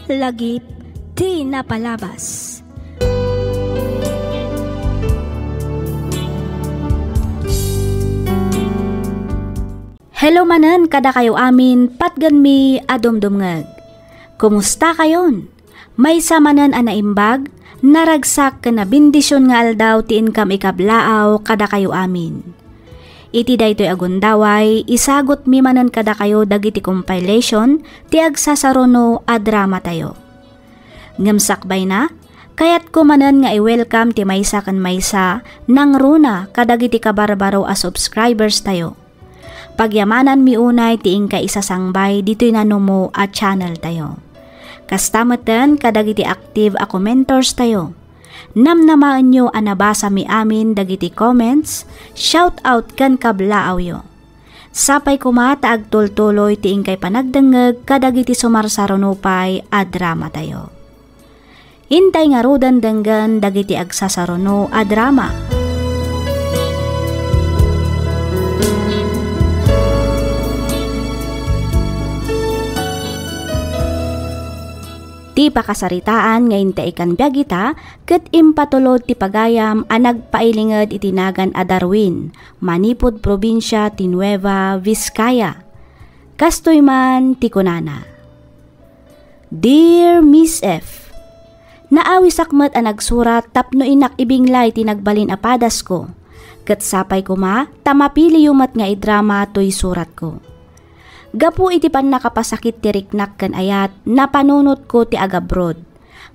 lagip ti napalabas. Hello manen kada kayo amin patgan mi adumdumngeg. Kumusta kayon? May samanen anaimbag, naragsak ka na bindisyon nga aldaw ti income ikablaaw kada kayo amin. Iti daytoy agundaway, isagot mi manen kada kayo dagiti compilation ti agsasaruno a drama tayo. Ngamsakbay na, kayat ko manen nga i-welcome ti maysa kan maysa nang runa kadagiti kabarbaro a subscribers tayo. Pagyamanan mi unay ti ingka isasangbay dito'y nanumo at channel tayo. Kastamatan kadagiti active a commentors tayo. Namnamaan nyo anabasa mi amin dagiti comments, shout out kan kablaaw yo. Sapay kumata agtultuloy ti ingkay panagdengeg kadagiti sumarsarunupay a drama tayo. Hintay nga rudan denggan dagiti agsasaruno a drama. Ti pakasaritaan ngayon ta ikan biyagita, ket impatulod ti pagayam a nagpailinged itinagan a Darwin, manipod probinsya ti Nueva Vizcaya. Kastoy man ti kunana. Dear Miss F, naawi sakmet a nagsurat tapno inak ibinglay ti nagbalin a padas ko, ket sapay ko ma, tamapili yumat nga idrama to'y surat ko. Gapu iti pan nakapasakit ti riknak kan ayat, napanunot ko ti agabroad.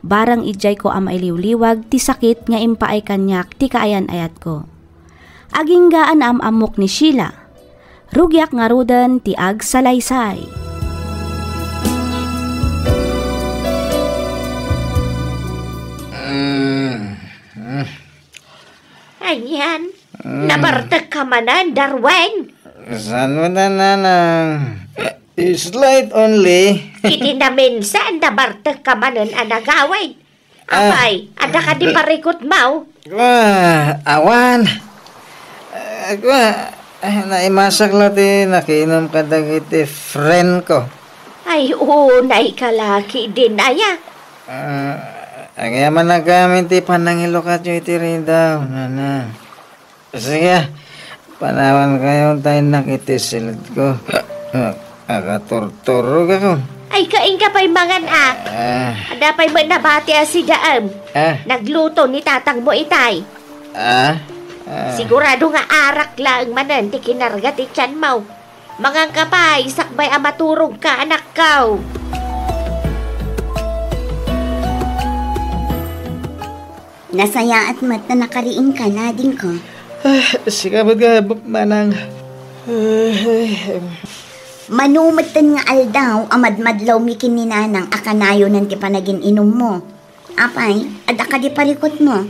Barang ijay ko ang mailiwliwag ti sakit nga impaay kanyak ti kaayan ayat ko. Aginggaan am amok ni Sheila. Rugyak nga rudan ti ag salaysay. Ayan, nabartag ka manan, Darwin. Saan mo na nanang? Slight only. Iti namin saan nabartag ka manan anagawin. Apay, ada ka di parikot mau. Awan. Naimasak lang ti nakiinom ka dagiti friend ko. Ay, unay kalaki din aya. Ang yaman nagamin ti panangilo ka iti rin daw, nanang. Sige, panawan kayo tayo nakitisilid ko. Akaturturog ako. Ay, kain ka pa'y mangan Ada pa'y manabati si Daam. Nagluto ni tatang mo itay. Sigurado nga arak lang manan ti kinarga ti tiyan mo. Mangang ka pa'y sakbay amaturog ka anak kao. Nasaya at mat na nakariing ka na din ko. Sikabot ka, manang. Manumatan nga aldaw, amadmadlaw mikin ni nanang akanayo ng ti panagin inom mo. Apay, ada ka di parikot mo.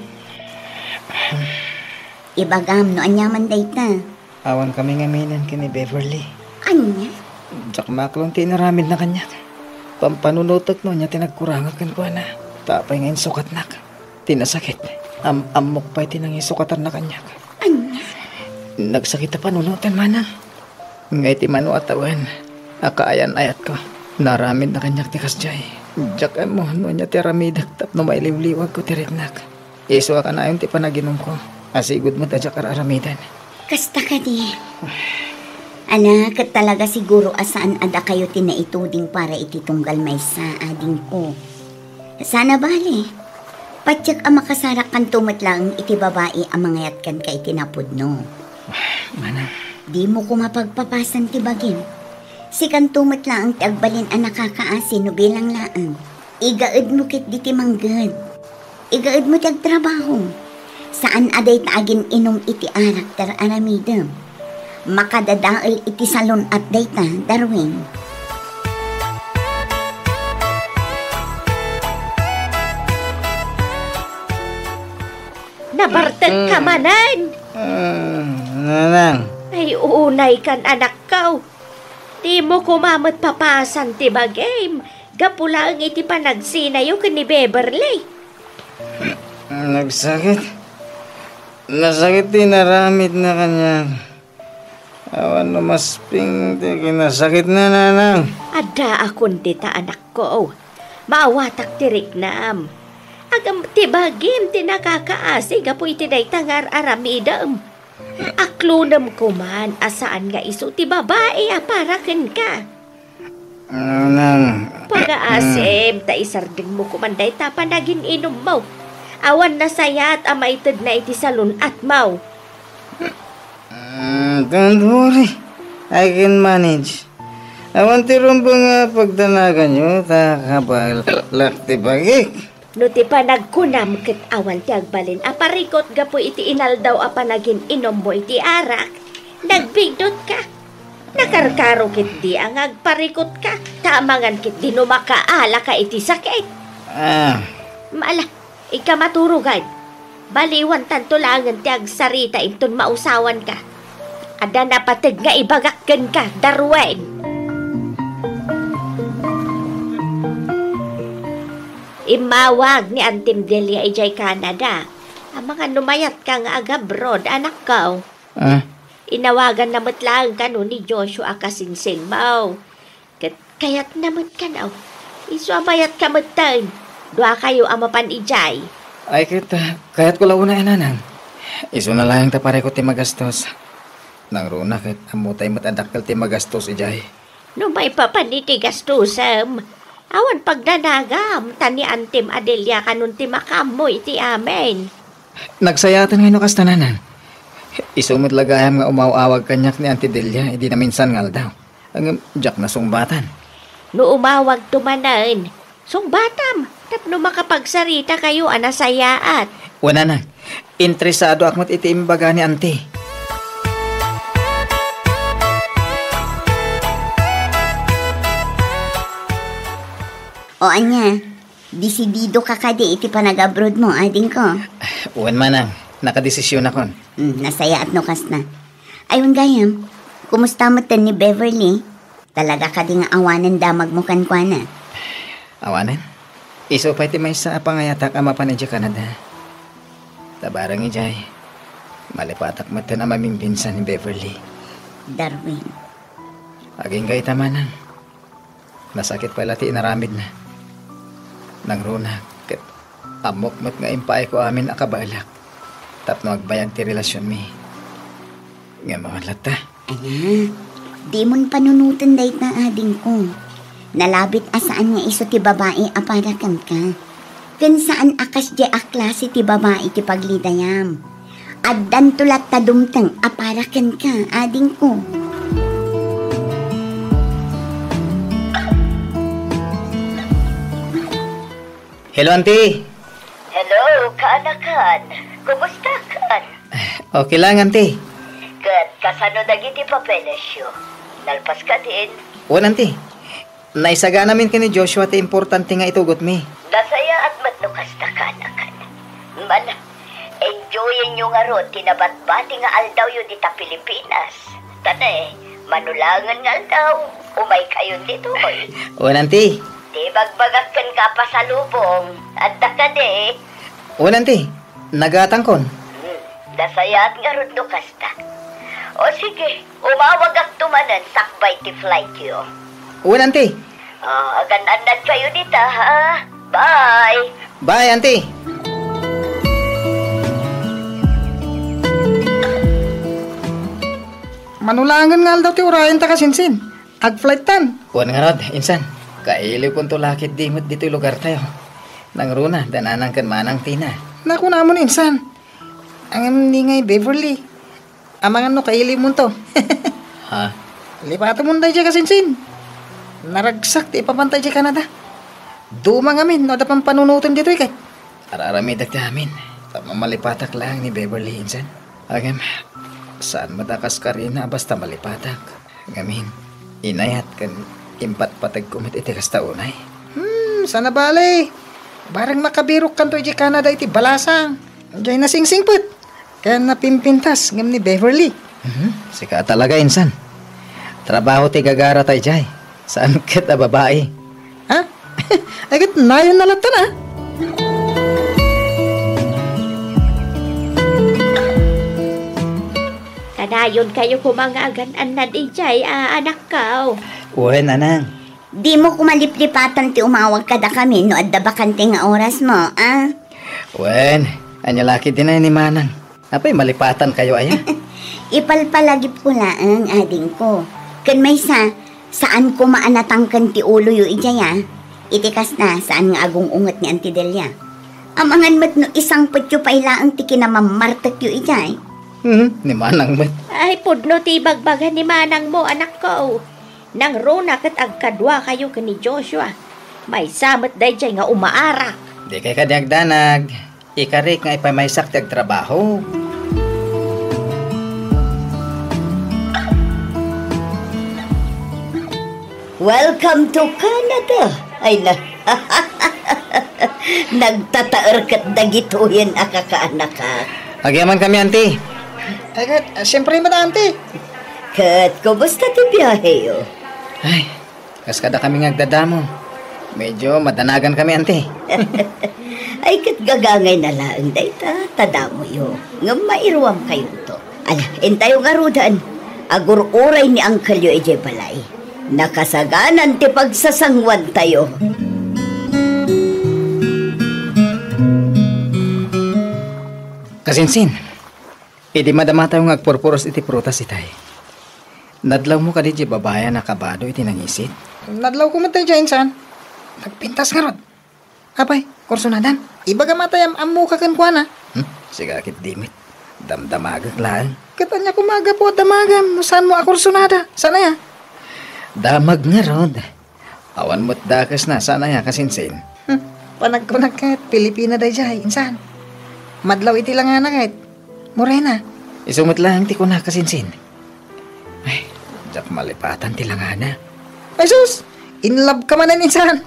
Ibagam no, anyaman dayta. Awan kami ngaminan kini Beverly. Anya? Jakmaklong tinaramid na kanya. Pampanunutot no niya tinagkurangan kan ko na. Tapay ngayon sukat nak. Tinasakit. Amok pa'y tinangisukatan na kanya. Anya? Nagsakit na panunutan manang. Ngay ti manu atawan, akaayan ayat ko. Naramid na kanyak ti kasjay. Diyak mo, no niya ti ramidak tap no mailiwliwag ko ti riknak. Iso ka na yung ti panaginom ko. Asigod mo ta diyak aramidan. Kasta ka di. Anak, talaga siguro asaan ada kayo tinaituding para ititunggal may sa ading ko. Sana bali. Patyak ang makasarak kan tumatlang iti babae ang mangayat kan kay tinapod no. Manang. Di mo ko mapagpapasan ti bagim. Si kantumat lang ang tiagbalin ang nakakaasin no bilang laang. Igaad mo kit di ti manggad. Igaad mo ti agtrabaho. Saan aday taagin inom iti arak tar aramidam. Makadadaal iti salon at dayta, Darwin. Nabartag ka manan. Nanang. Ay, unay kan anak kao. Di mo kumamat papasan ti bagay. Gapula ang iti panagsinayo ka ni Beverly. Nagsakit. Nasakit din naramid na kanya. Awan no masping di kinasakit na nanang. Ada akong dita anak ko. Maawatak tirik nam. Agam tibagim tinakakaasi gapoy tinay tangar aramidam. Aklunam ko man asaan nga iso ti babae aparaken ka. Nang, Pag-aasim, ta isarding mo kumanday ta panagin inom mo. Awan na sayat amaitid na iti salon at mau. don't worry. I can manage. Awan ti rumbo nga pagdanagan nyo, takabalak ti bagik. No ti panagkunam ket awan ti agbalin aparikot gapo iti inaldaw a panagin inom mo iti arak. Nagbigdot ka. Nakarkaro kit di ang agparikot ka. Tamangan kit di no makaala ka iti sakit. Maala, ika maturugad. Baliwan tanto langan ti agsarita iton mausawan ka. Ada napatid nga ibagakgan ka, Darwen. Imawag ni Antim Delia ijay Canada. Ang mga numayat ka nga agabroad, anak ko. Inawagan namat lang ka no ni Joshua kasinsing mo. Kaya't naman ka na. Isuabayat ka matan. Dua kayo amapan ijay. Ay, kaya't ko launa nanang. Iso na lang tapare ko ti magastos. Nang runa kahit amutay matadakal ti magastos ijay. No may papaniti gastusam. Awan pagdanagam, tani Antim Adelia kanun ti makamoy ti amen. Nagsayatan ngayon no kastananan. Isumot lagayam nga umawawag kanyak ni Auntie Delia, hindi na minsan ngal daw. Ang jak na sungbatan. No umawag tumanan, sungbatam, tapno makapagsarita kayo anasayaat. Wala na, interesado akmat iti imbaga ni Auntie. O anya, disidido ka kadi iti panag-abroad mo, ading ko. Uwan manang, nakadesisyon ako. Nasaya at nukas na. Ayun gayam, kumusta mo tan ni Beverly? Talaga ka di nga awanan damag mo kankwana. Awanan? Iso pa iti may sa pangayatak ama pa na Canada. Tabarang ijay, malipatak mo tan amaming pinsan ni Beverly. Darwin. Aging gay tamanang. Nasakit pala ti inaramid na. Nang runa, ket amok mat nga impay ko amin akabalak. Tapno agbayag ti relasyon mi. Nga mga lata. Anya, di mon panunutan dahit na ading ko. Nalabit asaan nga iso ti babae aparakan ka. Kan saan akas di aklase ti babae ti paglidayam. Addan tulat tadumtang aparakan ka, ading ko. Hello, Auntie. Hello, kaanakan. Kumusta kan? Okay lang, Auntie. Kat kasano dagiti papeles yo. Nalpas ka din. Uwan, Auntie. Naisaga namin kini Joshua ti importante nga itugot mi. Nasaya at matnukas na kaanakan. Man, enjoyin nyo nga ron tinabat-bati nga aldaw yun dita Pilipinas. Tanay, manulangan nga aldaw. Umay kayo dito, oy. Uwan, Auntie. Di bagbagat kan ka pa sa lubong. Adda ka de. Uwan, Auntie. Nagatangkon. Nasaya at nga ron nukas na. O sige, umawag at tumanan sakbay ti flight yo. Uwan, Auntie. Agan-anad kayo dita, ha? Bye! Bye, Auntie. Manulangan nga daw ti urayan ta kasinsin. Ag-flight tan. Uwan nga rod, insan. Kailiw kong tulakit dimot dito yung lugar tayo. Nang runa, dananang kan manang tina. Naku namon, insan. Ang ngay Beverly. Amangan no, kailiw mo to. Ha? Lipato mo na dyan kasinsin. Naragsak, ti ipapantay dyan Canada. Dumang amin, no, dapang panunutan dito ikat. Araramidag namin. Mamalipatak lang ni Beverly, insan. Agam, saan matakas ka rin na basta malipatak. Ngamin, inayat kan impat patag kumit iti kastaunay. Sana bale. Barang makabirok kanto iti Canada iti balasang. Diyan na singsingput. Kaya napimpintas ngam ni Beverly. Sika talaga, insan. Trabaho ti gagara tayo jay. Saan kita babae? Ha? Agad nayon na latan, ha? Kanayon kayo kumangagan-an na di jay, anak ko. Uwen, anang. Di mo kumaliplipatan ti umawag kada kami no adda bakante nga oras mo, ah? Wen, anya laki din na ni Manang. Apay malipatan kayo aya? Ipalpalagip ko laang ading ko. Kan may saan ko maanatangkan ti ulo yu ijaya? Itikas na saan nga agong unget ni Auntie Delia. Amangan mat no isang patyo pa ilaang ti kinamamartak yu ijay. Ni Manang mat. Ay, pudno ti bagbagan ni Manang mo, anak ko. Nang rona kat agkadwa kayo ni Joshua. May samat dayjay nga umaarak. Di kay kadagdanag. Ikarik nga ipamaysak ti agtrabaho. Welcome to Canada. Ay na. Nagtataer kat dagituhin akakaanak ka. Agyaman kami, auntie. Agad, siyempre mata, auntie. Kat, kumusta ti biyahe yo? Ay, kaskada kami ngagdadamo. Medyo madanagan kami, auntie. Ay, kat gagangay na lang dayta, tadamo yo. Nga mairuwam kayo to. Ala, intayo nga rudan. Agur-uray ni Uncle yo ije balay. Nakasaganan ti pagsasangwan tayo. Kasinsin, idi madama tayo ngagpurpuros iti prutas itay. Nadlaw mo ka di babaya na kabado iti nangisit. Nadlaw ko matay dyan, san? Nagpintas nga rod. Apay, kursunadan. Ibaga matayam amu ka kan kuana. Sigakit dimit. Damdamagag lang. Katanya kumaga po damagam. Saan mo akursunada? Sana ya? Damag nga rod. Awan mo't dakas na. Sana ya kasinsin. Panagkunag kahit Pilipina day jay. Insan? Madlaw iti lang nga na kahit morena. Isumot lang ti ko na kasinsin. Ay, jak malipatan ti lang nga na. Ay sus! In love ka man insan.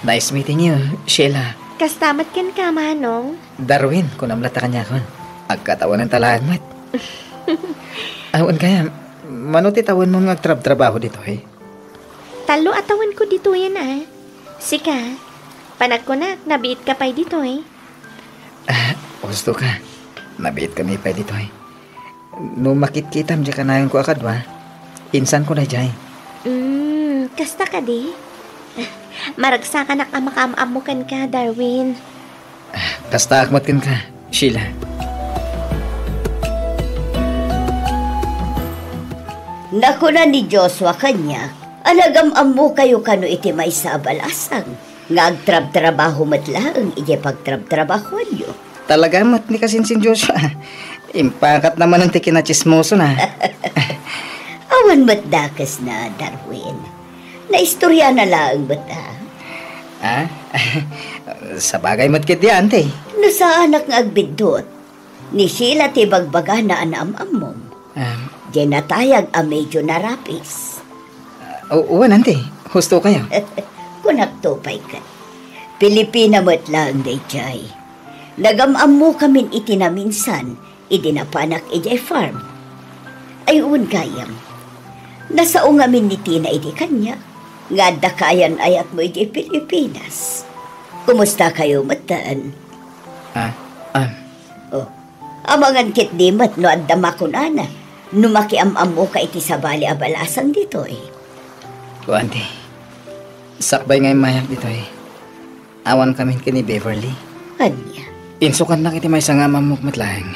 Nice meeting you, Sheila. Kastamat ken ka, Manong. Darwin, kunamlat ta kanya kon. Agkatawan ng talaan mat. Awan kaya, manuti tawan mo ngagtrabaho dito eh. Talo atawan ko dito yan ah. Sika, panag ko na, nabiit ka pa dito eh. Gusto ka. Nabiit kami pa dito eh. No makit-kitam di ka nayon ko akadwa. Insan ko na jay. Kasta ka di? Maragsa ka na kamakamamukan ka, Darwin. Kasta akmatkan ka, Sheila. Naku na ni Joshua kanya. Alagam mo kayo kano iti may sa abalasang. Ngagtrab-trabaho matlaang iti pagtrab-trabahoan nyo. Talaga mat ni kasinsin Joshua. Impakat naman ang tikinachismoso na. Awan matdakas na, Darwin. Naistorya na lang bata. Sa bagay matkit di, ante. No sa anak nga agbidot, ni Sheila ti bagbaga na anam-amom. Diyan natayag a medyo narapis. Uwan, ante. Husto kayo. Kunagtupay ka. Pilipina mo't lang, dayjay. Nagamam mo kamin itinaminsan, idinapanak ijay farm. Ay kayam. Nasao ngamin ni Tina iti kanya. Nga dakayan ayat mo iti Pilipinas. Kumusta kayo mataan? Amangan kit di mat no adama ko na. Numakiamam mo ka iti sabali abalasan dito eh. Ante, sakbay ngay mayak dito eh. Awan kami kini Beverly. Anya? Insukan lang iti may sangamam mukmatlaeng.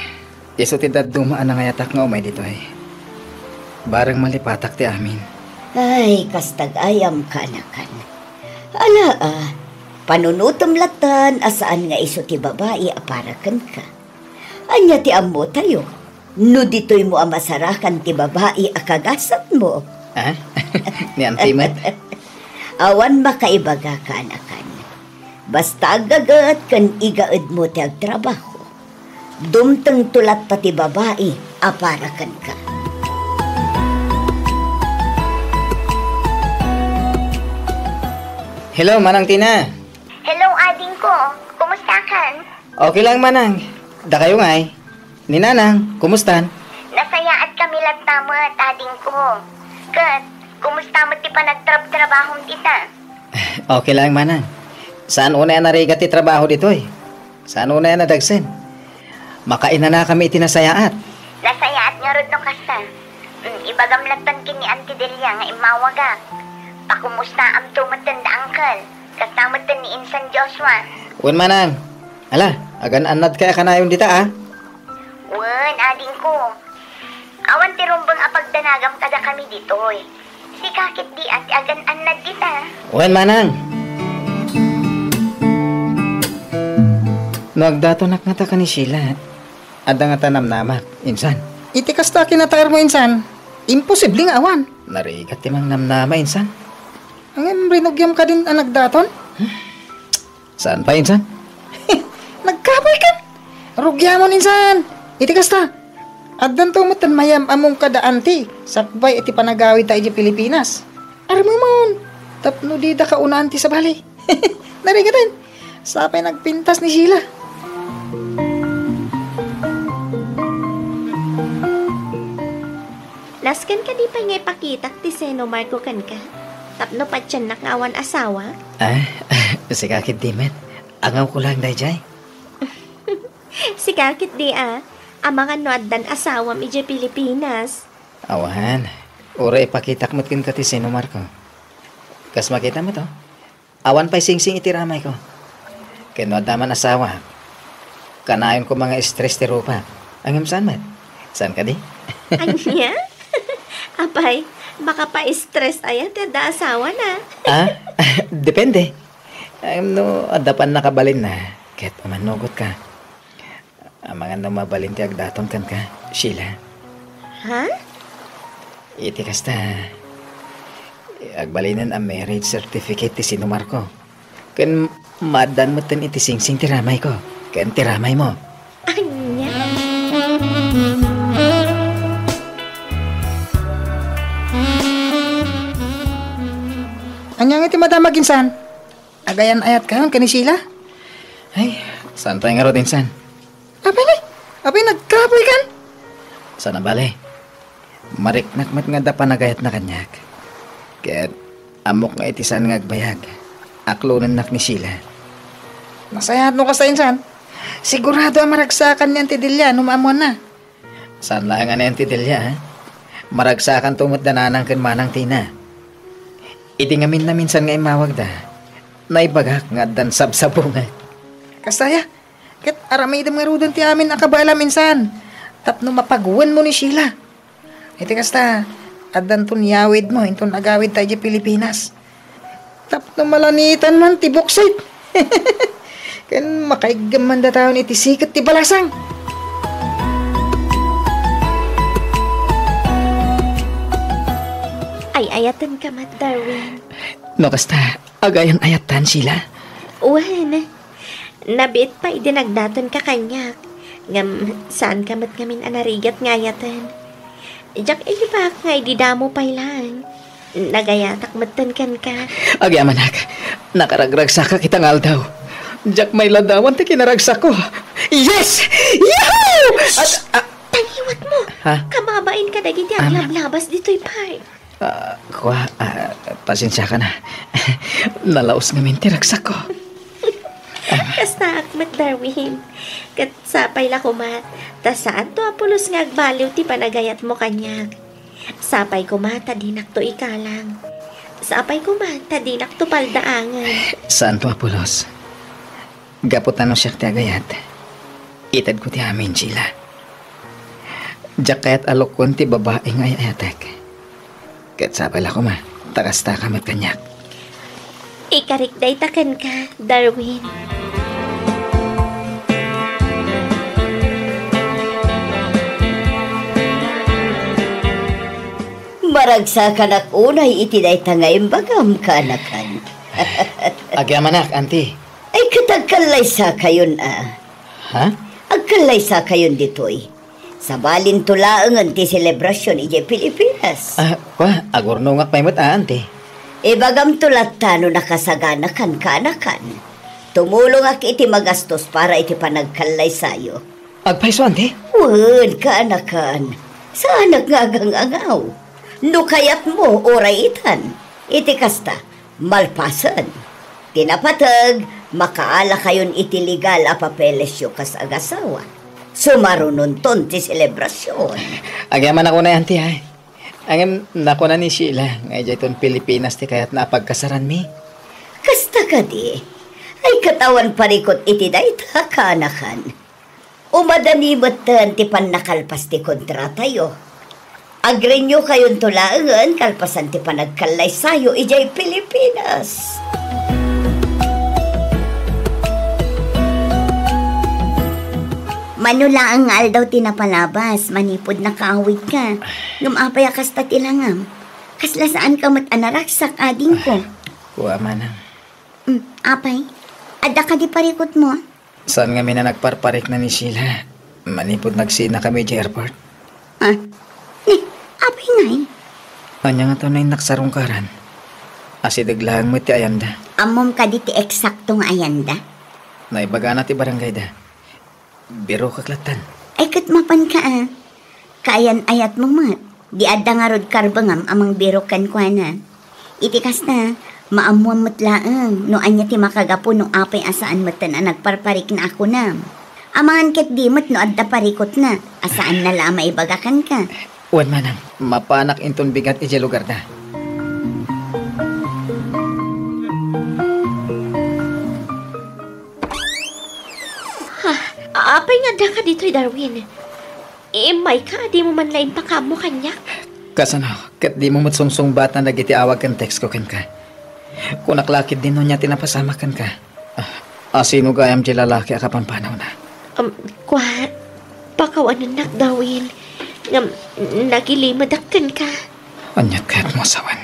Iso ti daduma na ngayatak nga umay dito eh. Barang malipatak ti amin. Ay, kastag ayam ka na kan. Ala panunutom latan asaan nga iso ti babae aparakan ka. Anya ti ammo tayo. No dito'y mo amasarakan ti babae akagasat mo. Ni antimat. Awan makaibaga ka na kan. Basta agagat kan igaad mo ti agtrabaho. Dumteng tulat ta ti babae aparakan ka. Hello, Manang Tina. Hello, ading ko. Kumusta kan? Okay lang, Manang. Da kayo ngay. Ni Nanang, kumustan? Nasayaat kami lagtamat, ading ko. Kat, kumusta mo ti pa nagtrabahong kita? Okay lang, Manang. Saan una yan narigat ti trabaho dito eh? Saan una yan nadagsen? Makain na kami itinasayaat. ngarod no kasta. Ibagamlatan kini Auntie Delia nga imawagak. Pakumusta am tumatan da uncle. Katamatan ni Insan Joshua. Wen manang. Ala, agan anad kaya kanayon dita ah. Wen, ading ko. Awan ti rumbang apagdanagam kada kami ditoy. Si kakit di at agan anad dita. Wen manang. Nagdatonak nga ta ka ni Sheila. Ada nga tanam namak, insan. Iti kasta kinatayar mo, insan. Imposible nga awan. Narigat timang namnama, insan. Ang rinugyam ka din ang nagdaton? Saan pa, insan? Nagkabay ka. Rugyamon, insan. Iti kasta. Adan tumutan mayam among kada anti. Sakbay iti panagawid tayo di Pilipinas. Armamon. Tapno di da ka una anti sa bali. Narigat din. Sapay nagpintas ni Sheila. Nasken ka di pa ngay pakitak ti Seno Marco kan ka? Tapno pa tiyan nakawan asawa? Si kakit di met. Angaw ko lang dayjay. Si kakit di amang anoad dan asawam ije Pilipinas. Awan. Ura ipakitak mo't kin ka ti Seno Marco. Kas makita mo to? Awan pa'y sing-sing itiramay ko. Kanoad naman asawa. Kanayon ko mga stress ti rupa. Angam saan met? Saan ka di? Anya? Apay, baka pa-stress ayat da asawa na. Depende. No, adapan nakabalin na. Ket umanugot ka. Ang mga mabalin ti agdaton kan ka, Sheila. Ha? Iti kasta. Agbalinan ang marriage certificate ti Seno Marco. Ken madan mo tan iti sing-sing tiramay ko. Ken tiramay mo. Anya? Anyang iti madamag insan. Agayan ayat kayon kani Sheila. Ay, saan tayo nga rin insan? Abay nagkapoy kan? Sana bale. Mariknak mat nga da panagayat na kanyak. Ket amok nga iti saan nga agbayag. Aklunan nak ni Sheila. Masayat no kasta insan. Sigurado ang maragsakan ni Auntie Delia numamon na. Saan lang nga ni Auntie Delia ha? Maragsakan tumot dananang kan manang tina. Iti ngamin na minsan nga imawag da. Naibagak nga dan sabsabunga. Kastaya, ket aramay idam nga rudan ti amin akabala minsan. Tapno mapagwan mo ni Sheila. Iti kasta, adan ton yawid mo, inton agawid tayo di Pilipinas. Tapno malanitan man ti boksit. Ken makaigam man da taon iti sikat ti balasang. Ay, ayatan ka mat, Darwin. No, kasta, agayan ayatan sila. Uwan, nabit pa idinagdaton ka kanyak. Ngam, saan ka mat ngamin anarigat ngayatan? Ijak ilibak nga ididamo pa lang. Nagayatak matan kan ka. Agi amanak, nakaragragsak ka kitang aldaw. Jak may ladawan ti kinaragsak ko. Yes! Yahoo! Pangiwat mo! Ha? Kamabain ka dagiti ang lablabas dito'y park. Pasensya ka na. Nalaos nga minti ragsak ko. Kasta akmat, Darwin. Kat sapay la kumat. Ta saan to apulos nga agbaliw ti panagayat mo kanyak. Sapay kumata dinak to ikalang. Sapay kumata dinak to paldaangan. Saan to apulos? Gaputan no siya ti agayat. Itad ko ti amin sila. Jakayat alokon ti babae nga ayatek. Ket sapay la kuma. Takasta kamat kanyak. Ikarikday takan ka, Darwin. Maragsakan ak unay itiday tangay bagam kanakan. Agyamanak, auntie. Ay katagkalay sa kayon Ha? Agkalay sa kayon ditoy. Sa balin tulaang ti selebrasyon ije Pilipinas. Agurno nga paimot auntie. Bagam tulat tano nakasagana kan kanakan. Tumulong ak iti magastos para iti panagkalay sayo. Agpaiso, auntie? Wen, kanakan. Saan nagngagangagaw? No kayat mo oray itan. Iti kasta, malpasan. Tinapatag, makaala kayon iti legal a papeles yo kas agasawa. Sumarunon ton ti selebrasyon. Agyaman ako na yan, ti, ay. Agam, nako na ni Sheila. Ngayon itong Pilipinas, ti, kaya't napagkasaran mi. Kasta ka di. Ay katawan parikot iti dayta kanakan. Umadanimatan ti panakalpas ti kontrata yo. Agrenyo kayon tulaangan kalpasan ti panagkalay sayo ijay Pilipinas. Manula ang aldaw tinapalabas, manipod na kaawit ka. Ngumapay kasta tilangam. Kasla saan ka mat-anaraksak ading ko. Kuha man. Apay, ada ka di parikot mo? Saan nga na nagparparik na ni Sheila? Manipod nagsina kami di airport. Apay ngay. Anya nga to na yung naksarungkaran. Asidaglahan mo ti ayanda. Amom ka di ti eksaktong ayanda? Naibaga na ti barangay da. Biro kaklatan. Ay katmapan ka Kaayan ayat mo mat. Di adda nga rod karbangam amang biro kan kwa na. Itikas na, maamuam matlaang. No anya ti makagapo no apay asaan matan na nagparparik na ako na. Amangan ket di mat no adda parikot na. Asaan na lama ibagakan ka. Uwan manang, mapanak inton bigat iti lugar na. Apay nga da ka dito'y Darwin. May ka, di mo man lain pa kamo kanya. Kasano, kat di mo matsungsong bata na nagitiawag kan text ko kan ka. Kung naklakid din no niya tinapasama kan ka. Sino gayam di lalaki akapampanaw na? Kwa, pakawanan nak Darwin. Nagilimadakan ka. Anyat kaya't mo asawan.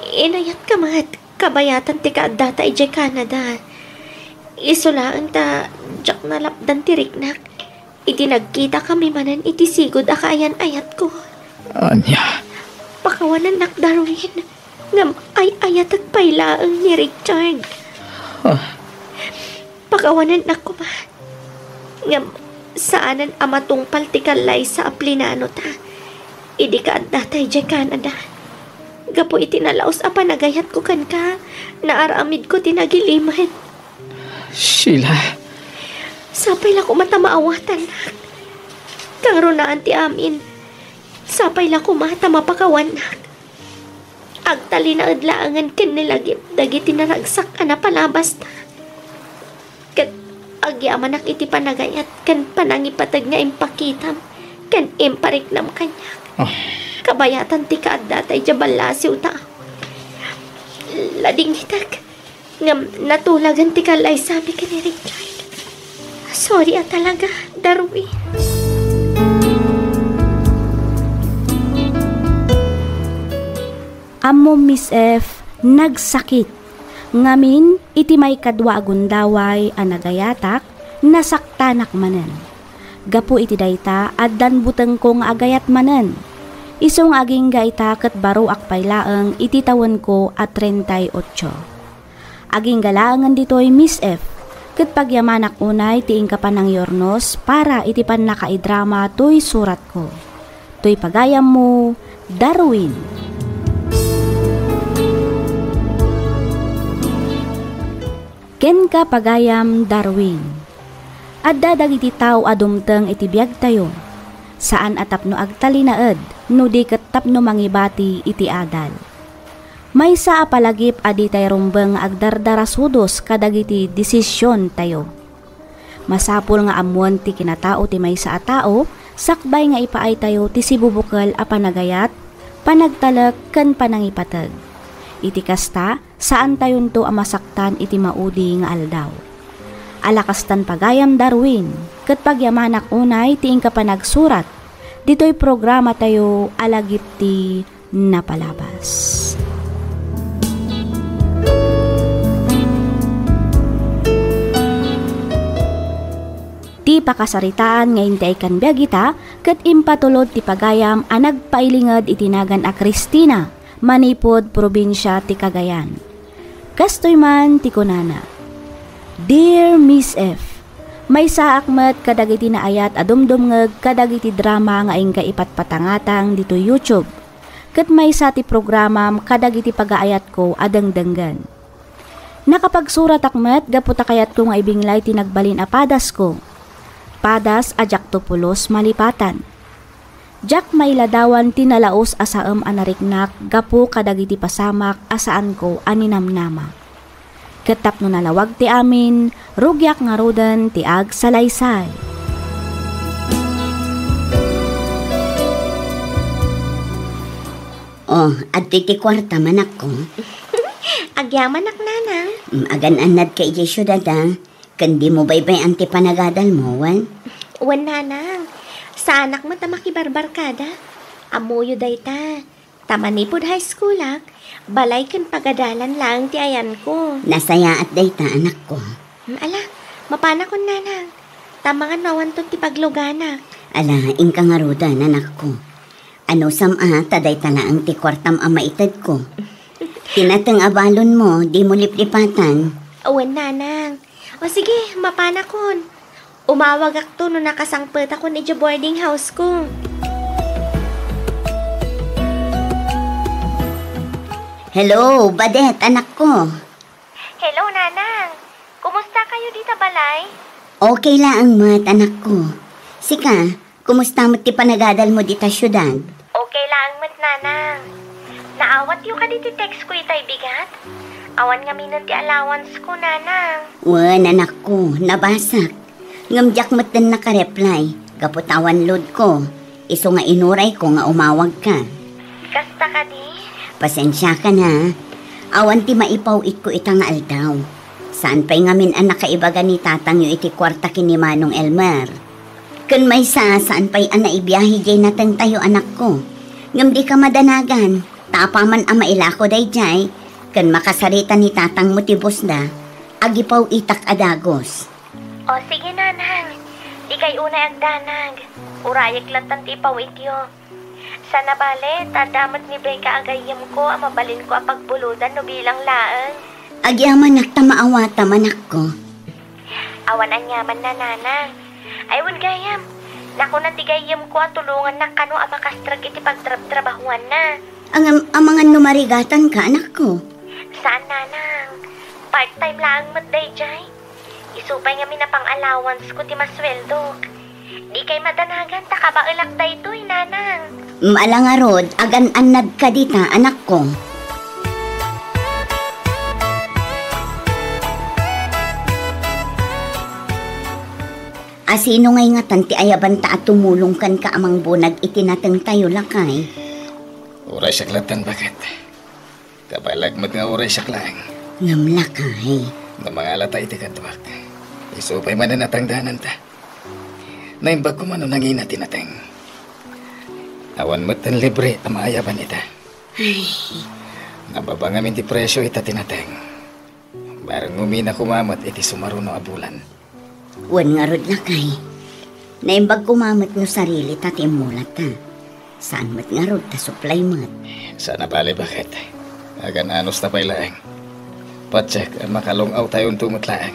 Inayat ka mat, kabayatan ti ka data ijay Canada. Isulaan ta, jak nalapdan ti riknak. Iti nagkita kami manan iti sigod akayan ayat ko. Anya? Pakawanan nak Darwin. Ngam ay ayat at pailaang ni Richard. Pakawanan nak ko ba? Ngam saanan amatong paltikalay sa aplinano ta. Idi ka at datay jay Canada. Gapo iti nalaos apa nagayat ko kan ka. Naaramid ko tinagiliman. Sheila. Sapay la ko matamaawatan nak. Kang runaan ti amin. Sapay la ko matamapakawan nak. Agtali na adlaangan ken nilagip dagiti naragsak ana palabas ta. Ket agyaman nak iti panagayat ken panangipatag nga impakitam ken impariknam kanyak. Kabayatan ti kaadda tay jabalasiw ta. Lading hitak ngam natulagan ti kalay sabi ka ni Richard. Sorry talaga, Darwin. Amo Miss F nagsakit. Ngamin iti may kadwa agundaway a nagayatak nasaktanak manen. Gapu iti dayta addan buteng ko nga agayat manen. Isong aging gaita ket baro akpaylaeng iti tawen ko at 38. Aging galaangan ditoy Miss F. Ket pagyamanak unay tiing kapanang yornos para iti pan nakaidrama toy surat ko. Toy pagayam mo, Darwin. Ken ka pagayam Darwin. Adda dagiti tao adumteng iti biag tayo. Saan atap no agtalinaed no di ket tapno mangibati iti adal. Maysa a palagip adi tayo rumbeng agdardarasudos kadagiti desisyon tayo. Masapul nga amuan ti kinatao ti maysa a tao, sakbay nga ipaay tayo ti sibubukal a panagayat, panagtalek ken panangipateg. Iti kasta, saan tayon to a masaktan iti maudi nga aldaw. Alakastan pagayam Darwin, ket pagyamanak unay ti ingka panagsurat, dito'y programa tayo alagip ti napalabas. Ti pakasaritaan nga intay kan biagita ket impatulod ti pagayam a nagpailinged itinagan a Cristina, manipod probinsya ti Cagayan. Kastoy man ti kunana. Dear Miss F, may saakmet kadagiti na ayat adumdumngeg kadagiti drama nga ingka ipatpatangatang dito YouTube. Ket may sa ti programam kadagiti pagaayat ko adengdenggan. Nakapagsurat akmet gaputa kayat ko nga ibinglay ti nagbalin apadas ko. nagpadas ajak tupulos malipatan. Jak may ladawan tinalaos asaem anariknak gapu kadagiti pasamak asaan ko aninamnama. Ketap no nalawag ti amin, rugyak nga rodan ti ag salaysay. Oh, at ti kwarta manak ko. Agyaman ak nanang. Agan-anad ka iti syudad kandi mo baybay ang ti panagadal mo, wan? Wan nanang. Sa anak mo tamakibarbarkada. Amuyo day ta. Tamanipod high school balay kan pagadalan lang ti ayan ko. Nasaya at day ta, anak ko. Ala, mapana ko nanang. Tamangan mawanton ti pagluganak. Ala, ingka nga rodan, anak ko. Ano sama, taday talaang ti kwartam amaitad ko. Tinatang abalon mo, di mo liplipatan. Awan nanang. O sige, mapana kon. Umawag akto no nakasangpet ako ni boarding house ko. Hello, Badet, anak ko. Hello, Nanang. Kumusta kayo dito, balay? Okay lang, mat, anak ko. Sika, kumusta mo ti panagadal mo dita syudad? Okay lang, Nanang. Naawat yung ka dito text ko itay bigat. Awan nga minun ti allowance ko, Nanang. Wan, anak ko, nabasak. Ngamjak mo't din nakareply. Kaputawan load ko. Iso nga inuray ko nga umawag ka. Kasta ka di? Pasensya ka na. Awan ti maipaw it ko itang aldaw. Saan pa'y ngamin ang nakaibaga ni tatang yu iti kwarta kini Manong Elmer. Kun may saan pa'y ang naibiyahe jay natang tayo anak ko. Ngam di ka madanagan. Tapaman ang mailako day jay. Kun makasarita ni tatang mo ti busda. Agipaw itak adagos. O sige, Nanang. Di kay una agdanag. Urayak lang tanti pawityo. Sana bale, tadamat ni Beka agayam ko ang mabalin ko ang pagbuludan no bilang laan. Agyaman naktamaawa manak ko. Awan ang yaman na, Nanang. Aywan gayam. Naku na tigayam ko at tulungan na kano ang makastrag iti pagtrabahuan na. Ang mga numarigatan ka, anak ko. Saan, Nanang? Part-time lang matday jay. Isupay nga minapang allowance ko ti masweldo. Di kay madanagan, takabailak da ito'y, Nanang. Malangarod, agan-anad ka dita, anak ko. Asino ngay nga tanti ayabanta at tumulong kan ka amang bunag itinatang tayo lakay? Uray saklatan bakit? Kabalag mat nga uray saklang. Ngamlakay. Na mga alata iti kadwak. Isupay man na natangdanan ta. Naimbag ko man o nangina tinateng. Awan mo't ang libre ang maayaban ita. Ay. Nababangamin ti presyo ita tinateng. Barang umina kumamat iti sumaruno abulan. Wan nga rod lakay. Naimbag kumamat no sarili tatimulat ta. Saan mat nga rod ta supply mat? Sana bali bakit? Agan anos na pailaang. Patsek ang makalungaw tayo tumutlaang.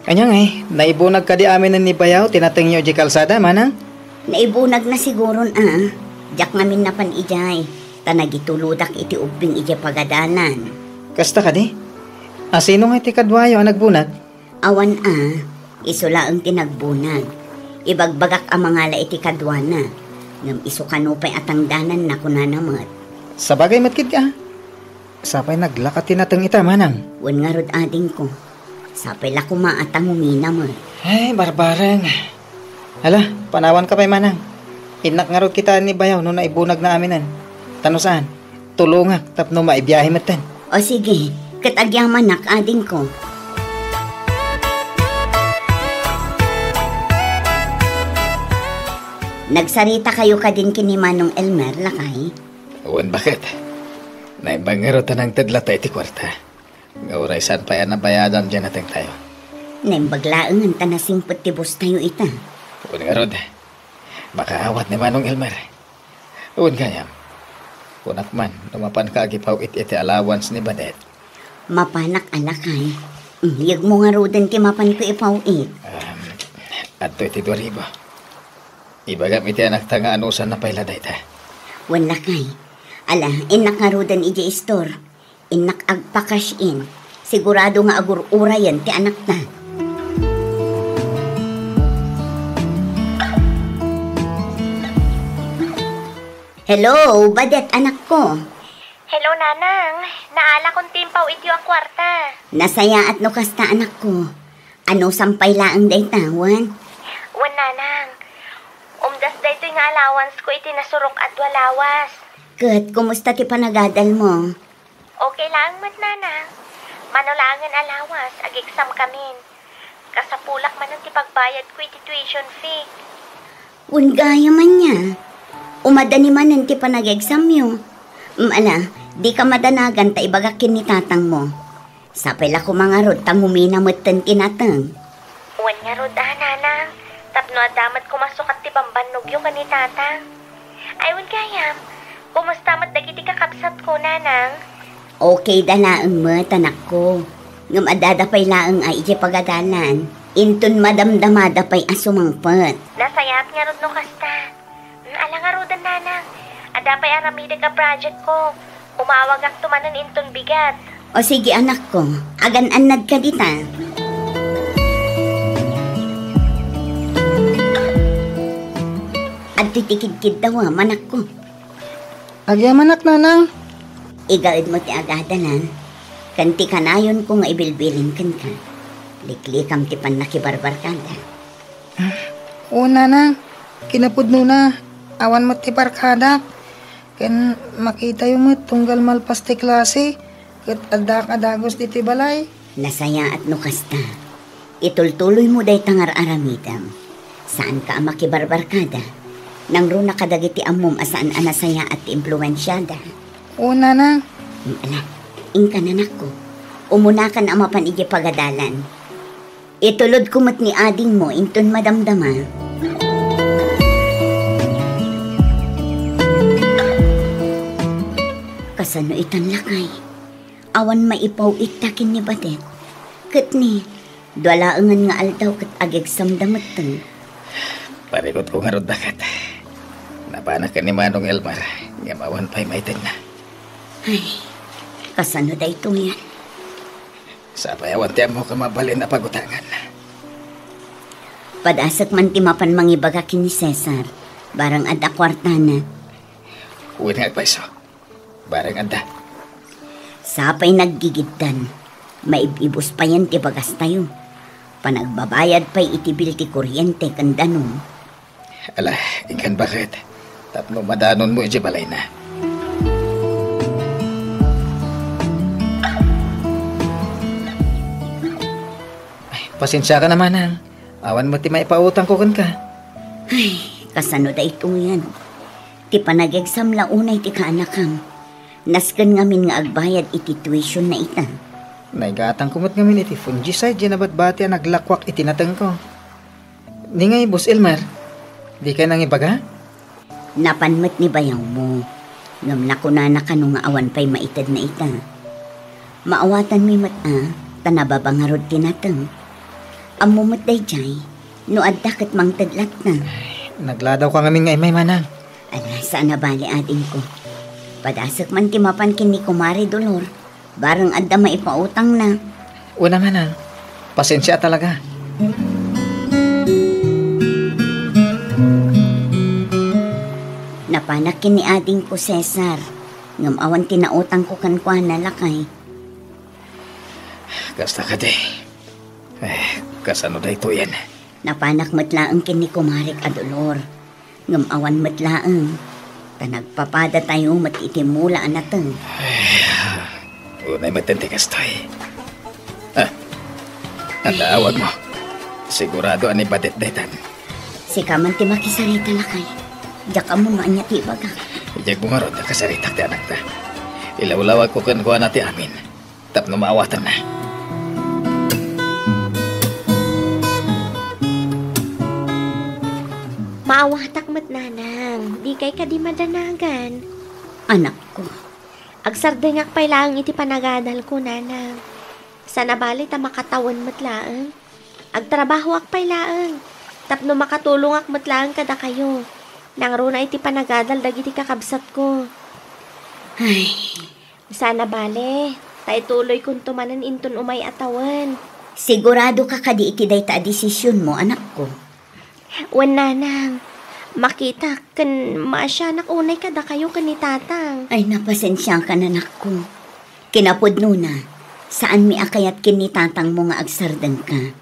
Kanyang naibunag ka di amin ni Bayaw, tinateng nyo di kalsada, manang? Naibunag na siguron Diyak ngamin na pan ijay. Tanagituludak iti ubing iti pagadalan. Kasta ka di? Sino nga iti kadwayo ang nagbunag? Awan isula ang tinagbunag. Ibagbagak ang mga la iti kadwana. Ngam iso kanupay atang danan na kunanamat. Sabagay matkid ka. Sapay naglakat tinateng ita, manang. Wan nga rod ading ko. Sapay la kumaatang umina mo. Ay, barbarang. Hala, panawan ka pa'y manang. Inak nga rod kita ni Bayaw no naibunag na aminan. Tano saan? Tulungak, tapno maibiyahe matan. O sige, katagyaman nak ading ko. Nagsarita kayo ka din kini Manong Elmer, lakay? Uwan, bakit? Naibang nga rod tanang tadlata iti kwarta. Ngauray saan pa yan ang bayadan dyan natin tayo. Naimbaglaang ang tanasing putibos tayo ita. Uwan nga rod. Makaawat ni Manong Elmer. Uwan kaya. Kunak man, lumapan ka agipaw iti allowance ni Badet. Mapanak alakay. Yag mo nga rodan ti mapan ko ipaw it. Adto iti 2,000. Ibagam iti anak ta nga anusan na pailaday ta. Wan lakay. Ala, inak nga rodan iti store. Inak agpa-cash in. Sigurado nga agur-ura yan ti anak na. Hello, badet anak ko. Hello, nanang. Naala kong timpaw iti ang kwarta. Nasaya at no kasta anak ko. Ano sampay laang day tawan? Wan, nanang. Umdas da ito yung allowance ko iti nasurok at walawas. Kat, kumusta ti panagadal mo? Okay lang, mat, nanang. Manulangan alawas, ag-exam kamin. Kasapulak man ang tipagbayad ko iti tuition fee. Ungaya man niya. Umadani man ang ti panag-exam yo. Di ka madanagan ta ibagakin ni tatang mo. Sapay la ko mga rod tang humina mo't tan tinatang. Wan nga rod, nanang. Tapno adamat ko masukat ti bambanog yung kani tatang. Ay, wan kayam. Kumusta mat dagiti kakabsat ko, nanang? Okay dalaang mo, tanak ko. Ngam adadapay laang ay iti pagadalan. Intun madamdamadapay asumangpet. Nasayap nga rod no kasta. Ala nga rodan, nanang. Adapay aramide ka project ko. Umawag ak tumanan inton bigat. O sige anak ko, agan-anad ka dita. At titikid-kid daw manak ko. Agyamanak, nanang. Igaid mo ti agadalan. Kanti kanayon ko nga ibilbilin kan ka. Liklikam ti pan nakibarbar ka da. Oo, nanang. Kinapudno na. Awan mo ti barkada. Ken makita yung mo tunggal malpas ti klase. Kat adak-adagos diti balay. Nasaya at nukasta. Itultuloy mo day tangar aramidam. Saan ka makibarbar ka da? Nang ro nakadagiti amom asaan anasaya at impluensyada. Oo, nanang. Ala, ingkananak ko. Umunakan ang mapan iti pagadalan. Itulod kumot ni ading mo inton madamdama. Kasano itan lakay. Awan maipaw itakin ni badet. Kat ni, dwalaangan nga aldaw kat agegsam damat tang. Parikot ko nga rod dakat. Napanak ka ni Manong Elmar. Nga mawan pa'y maitin na. Ay, kasano da ito yan? Sa payawan tiyan mo ka mabalin na pagutangan. Padasak man timapan mangibagakin ni Cesar. Barang adda kwartana. Uwin nga agpaiso. Barang anda. Sapay naggigiddan. Maibibos pa yan ti bagas tayo. Panagbabayad pa'y itibil ti kuryente kandanon. Ala, ikan bakit? Tapno madanon mo iji balay na. Ay, pasensya ka naman, hang. Awan mo ti maipautang ko kan ka. Ay, kasano da ito yan? Ti panag-exam la unay ti kaanakam. Nasken ngamin nga agbayad iti tuition na ita. Naigatang kumot ngamin iti fungicide dyan nabat-bati ang naglakwak itinatang ko. Ni ngay, Boss Elmar, di ka nang ibaga? Napanmat ni bayaw mo. Ngam na kunana ka nung nga awan pa'y maitad na ita. Maawatan mi tanababangarod tinatang. Amumot day jay, no adda kat mang tadlat na. Nagladaw ka ngamin ngay may manang. Ala, saan nabali ading ko? Padasak man timapan kini kumari dolor. Barang adda maipautang na. Una manang, pasensya talaga. Napanak kini ading ko Cesar. Ngam awan tinautang ko kankwa na lakay. Kasta ka di. Kasano da ito yan? Napanak matlaang kini kumarik adolor. Ngam awan matlaang. Tanagpapada tayo matitimula anatang. Unay matentikas tayo. Ang awag mo. Sigurado ani badet-detan. Si kaman ti makisarita lakay. Diyak mo no anya ti baga. Ijag mo nga ron, nakasaritak ti anak ta. Ilawlawag ko kan kuha nati amin. Tapno maawatan na. Maawatak mat nanang, di kay ka di madanagan. Anak ko. Agsardengak pa'y laang iti panagadal ko, nanang. Sa nabali ta makatawan mat laang. Agtrabaho ak pa'y laang. Tapno makatulong ak mat laang kada kayo. Nang runa iti panagadal dagiti kakabsat ko. Ay, Sa nabali, Tay tuloy kung tumanan inton umay atawan. Sigurado ka kadi iti day ta desisyon mo, anak ko. Wan nanang, makita kan maasyanak unay kada kayo kan ni tatang. Ay, napasensya ka na, anak ko. Kinapudno na, saan mi akayat kin ni tatang mo nga agsardeng ka.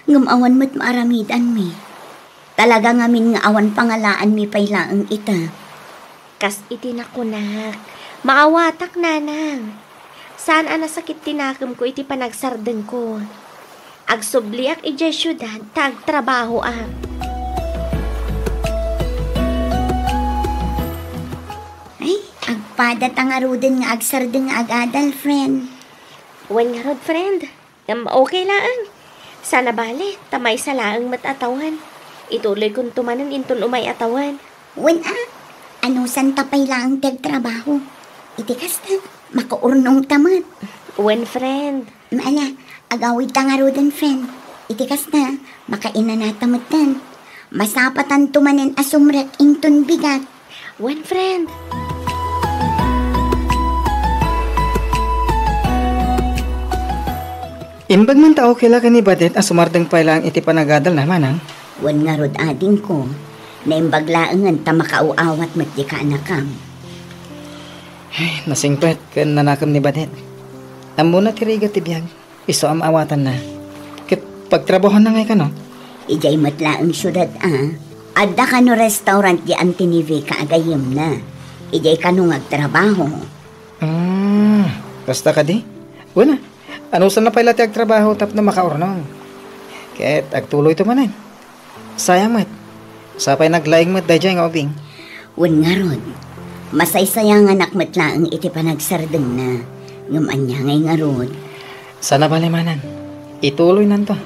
Ngamawan mo't maaramidan mi. Talaga ngamin nga awan pangalaan mi paylaang ita. Kas iti nakunak, maawatak nanang. Saan anasakit tinakam ko iti panagsardeng ko. Agsubliak ijay syudad, tagtrabaho ak. Ay, agpadat ang aruden nga agsardeng nga agadal, friend. Wan nga rod, friend. Okay lang. Sana bale, tamay sa laang matatawan. Ituloy kong tumanan inton umay atawan. Wen ano san tapay lang tagtrabaho? Itikas na, makaurnong tamat. Wan, friend. Maala, agawid tangarudan, friend. Itikas na, makaina na tamatan. Masapatan tumanin asumrak inton bigat. Wan, friend. Imbag man tao kila ka ni Badet ang sumardeng pailang iti panagadal na manang. Wan nga rod ading ko, na imbaglaangan ta makauawat mat di ka anakam. Ay, nasingpet kan nanakam ni Badet. Amo na tiriga tibiyag, iso am awatan na. Kit pagtrabaho na ngay ka no? Ijay matlaang syudad Adda ka no restaurant di antinive ka agayim na. Ijay ka no ngagtrabaho. Basta ka di? Una, ano saan na pala ti agtrabaho tap na makaurnong? Ket agtuloy to manan. Sayang mat. Sapay naglaing mat dayjay nga ubing. Wan nga rod, masaysayang anak matlaang iti panagsardeng na. Ngumanya ngay nga rod. Sana balimanan. Ituloy nanto.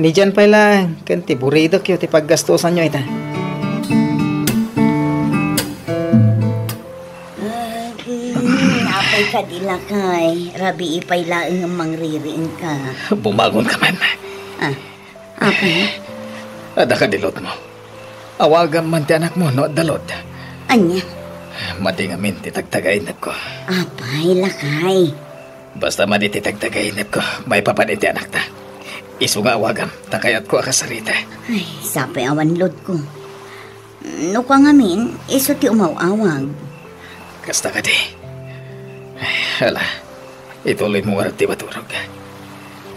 Ni dyan pala, kan tiburido kyo ti paggastusan nyo ita. Napay ka dila kay, rabi ipay laing ang mangririin ka. Bumagon ka man. Apay? Ada ka dilot mo. Awagan man ti anak mo, no, dalot. Anya? Madingamin ti tagtagainap ko. Apay, lakay. Basta madi ti tagtagainap ko, may papanit ti anak ta. Isu nga awagan, takayat ko akasarita. Ay, sapay awan lod ko. No ka ngamin, iso ti umawawag. Kasta ka di. Ay, hala, ituloy mo warag ti maturog.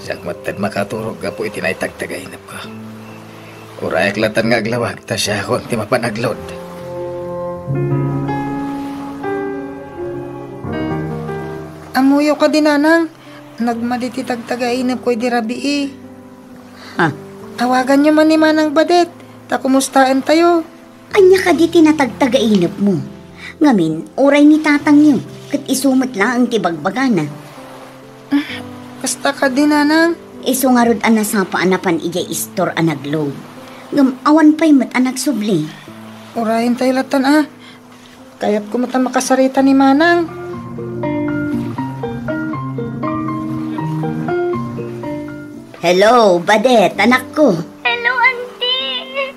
Siyak matad makaturog ka po itinay tagtagainap ko. Urayak latan nga aglawag, ta siya akong ti mapanaglod. Amuyo ka din, nanang. Nagmaditi tagtagainap ko di rabi eh. Tawagan niyo man ni Manang Badet. Ta kumustaan tayo. Anya ka di tinatagtagainap mo. Ngamin, oray ni tatang niyo. Kat isumat lang ang tibagbagana. Kasta ka din, nanang. Isu nga rod anasapa anapan ijay istor anagload. Ngam awan pa'y mat anak subli. Urayin tayo latan Kaya't kumata makasarita ni Manang. Hello, Badet, anak ko. Hello, auntie.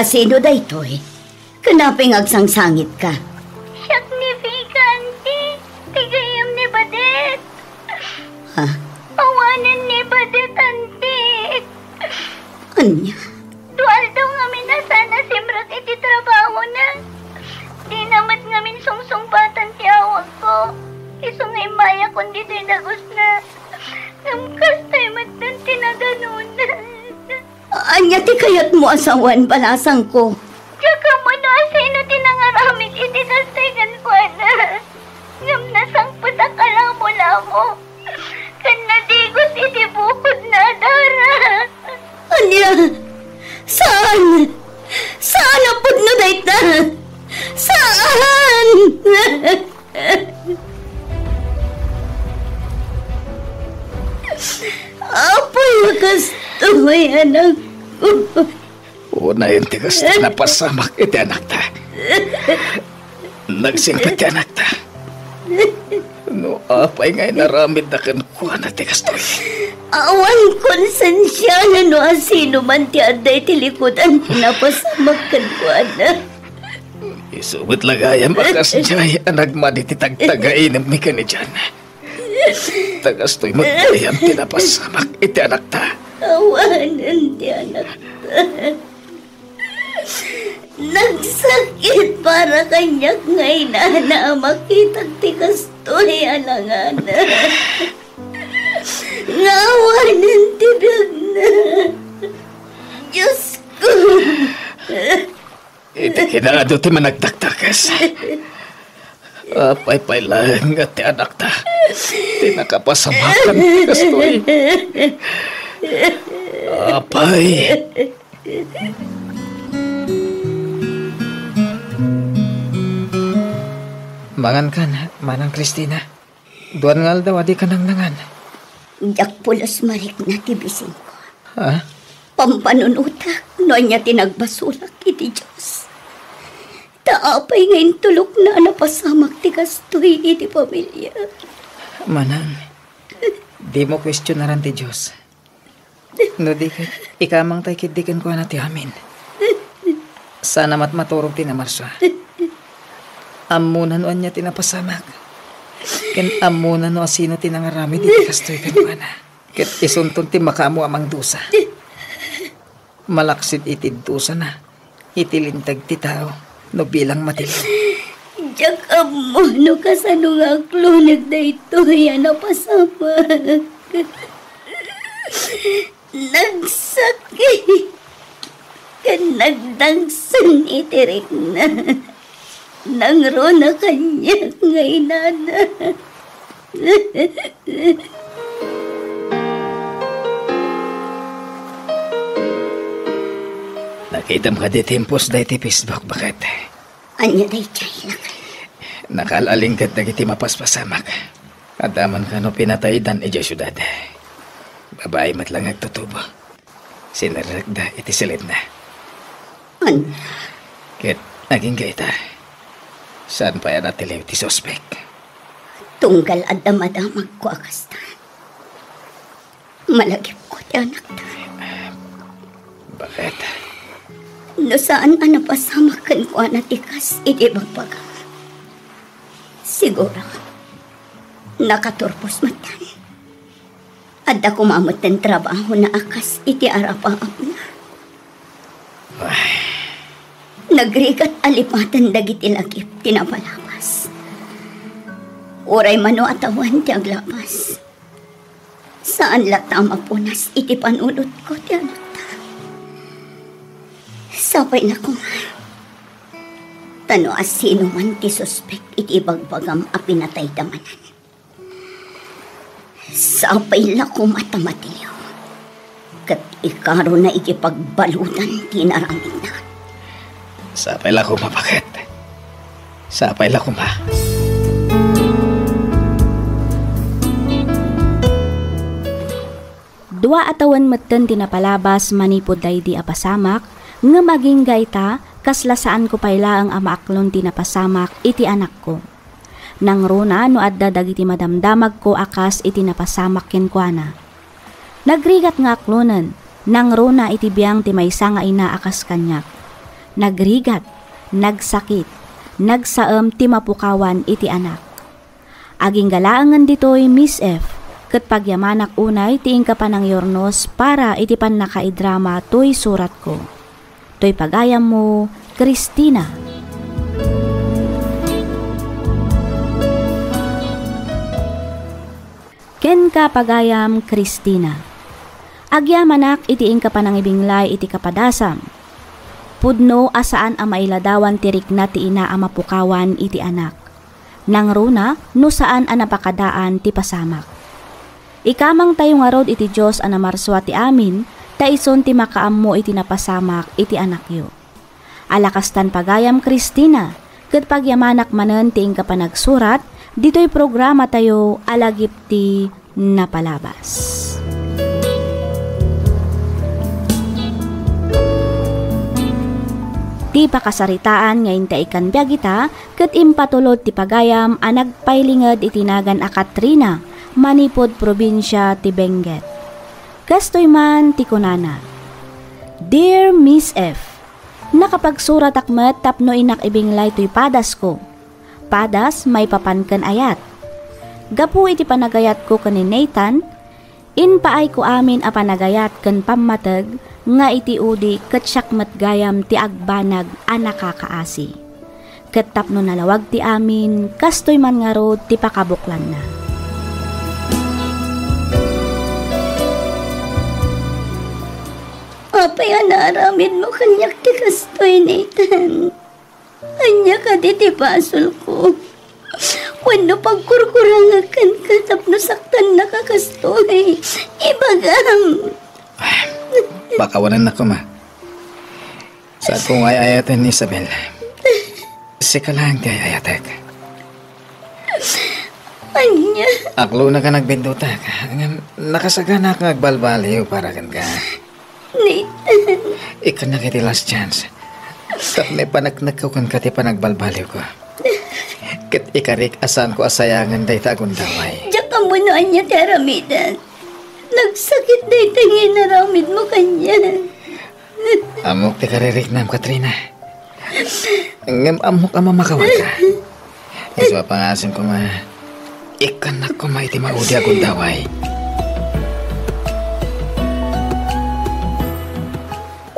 Sino da ito eh? Kanaping agsangsangit ka. Siyak ni Vika, auntie. Tigayam ni Badet. Awanan ni Badet, auntie. Anya? Dual daw ngamin na sana simrak iti trabaho na. Di namat ngamin sungsungpatan ti awag ko. Isungay maya kundi di dagos na. Namkas tayo matan tinaganon. Anya ti kayat mo asawan balasang ko. Tsaka mo na sino tinangaramit iti kastaygan ko na. Ngam nasang patakala-mo-lamo. Kan nadigos iti bukod na dara. Anya? Saan? Saan ang pudno dayta? Saan? Apoy wakas tumay anak ko. Una yung tigas na pasamak iti anak ta. Nagsingpit ti anak ta. No, apay ngay naramid na kankuha na tigas to. Awan konsensya na no asino man ti aday tilikudan pinapasamak kankuha na. Isubot lagayam akas jay anak madi ti tagtagain mi ka ni dyan. Tagas to'y magkayam tinapasamak iti anak ta. Awanan ti anak ta. Nagsakit para kanyak ngay na makitag ti kastoy alangana. Ngawanan ti na. Diyos ko. Iti kinaado ti managtaktakas. Apay-pay lang at ti anak ta. Tinakapasamakan ti kastoy. Apay. Mangan ka na, Manang Cristina. Duan ngal daw, adi ka nang nangan. Jak pulos marik na tibising ko. Ha? Pampanunutak, noon niya tinagbasulak iti Diyos. Taapay ngayon tulok na napasamak ti kastoy iti pamilya. Manang, di mo questionaran ti Diyos. No di ka, ikamang tay kidikan ko na ti amin. Sana maturog ti namarsa. Amunan niya tinapasamak. Ken amunan no asino tinangarami di kastoy kanwana. Ket isunton ti makamu amang dusa. Malaksid iti dusa na. Itilintag ti tao no bilang matili. Jak amo no kasano nga klunag na ito yan napasamak. Nagsakit. Ken nagdangsan itirik na. Nangro na kanya ngay nana. Nakita mo ka di timpos dahi ti Facebook, bakit? Anya day chay lakay. Nakalaling kat nagiti mapaspasamak. Adaman ka no pinataydan iti syudad. Babae matlang agtutubo. Sinaragda iti silid na. Anya? Ket naging gaita. Saan pa yan natiliw ti suspek? Tunggal adam-adamag ko akastan. Malagip ko ti anak ta. Bakit? No saan napasamakan ko anatikas iti bagbaga. Siguro, nakaturpos matan. Adda kumamot ng trabaho na akas iti arapaam na. Nagrigat alipatan dagiti lagip tinapalabas. Uray mano atawan ti aglapas. Saan lata mapunas iti panunod ko ti anak ta. Sapay na ko nga. Tano asino man ti suspek iti bagbagam a pinatay damanan. Sapay na ko matamatilaw. Kat ikaro na ikipagbalutan ti naramid na. Sapay la kuma, bakit? Sapay la kuma. Dua atawan metten tinapalabas manipod daydi apasamak, nga maging gaita, kaslasaan ko payla ang amaaklon tinapasamak iti anak ko. Nang runa no adda dagiti madamdamag ko akas iti napasamak kenkwana. Nagrigat nga aklonen, nang runa iti biyang ti maysa nga ina akas kanyak. Nagrigat, nagsakit, nagsaem ti mapukawan iti anak. Aging galaangan ditoy Miss F, ket pagyamanak unay ti ingkapanang yornos para iti pannakaidrama toy surat ko. Toy pagayam mo, Cristina. Ken ka pagayam, Cristina. Agyamanak iti ingkapanang ibinglay iti kapadasam. Pudno asaan a mailadawan tirik na ti ina a mapukawan iti anak. Nang runa no saan a napakadaan ti pasamak. Ikamang tayo nga rod iti Diyos a namarswa ti amin, taison ti makaammo iti napasamak iti anak yo. Alakastan pagayam Cristina, ket pagyamanak manen ti ingka panagsurat, dito'y programa tayo alagip ti napalabas. Ti pakasaritaan ngayon ta ikan biyagita, ket impatulod ti pagayam a nagpailinged itinagan a Katrina, manipod probinsya ti Benguet. Kastoy man ti kunana. Dear Miss F, Nakapagsurat akmet tapno inak ibinglay to'y padas ko. Padas may papankan ayat. Gapu iti panagayat ko kanin Nathan, inpaay ko amin a panagayat kan pamatag nga iti udi ket syakmet gayam ti agbanag a nakakaasi. Ket tapno nalawag ti amin kastoy man nga rod ti pakabuklan na. Apay anaramid mo kanyak ti kastoy, Nathan. Anya ka di ti basol ko. Wano pagkurkurangakan ka tapno saktan na kakastoy. Ibagam. Bakawanan na ko, ma. Saan kong ayayatin ni Isabel? Sika lang ti ayayatek. Anya. Aklo na ka nagbinduta ka. Nakasagana ka agbalbaliw para kan ka. Nathan. Ikaw na kiti last chance. Tapos panagnagkaw kan kati panagbalbaliw ko. Kat ikarik asan ko asayangan day tagun daway. Diyak ka mo no anya ti aramidan. Nagsakit day tangin naramid mo kanya. Amok ti karirik nam, Katrina. Ngam amok ama makawag ka. Iswa pangasin ko ma. Ikan na ko ma iti maudi agun daway.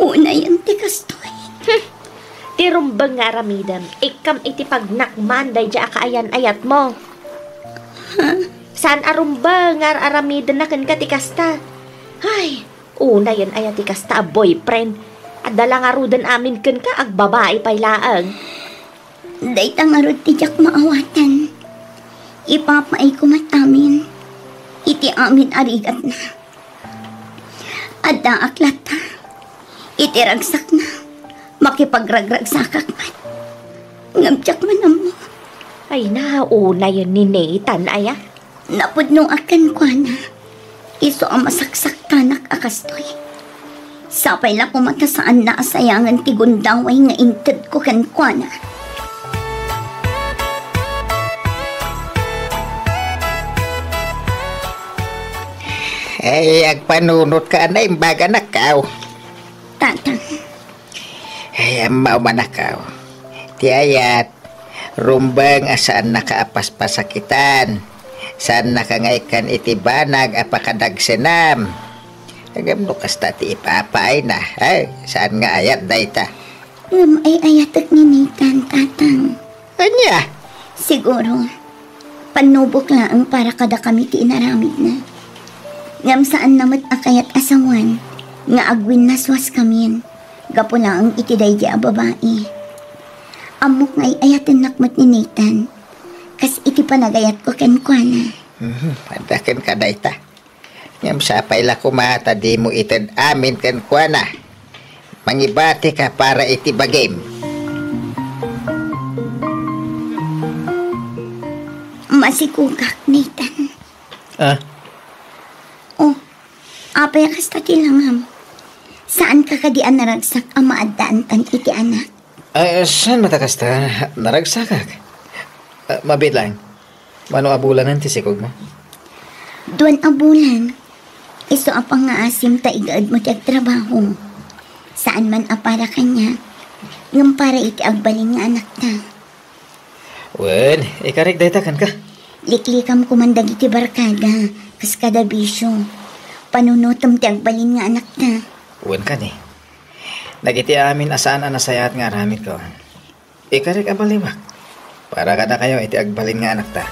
Una yung tikastoy. Tirumbang nga aramidam, ikam iti pagnakman day dya akaayan ayat mo. Saan arumba nga aramidan na kan katikasta? Ay, una yan ayat tikasta a boyfriend. At dala nga rudan amin kan ka ag babae pay laag. Day tangarod ti jak maawatan. Ipapaay ko matamin. Iti amin arigat na. Adda aklata. Iti ragsak na. Makipagragragsakak man. Ngamtsak man mo. Ay nauna yun ni Nathan aya. Napudnong akan ko na. Iso ang masaksak tanak akastoy. Sapay la kumata saan na asayangan ti gundaway nga inted ko kan ko na. Ay, agpanunot ka na imbaga na kao. Tatang. Ay, amaw manakaw. Ti ayat, rumbang asaan nakaapas-pasakitan. Saan nakangaikan iti banag apakadagsenam. Agam no kasta ti ipapaay na. Ay, saan nga ayat dayta? Ay ayatak ni Nathan, tatang. Anya? Siguro, panubok lang para kada kami ti inaramid na. Ngam saan namat akayat asawan, nga agwin naswas kamin. Gapo lang ang itiday di a babae. Amok nga'y ayatin nakmat ni Nathan. Kas iti panagayat ko ken kwa na. Padakan ka dayta. Ngam sapay la kumata di mo ited amin ken kwa na. Mangibati ka para iti bagim. Masikugak, Nathan. Ah? Oh, apay kasta tilangam. Saan ka kadian naragsak ang maadaan tan iti anak? Saan matakas ta? Naragsakak. Mabit lang. Mano abulanan ti sikog mo? Duwan abulan. Iso apang nga asim ta igaad mo tiyag trabaho. Saan man apara kanya, ngam para iti agbalin nga anak ta. Wen, ikarik dayta kan ka? Liklikam kumandag iti barkada, kas kada bisyo. Panunutom ti agbalin nga anak ta. Wen ka ni. Nagiti amin asaan anasayat nga aramid ko. Ikarik ang baliwak. Para kada kayo iti agbalin nga anak ta.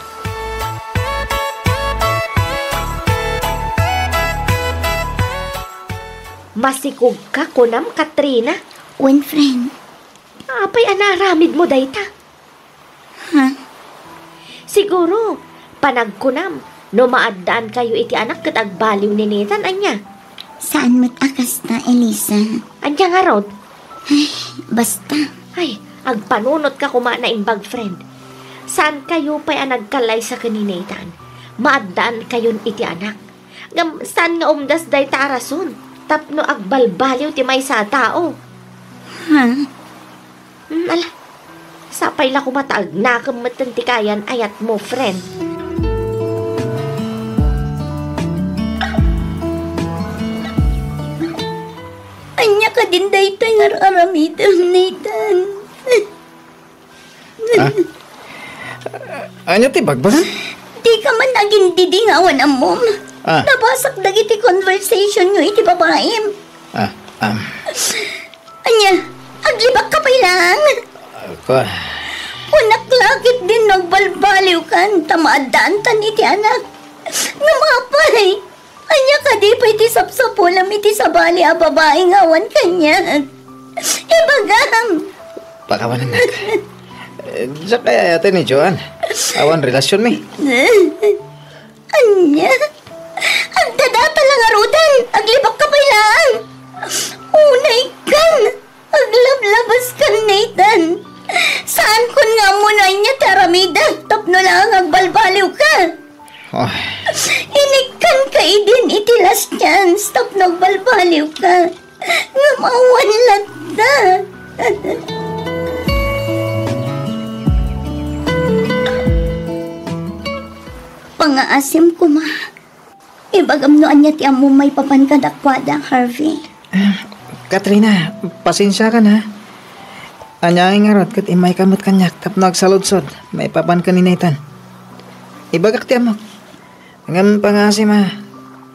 Masikog ka kunam, Katrina. Wen, friend. Apay anaramid mo dayta. Ha? Siguro, panagkunam, no maaddaan kayo iti anak kat agbaliw ni Nathan, anya. Saan mo't akas na, Elisa? Anya nga rod. Ay, basta. Ay, agpanunot ka kuma na imbag friend. Saan kayo pa'y nagkalay sa kaninatan? Maaddaan kayon iti anak. Ngam, saan nga umdas day tarason? Tapno agbalbaliw ti may sa tao. Ha? Ala, sapay la kumataag na kamatantikayan ayat mo, friend. Anya ka din daytoy nga aramidam, Nathan. Anya ti bagbagan? Di ka man naging didingawan ang mom. Ah. Nabasak dagiti conversation nyo iti babaim. Anya, aglibak ka pa lang. Ako, Unak lakit din nagbalbaliw kan, tamaadaan tan iti anak. Namapay. Anya ka di pa iti sapsapulam iti sabali a babae ngawan kanya. Ibagam. pakawanan na ka. Diyan kaya yata ni Joan. Awan relasyon mi. Anya? Ang dadata lang arutan. Aglibak ka pa lang. Unay kan. Aglablabas kan, Nathan. Saan kun nga muna niya taramida? Tapno lang agbalbaliw ka. Oh, Inikan ka idin iti last chance. Tapno agbalbaliw ka. Ngamawan lang ta. Pangaasim ko, ma. Ibagam noan niya ti amo may papankadakwada, Harvey. Katrina, pasensya ka na. Anyang ingarot kat imay kamot kanyak tapno agsaludsod. May papan ka ni Nathan. Ibagak ti amok. Ngam pangasi ma.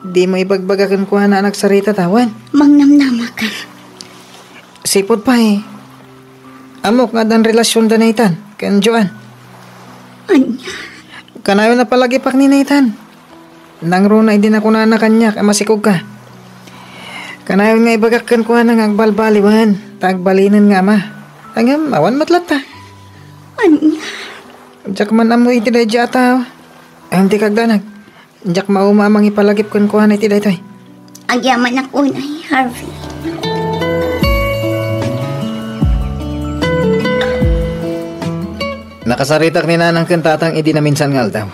Di mo ibagbagakan ko na anak sarita tawan. Mangnamnama ka. Sipod pa eh. Amok nga dan relasyon da Nathan. Kan Joan. Anya? Kanayo na palagi pak ni Nathan. Nangro na idin ako na kanyak masikog ka. Kanayo nga ibagakan ko na agbalbaliwan. Tagbalinan nga ma. Angam, awan matlata. Anya? Diyak man amo iti day jata. Ang ti kagdanag. Diyak maumamang ipalagip kan ko na iti day toy. Agyaman ako na, Harvey. Nakasaritak ni nanang kantatang idi na minsan ngal daw.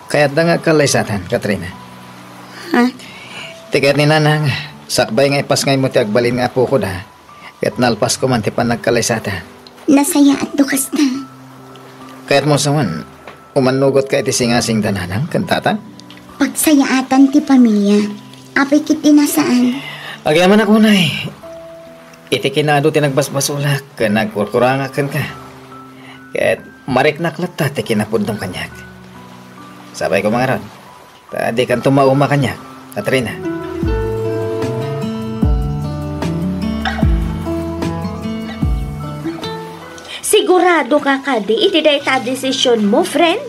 Kaya't da nga kalaysatan, Katrina. Ha? Tikat ni nanang, sakbay nga ipas ngay mo ti agbalin nga po ko da. Kaya't nalpas ko man ti pan nagkalaysatan. Nasaya at dukas na. Kaya't mo saman, umanugot ka iti singasing dananang kantatang. Pagsayaatan ti pamilya. Apay kit inasaan. Agyaman ako na eh. Iti kinado ti nagbasbasulak ka nagkurkurangakan ka. Kaya't mariknaklat ta ti kinapundong kanyak. Sabay ko mga ron. Tadi kan tumauma kanyak, Katrina. Sigurado ka kadi, iti day ta desisyon mo, friend?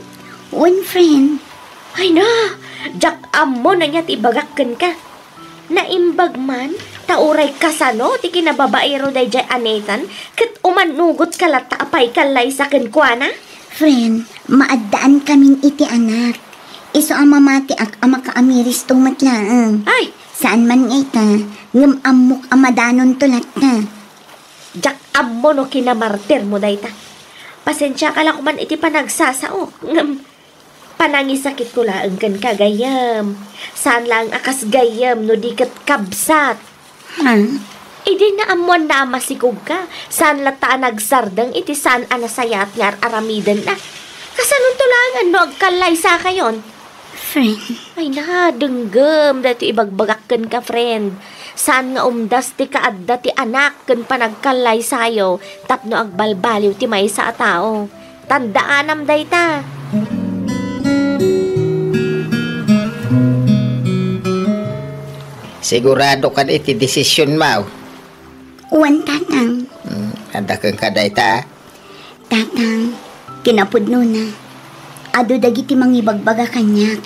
One friend. Ay na, jak amo na niya't ibagakken ka. Naimbag man, tauray kasano, ti kinababaero day jay anetan, kat umanugot ka lata apay kalay sa kenkwana? Friend, maaddaan kaming iti anak. Iso ang mamati ak ama kaamiris tong matlaang. Ay, Saan man nga ita, ngam amok amadanon tulat na. jak amo no kinamartir mo day ta. Pasensya ka lang kuman iti panagsasao. Panangisakit ko laang kan kagayam. Saan lang akas gayam no di kat kabsat. Ha? Idi na amuan na masikog ka. Saan lata nagsardang iti saan anasayat nga aramidan na. Kasanong tulangan no agkalay sa kayon. Friend, Ay na, denggem dati ibagbagakken ka, friend. Saan nga umdas ti kaadda ti anak ken panagkalay sayo tapno agbalbaliw ti may sa tao. Tandaanam dayta. Sigurado ka iti desisyon mo. uwan tatang. Ada kang kadayta. Tatang, kinapudno na. Ado dagiti mangibagbaga kanyak.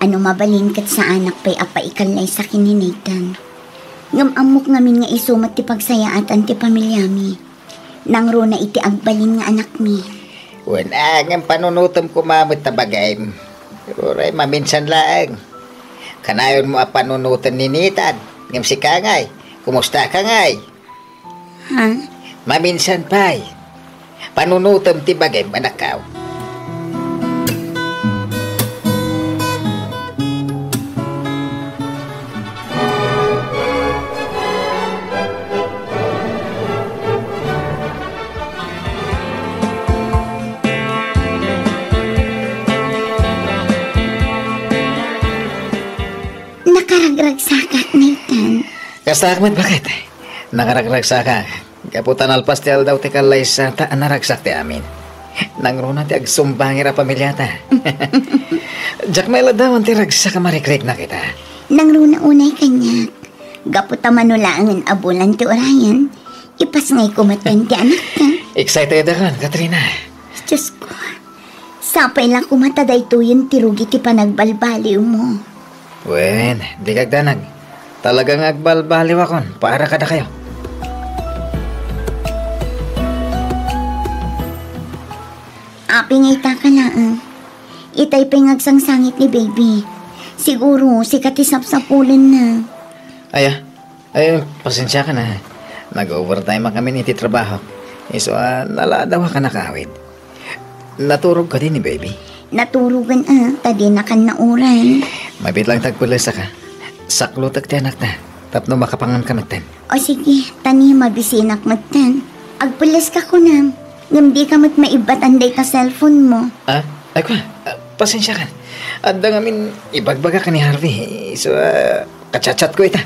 Ano mabalin kat sa anak pa'y apaikalay sa kininatan. Ngam amok ngamin nga isumat ti pagsayaatan ti pamilyami. Nangro na iti agbalin nga anak mi. Wala ang panunutom ko mamit na bagay. Uray, maminsan laang. Kanayon mo ang panunutan ni Nitan. Ngam si Kangay. Kumusta Kangay? Ha? Maminsan pa'y. Panunutom ti bagay manakaw. Nakaragragsakat, Nathan. Kasta Ahmed, bakit? Nakaragsa ka. Kaputan alpas ti daw ti kalay sa taan naragsak ti amin. Nangruna ti agsumbangira pamilyata. Jak may ladawan ti ragsa ka marikrik na kita. Nangruna unay kanyak. Gaputa manulaangan abulan ti orayan. Ipas ngay kumaten ti anak ka. Excited ako, Katrina. Diyos ko. Sapay lang kumataday to yun ti rugi ti panagbalbaliw mo. Wen, di kagdanag. Talagang agbalbaliw akon. Para kada kayo. Aping ita ka lang. Itay pingagsangsangit ni baby. Siguro si katisap-sapulan na. Ay, pasensya ka na. Nag-overtime kami niti trabaho. So, naladaw ka nakawid. Naturog ka din ni baby. Naturugan tadi na kan nauran. Mabit lang tagpulesa ka. Saklutag ti anak na. Tapno makapangan ka magtan. O sige, tani mabisinak magtan. Agpulis ka ko na. Ngam di ka maibatanday ka cellphone mo. Ay ko, pasensya ka. Adda ngamin ibagbaga ka ni Harvey. So, kachat-chat ko ita.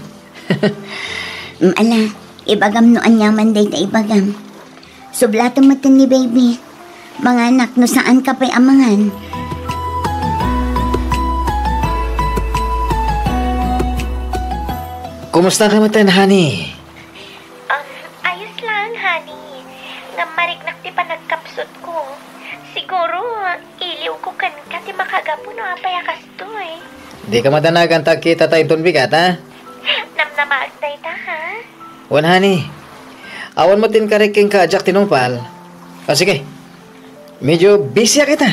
Ala, ibagam no anyaman day ta ibagam. Sublato mo ni baby. Mga anak, no saan ka pa'y amangan? Kumusta ka matan, honey? Ayos lang, honey. Nga mariknak ti pa nagkapsot ko. Siguro, iliw ko kan ti makagapo no apayakas to eh. Di ka madanagan tagkita tayong tunbigat, ha? Namnamaagtay ta, ha? Wan, honey. Awan mo tin kariking ka, Jack tinumpal. Sige. Medyo busy kita.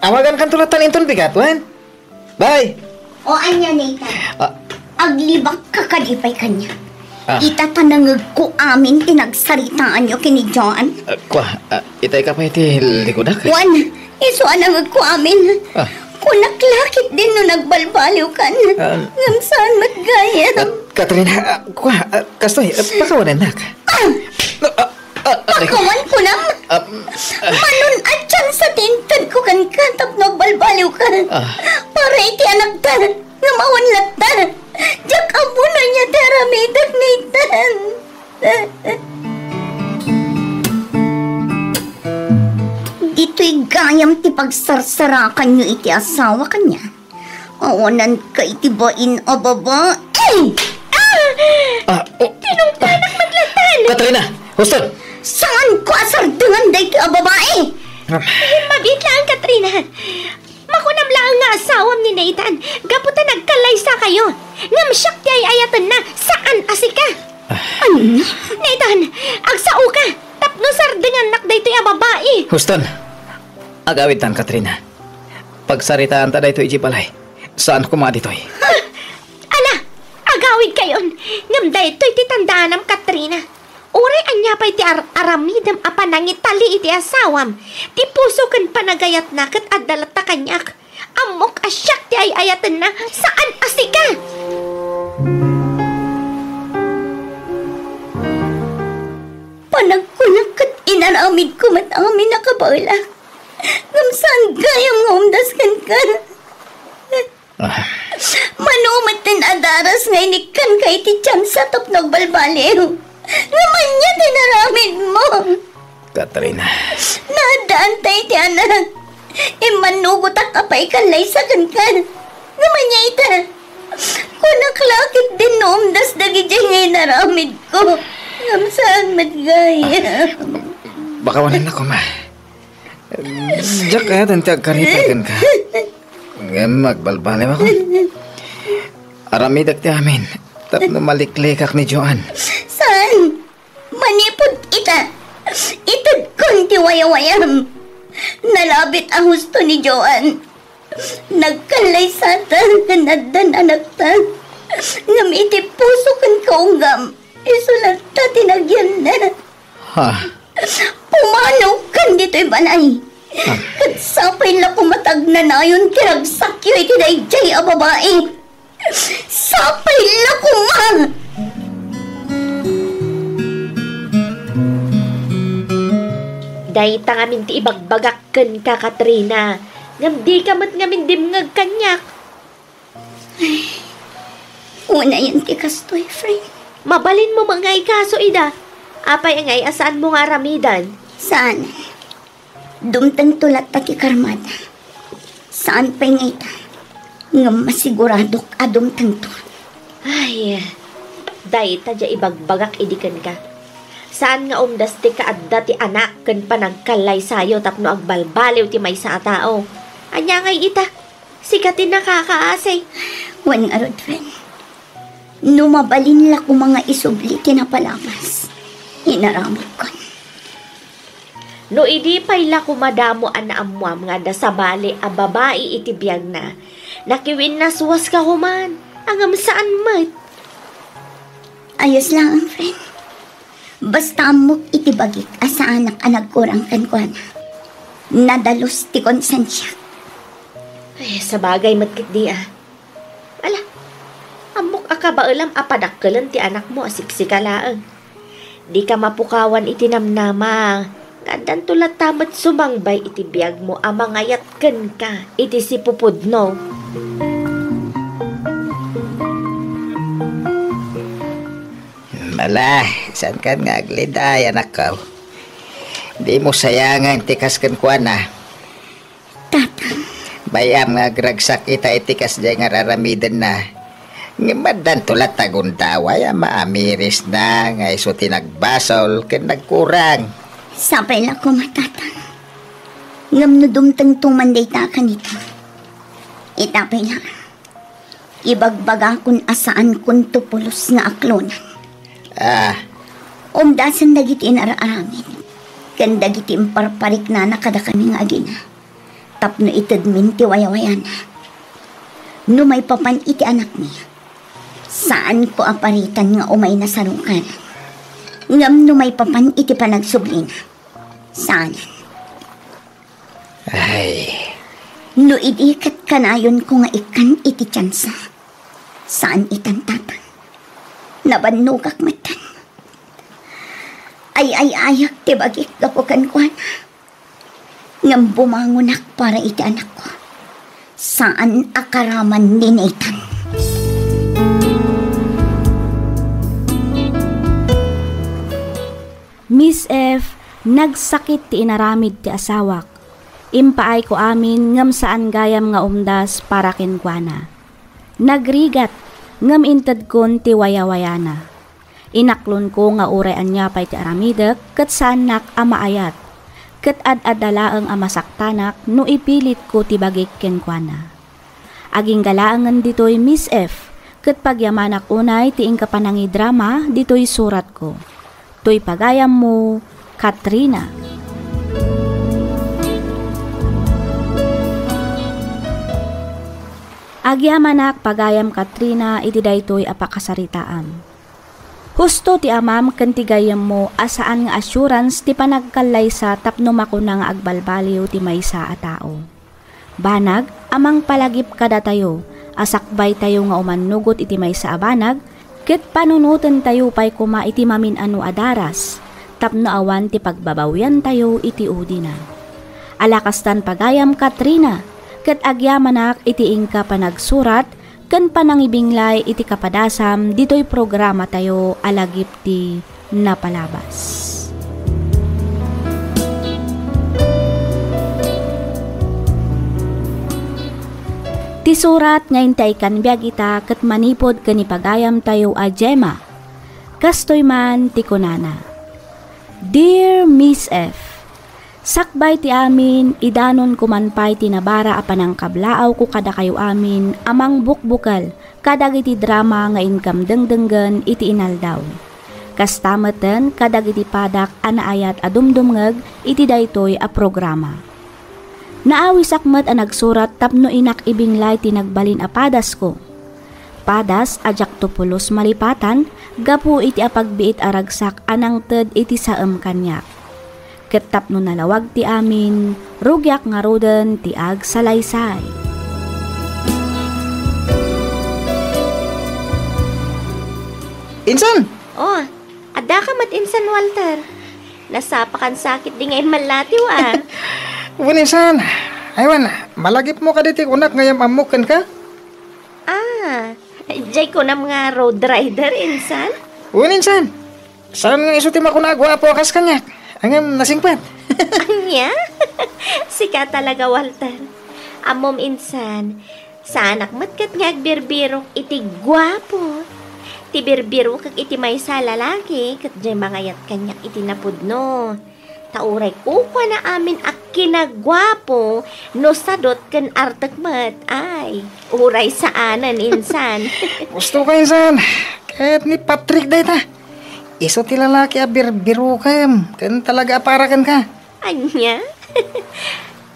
Awagan kan tulatan inton bigat, wan. Bye. O anya, Nathan. Aglibak ka kadipay kanya. Itatanangag ko amin tinagsaritaan nyo kini John. Itay ka pa iti likodak. Wan, iso anangag ko amin. Kunaklakit din no nagbalbaliw kan. Ngamsaan matgaya. Katrina, kastoy, pakawanan nak. Pakawan ko na. Manon at yan sa tintad ko kan katap no balbaliw ka. Para iti anak ta. Ngamawan lata. Diyak abo na niya teramidag Nathan. Dito'y gayam ti pagsarsarakan nyo iti asawa kanya. Awanan ka iti bain o babae. Tinumpanak maglatan. Katrina, husto. Saan ko asardangan day ti o babae? Mabit lang, Katrina. Makunam lang nga asawam ni Nathan. Gaputa nagkalaysa kayo. Ngam siyak ti ay ayatan na. Saan asika? Ano na? Nathan, agsao ka. Tapno sardengan nak daytoy a babae. Huston, agawid tan, Katrina. Pagsaritaan ta dayto iji balay. Saan kumaditoy? Ala, agawid kayon. Ngam daytoy ti tandaanam, Katrina. Uray anya pa iti aramidam apa nangitali iti asawam. Ti puso kan panagayat na kat adalat ta kanyak. Amok asyak ti ay ayatan na. Saan asika? Panagkunak kat inaramid ko matangami nakabala. Ngamsaan gayam nga umdaskan ka. Manumat din adaras nga inikan kay ti tiyan sa tapnog balbaliw. Naman niya tinaramid mo. Katrina. Nadaantay ti anak. Manugot at kapay kalay sa kankan. Naman niya ita. Kunaklakit din noomdas dagi dyan nga inaramid ko. Ngamsaan madgaya. Baka wanan ako, ma. Diyak kaya tantag karitagan ka. Ngayon magbalbaliw ako. Aramidag ti amin. Tapno maliklikak ni Joan. Saan? Manipod ita. Itad kon ti wayawayam. Nalabit ang husto ni Joan. Nagkalay sa tan kanadan anak ta. Ngam iti puso kan kaunggam. Isulat ta tinagyan na. Pumanaw kan dito'y banay. Kat sapay la kumatag na nayon tiragsakyo iti dayjay a babae. Sapay la kuma. Dayta ngamin ti ibagbagakken ka, Katrina. Ngam di ka mat ngamin dimngag kanyak. Una yan ti kastoy, friend. Mabalin mo mga ikaso, Ida. Apay ngay, asaan mo nga ramidan? Saan? Dumtang tulat ta ti karmada. Saan pa ngay ta? Nga masigurado ka dumtang to. Ay, dahi ta dya ibagbagak idikan ka. Saan nga umdas ti kaadda ti anak ken panagkalay sayo tapno agbalbaliw ti may sa tao. Anya ngay ita, sikatin nakakaasay. Wan nga rod, friend. Numabalin la ko mga isubli tinapalabas. Inaramot ko. No idi pay la kumadamo ana amuam nga da sa bali a babae iti biyag na. Nakiwin na suwas ka human. Angam saan mat? Ayos lang ang friend. Basta amok iti bagik asa anak anag kurang kankwana. Nadalos ti konsensya. Ay, sa bagay matkit di ah. Ala, amok akabaulam apadakkelan ti anak mo asiksikalaan. Di ka mapukawan iti namnama. Kadan tulat tamat sumangbay iti biyag mo amangayat ken ka iti si pupudno. Mala, saan ka nga agliday, anak ko? Di mo sayangan tikas kan kuana. Tatang. Bayam nga agragsak ita itikas dyan nga raramidan na. Ngimadan tulat taguntaway, maamiris na, nga iso tinagbasol, ken nagkurang. Sapay lang ko matatang. Ngam no dumtang tumanday ta kanito. Itapay lang. Ibagbaga kun asaan kun tupulos nga aklonan. Umdasan dagiti inaraaramin. Kan dagiti imparparik na nakada kami nga agina. Tapno itadmin ti wayawayana. No may papan iti anak niya. Saan ko aparitan nga umay na sarungkan? Ngam no may papan iti panagsublina. Saan? Ay. No idikat kanayon ko nga ikan iti tsansa. Saan itantapan? Nabanugak matan. Ay ayak ti bagik gapukan ko na. Ngam bumangunak para iti anak ko. Saan akaraman ni Nathan? Miss F, nagsakit ti inaramid ti asawak. Impaay ko amin ngam saan gayam nga umdas para kenkwana. Nagrigat ngam intad kon ti wayawayana. Inaklon ko nga urayan niya pa'y ti aramidek ket sanak amaayat. Ket ad-adalaang amasaktanak no ipilit ko ti bagik kenkwana. Aging galaangan ditoy Miss F, ket pagyamanak unay ti ingkapanangi drama ditoy surat ko. Toy pagayam mo, Katrina. Agyamanak pagayam Katrina iti daytoy apakasaritaan. Husto ti amam ken ti gayam mo asaan nga assurance ti panagkallay sa tapno makuna nga agbalbaliw ti maysa a tao. Banag amang palagip kada tayo, asakbay tayo nga umanugot iti maysa a banag, ket panunuten tayo pay kuma iti mamin ano adaras, tapno awan ti pagbabawyan tayo iti udina. Alakastan pagayam Katrina, ket agyamanak iti ingka panagsurat, ken panangibinglay iti kapadasam ditoy programa tayo alagip ti napalabas. Ti surat ngayon tayo kanbiag ita ket manipod kanipagayam tayo a Gemma. Kastoy man ti kunana. Dear Miss F, sakbay ti amin, idanon kumanpay tinabara apanang kablaaw ko kada kayo amin, amang bukbukal, kadag iti drama nga inkam dengdenggen iti inaldaw. Kastameten kadag iti padak anaayat adumdumngeg iti daytoy a programa. Naawi sakmet a nagsurat tapno inak ibinglay tinagbalin a padas ko. Padas ajak tupulos malipatan, gapu iti apagbiit aragsak anang ted iti saem kanyak. Ketap no nalawag ti amin, rugyak nga roden ti ag salaysay. Insan! Oh, ada ka mat insan Walter. Nasapakan sakit di ngayon malatiw ah. Insan, aywan, malagip mo ka diti unak ngayam amukan ka? Ah, Jay ko na mga road rider, insan. Uwan insan. Saan nga isutim ako na gwapo akas kanyak? Angam nasingpat. Anya? Sika talaga, Walter. Amom insan, sa anak matkat nga agbirbiro iti gwapo. Ti birbiro kag iti may sa lalaki, kat jay mangayat kanyak iti napudno. Tauray ukwa na amin ak kinagwapo, no sadot ken artagmat. Ay, uray saanan insan. Gusto ka insan. Kahit ni Patrick day ta. Iso ti lalaki a birbiro kam. Kan talaga aparakan ka. Anya?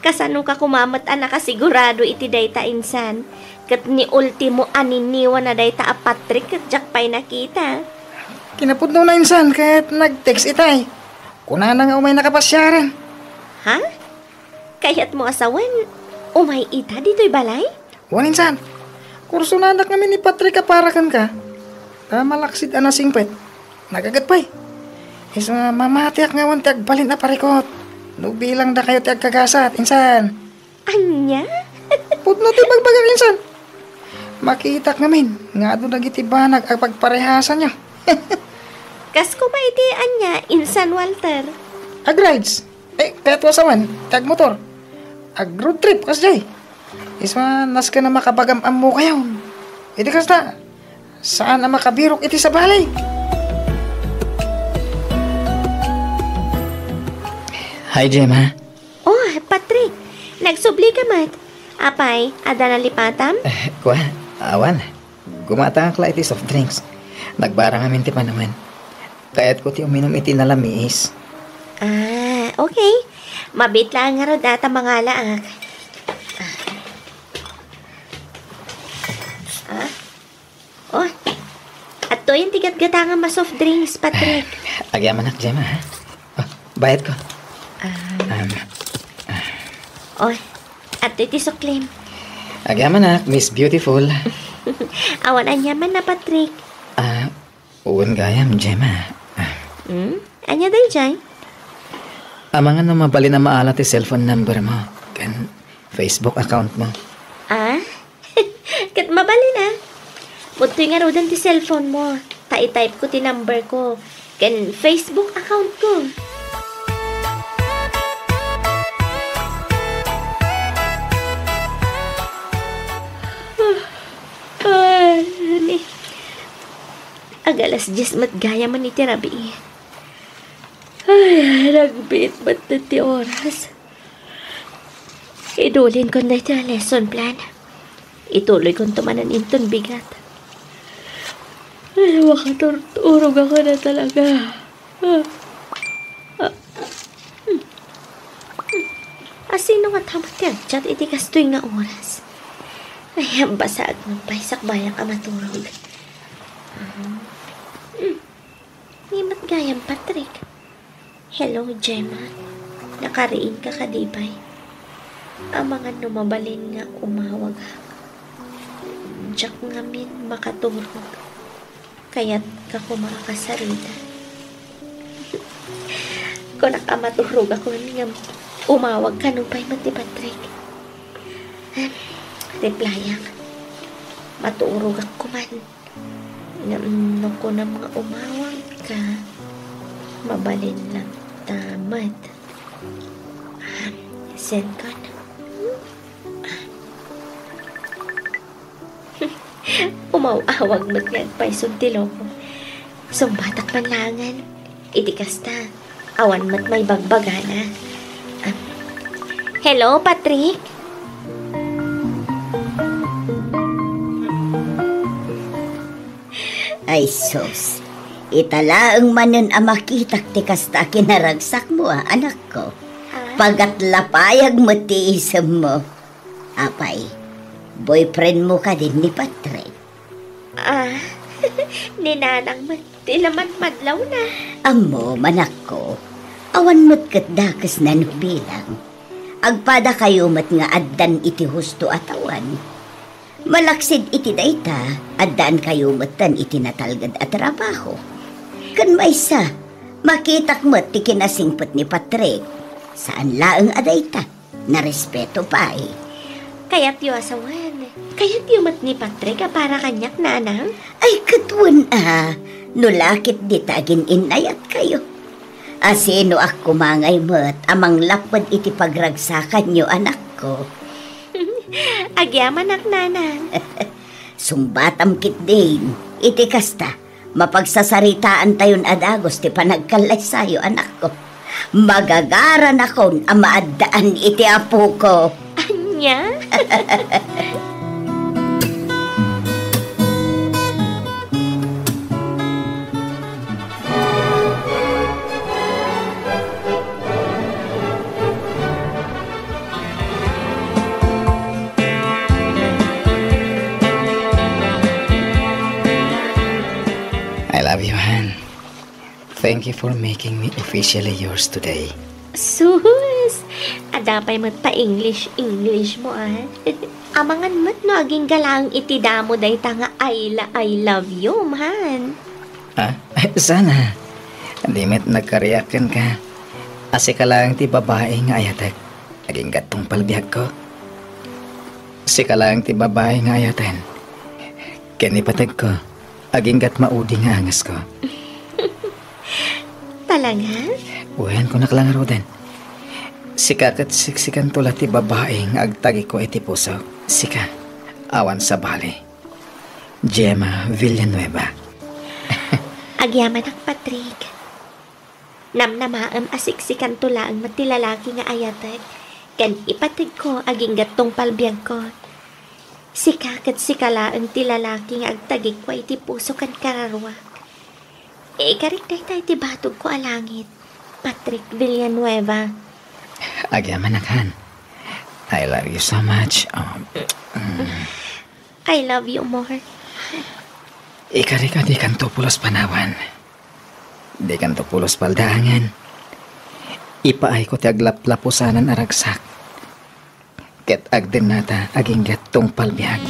Kasano ka kumamat anak kasigurado iti dayta insan. Kat ni ultimo aniniwa na dayta a Patrick kat jakpay nakita. Kinapudno na insan kahit nag-text itay. Kuna na nga umay nakapasyaran. Ha? Kaya't mo asawan, umay ita dito'y balay? Wan insan. Kurso na anak kami ni Patrick aparakan ka. Malaksid ana singpet. Nagagatpay. Is mamatiak nga wan tiag balin na parikot. No bilang da kayo tiag kagasat, insan. Anya? Pudno ti bagbagang insan. Makita ngamin nga doon nagitibanag ang pagparehasan nyo. Kas ko ba iti anya, insan Walter? Ag-rides. Kahit wasawan, tag motor. Ag-road trip, kas jay. Isma, nas ka na makabagamam mo kayo. Iti kas na, saan na makabirok iti sa balay? Hi, Gemma. Oh, Patrick, nagsubli ka mat. Apay, ada na lipatam? Kuha, awan. Gumata ka iti soft drinks. Nagbarang amin ti pa naman. Kaya't ko ti uminom iti nalamis. Ah, okay. Mabit lang nga ro data mga laak. Oh, at to yung tigat-gatanga ma soft drinks, Patrick. Agyaman ak, Gemma, ha? Oh, bayad ko. Oh, at to iti suklim. Agyaman ak, Miss Beautiful. Awan anyaman na, Patrick. Uwan gayam, Gemma. Anya day, Jay? Amangan na mabali na maala ti cellphone number mo. Kan Facebook account mo. Kat mabali na. Butoy nga rodan ti cellphone mo. Ta-type ko ti number ko. Kan Facebook account ko. Agalas 10 mat gaya man iti rabi. Ay, nagbit ba't na ti oras? Idulin ko na iti lesson plan. Ituloy kong tumanan inton bigat. Ay, makaturturog ako na talaga. Asino nga tamot yan? Chat iti kastoy nga oras. Ay, ang basag ng paisak bayang ka maturog. Imat gayang Patrick. Hello, Gemma. Nakariin ka kadibay. Ang mga numabalin nga umawag. Diyak ngamin makaturog. Kaya't ka kumakasarita. Kung nakamaturog ako nga umawag ka nung pa'y mati Patrick. Replyan. Maturog ako man. Nung ko na mga umawag ka, mabalin lang tamat. Send ka na. Umawawag magagpay sundilo ko. Sumbatak panlangan. Itikas na. Awan mat may bagbagana. Hello, Patrick? Ay sus, italaang manon ang makitak ti kasta kinaragsak mo anak ko. Pagatlapayag mo ti isam mo. Apay, boyfriend mo ka din ni Patrick. Ninanang ti laman madlaw na. Amo, manak ko, awan mo't katdakas na bilang. Agpada kayo mat nga addan iti husto atawan. Malaksid iti dayta, addaan kayo matan iti natalgad at trabaho. Kan maysa, makitak mo't ti kinasingpot ni Patrick. Saan laeng adayta, na respeto pa eh. Kaya't yu asawan. Kaya tiyumat ni Patrick para kanyak nanang? Ay, katuan nulakit di tagin inayat kayo. Asino ako mangay mo't amang lapad iti pagragsakan nyo anak ko. Agyaman ak nanang. Sumbatam kit din, iti kasta, mapagsasaritaan tayon adagos ti panagkalay sayo anak ko. Magagaran akon ang maaddaan iti apo ko. Anya? I love you, Han. Thank you for making me officially yours today. Sus! Adapay mo't pa-English mo Amangan mo't no aging galang iti damo day tanga I love you, man. Sana. Hindi met nagkariakan ka. Asi ka lang ti babae nga ayatek. Aging gatong palbiyag ko. Si ka lang ti babae nga ayaten. Kinipatag ko. Aging gat maudi nga angas ko. Talaga? Uwan ko nakalangaro din. Sika kat siksikan tula ti babae nga agtagi ko iti puso. Sika. Awan sa bali. Gemma Villanueva. Agyaman ak Patrick. Namnamaam asiksikan tula ang matilalaki nga ayatek. Kan ipatig ko aging gatong palbiyag ko. Sika kat sikala ang tilalaki nga agtagi ko iti puso kan kararwa. Ikarik tayo ti batog ko alangit. Patrick Villanueva. Agyaman akan. I love you so much. I love you more. Ikarika di kanto pulos panawan. Di kanto pulos paldaangan. Ipaay ko ti aglaplapusanan aragsak. Ket agden nata aging gatong palbiyag.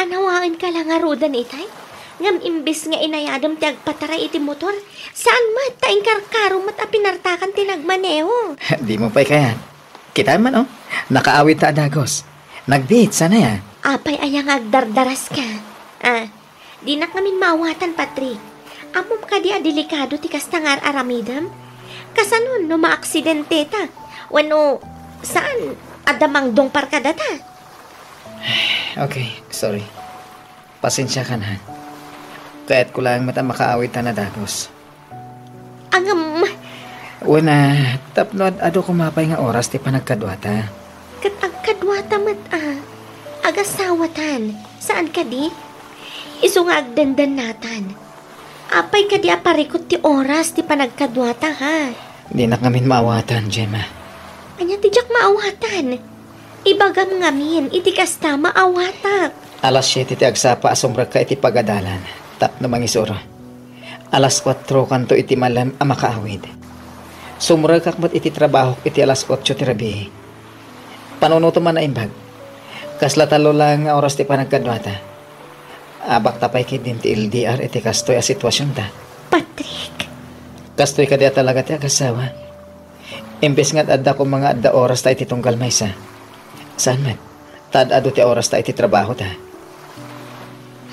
Anawaan ka lang arudan itay? Ngam imbis nga inayadam ti agpataray iti motor, saan mat taing karkaro mat apinartakan tinagmaneho? Di mo pa'y kaya. Kita man nakaawit ta adagos. Nag-date sana ya. Apay ayang agdardaras ka. Di na kami mawatan, Patrick. Amom ka di delikado ti kastangar aramidam? Kasanon no maaksidente ta? Wano, saan adamang dong parkada ta? Okay, sorry. Pasensya ka na. Kaya't ko lang mata makaawit ta na dagos. Angam, Una, tapno ado kumapay nga oras ti panagkadwata. kat agkadwata mat agasawatan. Saan ka di? Iso nga agdandan natan. Apay ka di aparikot ti oras ti panagkadwata ha. Di na kami maawatan, Gemma. Anya ti jak maawatan. Ibagam ngamin, iti kasta maawatak. Alas 7 ti agsapa asumra ka iti pagadalan. Tapno mangisuro. Alas 4 kanto iti malam a makaawid. Sumra kakmat iti trabaho iti alas 8 ti rabi. Panunuto man na imbag. Kasla talo lang nga oras ti panagkadwata. Abak tapay kid din ti LDR iti kastoy a sitwasyon ta. Patrick. Kastoy ka diya talaga ti agasawa. Imbes nga't adda ko mga adda oras ta iti tunggal maysa. Saan man? Tad ado ti oras ta iti trabaho ta.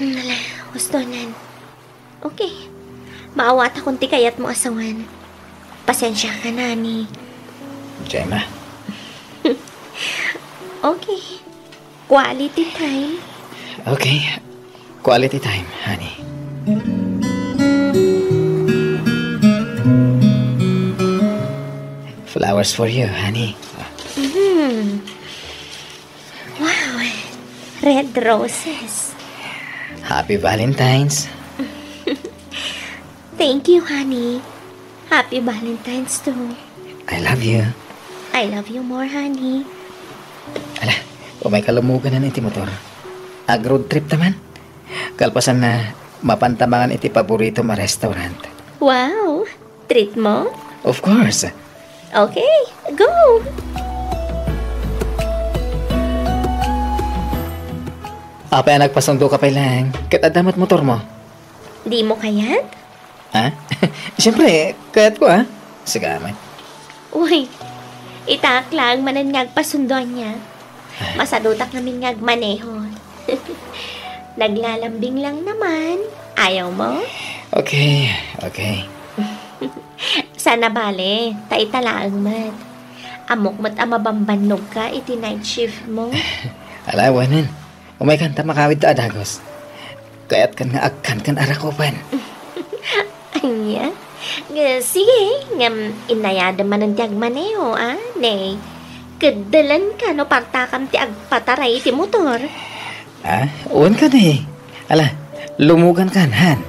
Nala, hustonan. Okay. Maawat akong ti kayat mo asawan. Pasensya ka na ni. Gemma. Okay. Quality time. Okay. Quality time, honey. Flowers for you, honey. Wow. Red roses. Happy Valentine's. Thank you, honey. Happy Valentine's too. I love you. I love you more, honey. Ala, may kalumugan na iti motor. Ag-road trip naman. Kalpasan na mapantamangan iti paborito ma restaurant. Wow. Treat mo? Of course. Okay, go! Apa nagpasundo ka pa lang? Katadamat motor mo. Di mo kayat? Ha? Siyempre, kayat ko ha. Sigamat. Uy, itak lang manan ngagpasundon niya. Masadutak namin ngagmaneho. Naglalambing lang naman. Ayaw mo? Okay. Sana bale, taitalaang mat. Amok mat amabambanog ka, iti night shift mo. Alawanan. Umay kan ta makawid ta adagos. Kaya't kan nga agkan kan arakopan. Anya? Sige, ngam inayada man ang tiag maneho, ne. Kadalan ka no partakam ti agpataray ti motor. Uwan ka na eh. Ala, lumugan kan, Han.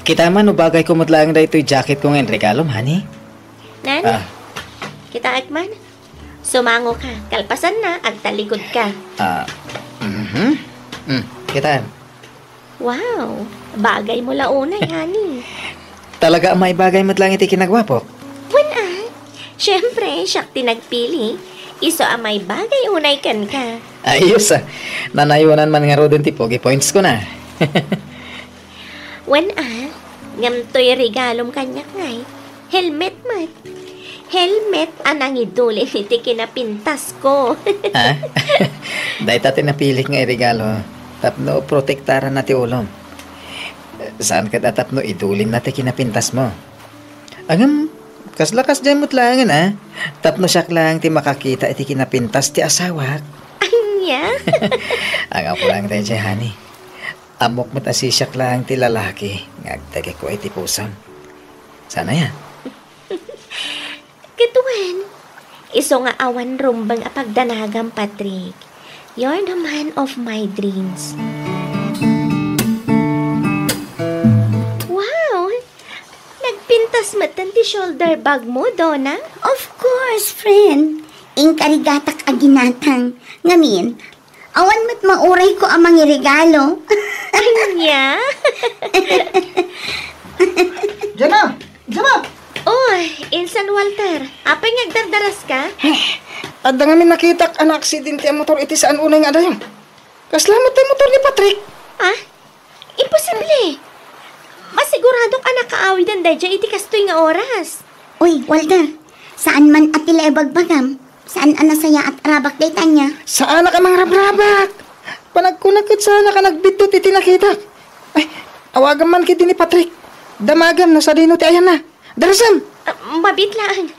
Kita man, bagay ko matlaang na ito'y jacket ko ngayon regalo, honey. Nani? Kita akman? Sumango ka, kalpasan na, agtalikod ka. Kita. Wow, bagay mo launay, honey. Talaga may bagay matlang iti kinagwapo? Siyempre, siyak tinagpili. Iso may bagay unay kan ka. Ayos nanayunan man nga rodin ti pogi points ko na. Ngam to'y regalom kanyak ngay. Helmet mat. Helmet anang idulin iti kinapintas ko. Dahil tati napilik nga regalo. Tapno protektaran na ti ulom. Saan ka tapno idulin na ti kinapintas mo? Agam, kaslakas dyan mo't langan Tapno siyak lang ti makakita iti kinapintas ti asawak. Anya? Ang ako lang tayo dyan, honey. Amok mo't asisyak lang ti lalaki. Ngagtagi ko iti pusam. Sana ya. Kituan, iso nga awan rumbang apagdanagang Patrick. You're the man of my dreams. Wow! Nagpintas matan ti shoulder bag mo, Donna? Of course, friend. Ingkarigatak aginatang. Ngamin, awan mo't mauray ko amang regalo. Anya? Jama! Oy, Insan Walter, apay ngagdardaras ka? Adda nga min nakitak an aksidente ang motor iti saan unay nga dayon. Kaslamot tayo motor ni Patrick. Imposible. Masiguradong anak kaawid ang dadya iti kastoy nga oras. Uy, Walter, saan man atila bagbagam? Saan anasaya at rabak day tanya? Saan ka mang rabrabak? Panagkunakit sana ka nagbidot iti nakitak. Ay, awagan man kiti ni Patrick. Damagam na sa dino ti ayan na. Darasam! Mabitlaan.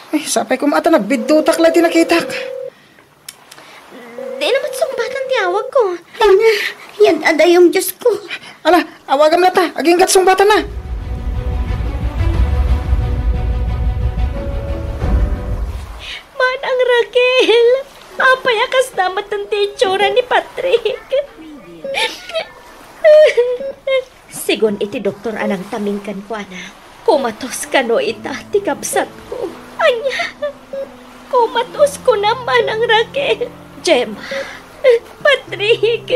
Ay, sapay ko maata nagbidutak lang tinakitak. Di naman sumbatan ti awag ko. Ay na, yan ada yung Diyos ko. Ala, awagam na ta. Aging katsumbatan na. Manang Raquel, apay akas damat ang titsura ni Patrick. Sigon iti doktor anang tamingkan ko, anak. Kumatos ka no ita, tikabsat ko. Anya, kumatos ko naman ang Raquel. Gemma, Patrick,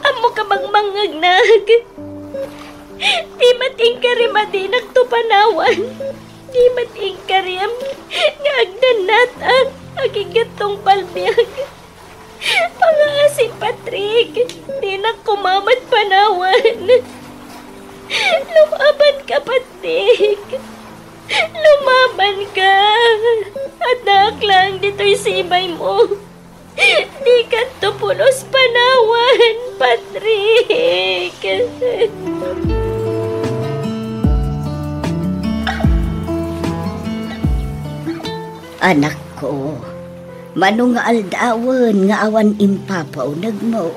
amo ka bang mangagnag? Di matingkari madinag to panawan. Di matingkari am ngagdanat ang agigatong palbiag. Pangasin, Patrick, di na kumamat panawan. Lumaban ka, Patrick. Lumaban ka. Anak lang dito'y sibay mo. Di ka tupulos panawan, Patrick. Anak ko, manong nga aldawan nga awan impapaw nagmo.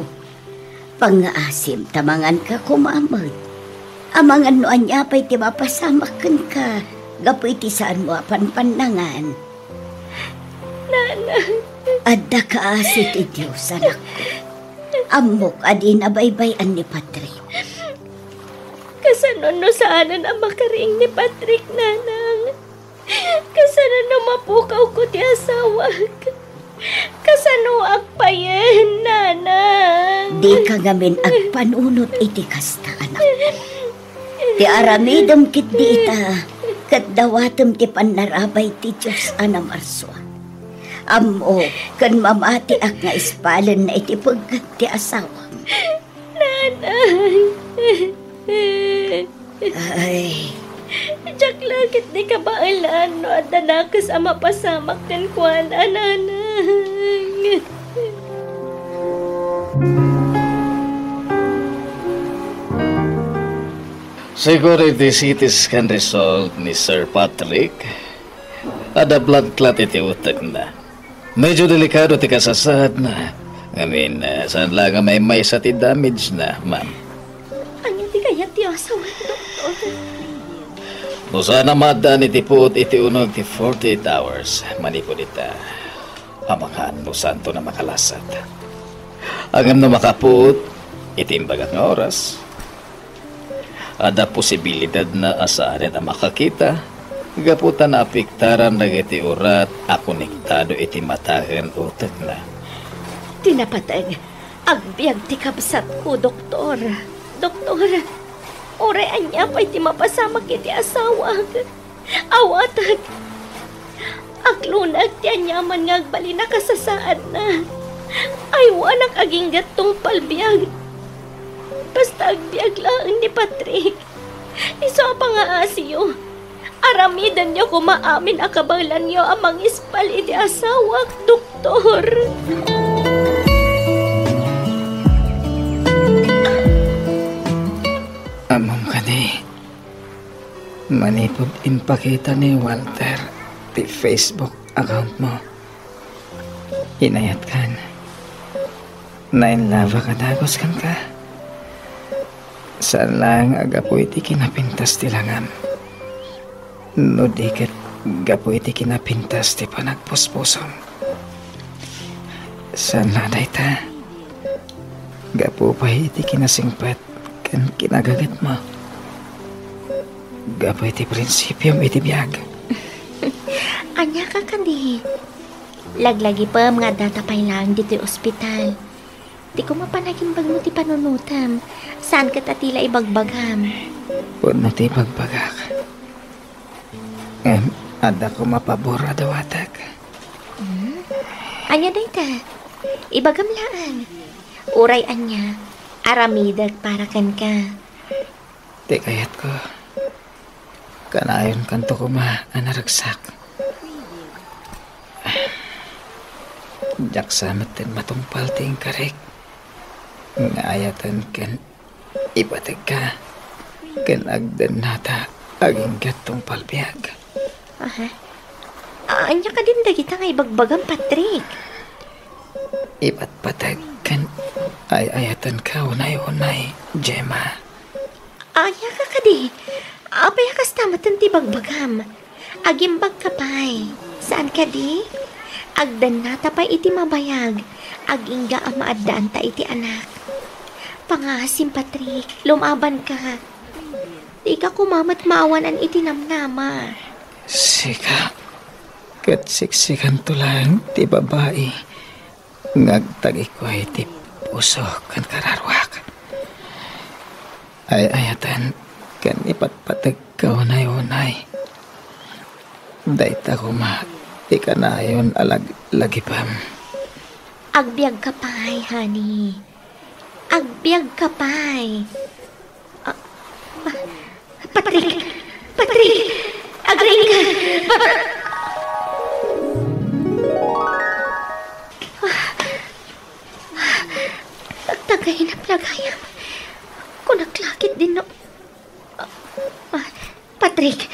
Pangaasim tamangan ka kumamot. Amangan no anya pa'y ti mapasamakan ka. Gapoy ti saan mo apan pandangan. Nana. Adda ka asit ti Diyos, anak ko. Amok adin abaybayan ni Patrick. Kasano no saanan ang makaring ni Patrick, nanang. Kasano no mapukaw ko ti asawag. Kasano agpayen, nanang. Di ka gamin agpanunot iti kasta, anak. Ti aramidam kit di ita, kat dawatam ti panarabay ti Diyos ana marswa. Amo, kan mamati ak nga ispalan na iti pagganti asawa. Nanay. Ay, Jak langit di ka baalan no at danakas ang mapasamak kan kuan ananang. Siguro iti CT scan result ni Sir Patrick. Ada blood clot iti utak na. Medyo delikado ti kasasad na. Saan lang may sa ti damage na, ma'am. Anya di kaya ti asawa, doktor? No sana madaan iti puot iti unog ti 48 hours. Manipod ita. Amakan mo santo na makalasat. Agam na makapuot, itimbag nga oras. Ada posibilidad na asaarin na makakita. Gaputan na apiktaran na iti urat a konektado iti matagan utak na. Tinapatag, agbiag ti kabsat ko, doktor. Doktor, oray anya pa iti mapasamak iti asawag. Awatag. Aklunag ti anyaman nga agbali na kasasaad na. Ay wanak aging gatong palbiag. Basta agbiag lang ni Patrick. Iso pa nga asiyo. Aramidan niyo kumaamin akabalan niyo amang ispal iti asawag, doktor. Amam ka ni. Manipod impakita ni Walter ti Facebook account mo. Inayat kan. Nainlava ka dagos kan ka. Saan lang agapoy ti kinapintas ti langam. No diket gapoy ti kinapintas ti panagpuspusom. Saan na dayta? Gapo pa iti kinasingpat kan kinagagat mo. Gapoy ti prinsipyom iti biyag. Anya ka kandi. Laglagi pa mga datapay lang dito ospital. Di ko mapanagimbag mo ti panunutam. Saan ka tatila ibagbagam? Puno ti bagbagak. Ada ko mapabora dawatag. Anya dayta. Ibagam laan. Uray anya. Aramidag para kan ka. Di kayat ko. Kanayon kanto ko anaragsak. Jaksamat din matungpal ting karik. Ngaayatan kan ibatag ka. Kan agdan nata aging gatong palbiag. Aha. Anya ka din dagita nga ibagbagam, Patrick. Ibat patag kan ayatan ka unay-unay, Gemma. Anya ka kadi. Apay kas tamatan ti bagbagam. Agimbag ka pa'y. Saan ka di? Agdan nata pa iti mabayag. Agingga ang maadaan ta iti anak. Pangasim, Patrick. Lumaban ka. Di ka kumamat maawanan iti namnama. Sika. Kat siksikan to lang ti babae. Ngagtagi ko iti puso kan kararwak. Ay ayatan kan ipatpatag ka unay-unay. Dayta ko ikanayon lagipam. Agbiag ka pa'y, honey. Agbiag ka pa'y. Patrick! Patrick! Agring ka! Tagahinap lagayam. Kung naglakit din no. Patrick!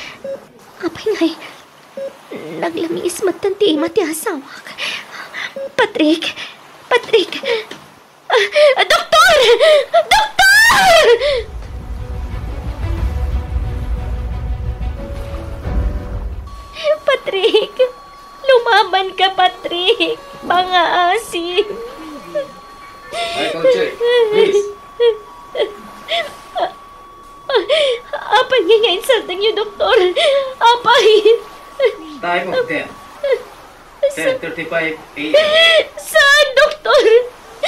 Apay nga'y naglamiis magtanti mati asawak. Patrick! Patrick! Doktor! Doktor! Patrick! Lumaban ka, Patrick! Mga asim! Ay, Conche, please. Apay nga ngayon sa niyo, doktor. Apay! Time of death. 10:35 a.m. Saan, doktor?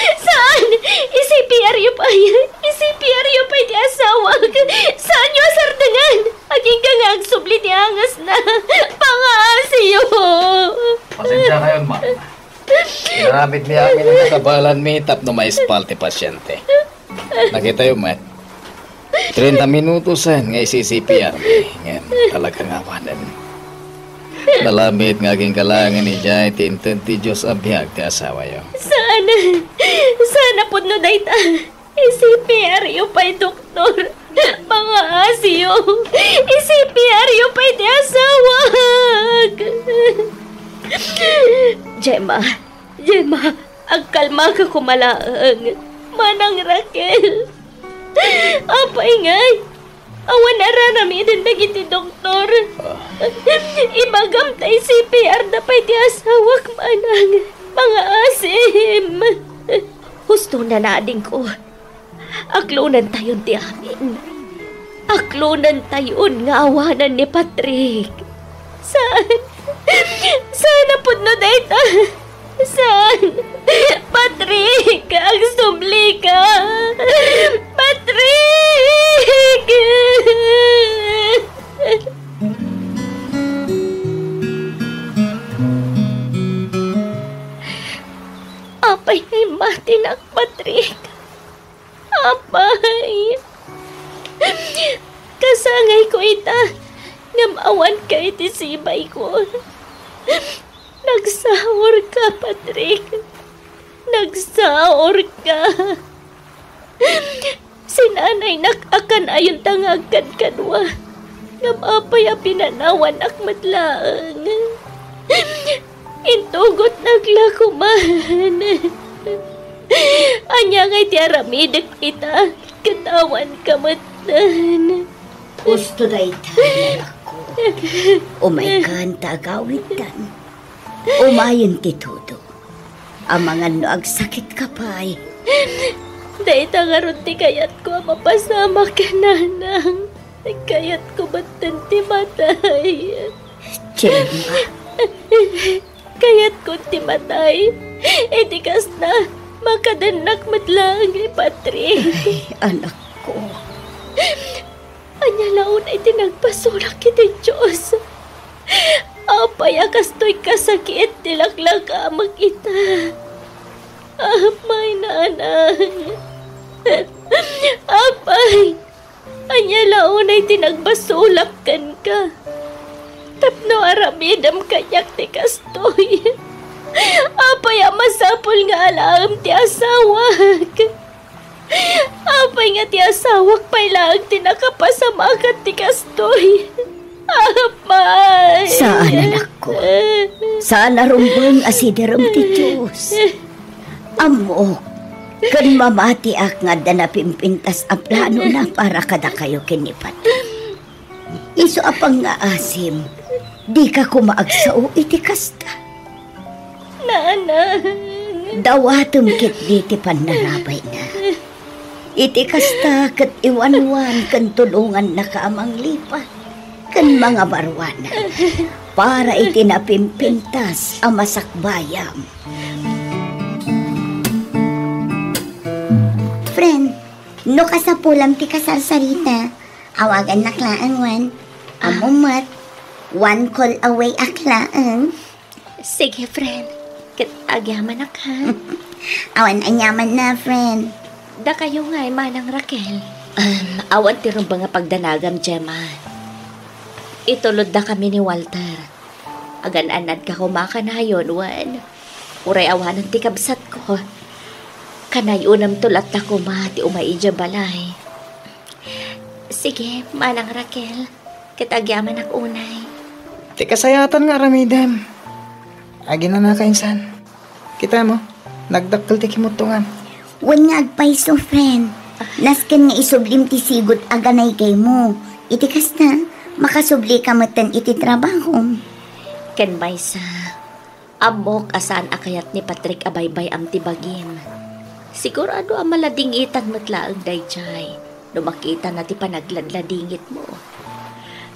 Saan? I-CPR yu pa yan. I-CPR yu pa di asawag. Saan yu asardangan? Aging kangag subli di angas na. Pangaasi yu. Pasensya kayo, ma. Naramid niya amin ang nakabalan mi tapno maispal ti pasyente. Nakita yung mat. 30 minutos nga isisipiyar mi. Ngayon talagang awanan. Nalamit nga aking kalangan ni Jai ti intenti Diyos abiyag ti asawa yo. Sana po no dayta. CPR yung pa'y doktor. Mga asiyo. CPR yung pa'y ti asawag. Gemma, agkalma ka kumalaang. Manang Raquel. Apay ngay. Awan nararamidan na giti doktor. Ibagam tayo CPR na pa'y ti asawag manang. Mga asim. Husto na nading ko. Aklunan tayon ti amin. Aklunan tayon nga awanan ni Patrick. Saan po no dayta? Saan? Patrick, ang subli ka. Patrick! Apay ay matinak, Patrick. Apay. Kasangay ko ita. Ngamawan ka iti sibay ko. Nagsaor ka, Patrick. Nagsaor ka. Si nanay nakakan ayon tangagkan kanwa. Ngamapay a pinanawan akmatlaang. Intugot naglakuman. Anya ngay ti aramidak ita. Katawan kamatan. Gusto na itahan ako. Umaykan tagawid kan. Umayon ti todo. Ang mga noag sakit ka pa'y. Dahil tangarot ti kayat ko mapasama ka nanang. Kayat ko batan ti matay. Gemma. Kayat ko ti matay. Itikas na. Makadanak matlang ni Patrick. Ay, anak ko. Anya laon ay tinagpasulak kiti Diyos. Apay akastoy kasakit tilaklag amag ita. Apay nanang. Apay. Anya laon ay tinagpasulak kan ka. Tapno aramidam kayak ti kastoy. Apay masapol nga alam ti asawag. Apay nga ti asawag pa'y lang tinakapasamakat ti kastoy. Apay. Saan anak ko? Saan narumbang asidiram ti Diyos? Amo, kan mamati ak nga danapimpintas a plano na para kada kayo kinipat. Iso apang nga asim, di ka kumaagsao iti kasta. Nanang. Dawatom kit diti panarabay na. Iti kasta kat iwanwan kan tulungan na kaamang lipa kan mga barwanan para iti napimpintas ang masakbayam. Friend, no kasapulam ti kasarsarita, awagan naklaan wan, amumat, one call away aklaan. Sige, friend. Agyaman na ka. Awan anyaman na, friend. Da kayo nga manang Raquel. Awan tirong ba nga pagdanagam, Gemma. Itulod da kami ni Walter. Agan-anad ka kumakanayon, Wan. Uray awanan ti kabsat ko. Kanay unam tulat na kumati umaidya balay. Sige, manang Raquel. Kitagyaman ak unay. Ti kasayatan nga ramidam. Agi na nakainsan. Kita mo, nagdakkel ti kimutungan. Wan nga agpaiso, friend. Nasken nga isublim ti sigot aganay kay mo. Iti kasta, makasubli ka matan iti trabaho. Ken maysa, amok asaan akayat ni Patrick abaybay am tibagim. Sigurado ang maladingitan matlaang dayjay. No makita na ti panagladladingit mo.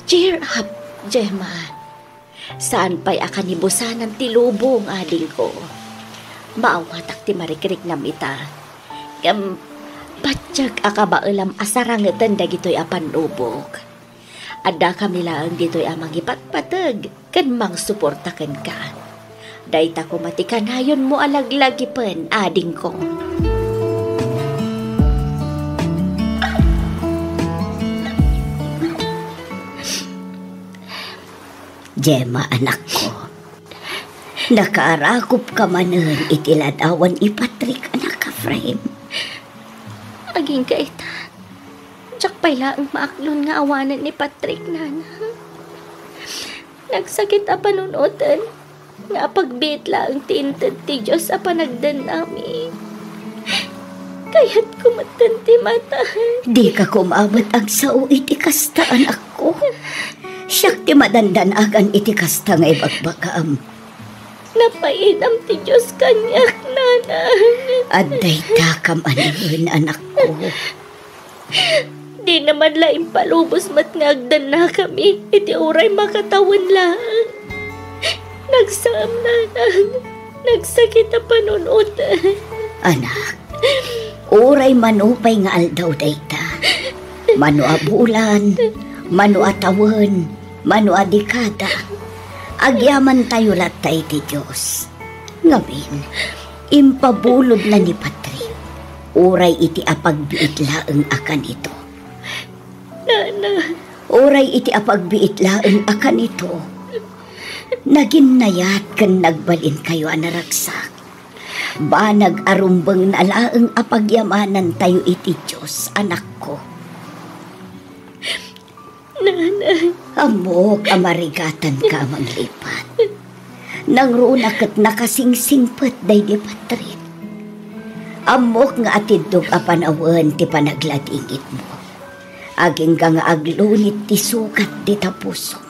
Cheer up, Gemma. Saan pa'y akanibusanan ti lubong ading ko. Maawatak ti marikrik nam ita. Patsyag akabailam asarangetan da gito'y apan lubog. Ada kami lang gito'y amang ipatpatag kan mang suportakan ka. Dayta ko matikanayon mo alaglagi pen, ading ko. Gemma, anak ko. Nakaarakop ka manen itiladawan ipatrik, anak ka, frame. Aging kaita. Tsak pala ang maaklon nga awanan ni Patrick, nana. Nagsakit a panunutan. Nga pagbit lang tinted ti Diyos a panagdan nami. Kaya't kumatan ti mata. Di ka kumabot ang sao iti kasta, anak ko. Siyak ti madandanagan iti kasta nga ibagbakam. Napaidam ti Diyos kanyak, nana. Aday takam anuhin, anak ko. Di naman laing palubos matngagdan na kami. Iti uray makatawan lang. Nagsam, nanang. Nagsakit na panunutan. Anak, uray manupay nga aldaw dayta. Manu abulan, manu atawan, manu adikada. Agyaman tayo latay ti Diyos. Ngamin, impabulod na ni Patrick. Uray iti apagbiit laeng akan ito. Nana. Uray iti apagbiit laeng akan ito. Naginnayat kan nagbalin kayo anaragsak. Ba nag-arumbang na laeng apagyamanan tayo iti Diyos, anak ko. Nana. Amok amarigatan ka manglipat. Nang runak at nakasingsingpet day di Patrick. Amok nga atidog apanawan ti panagladingit mo. Aging nga aglunit ti sukat ti tapusom.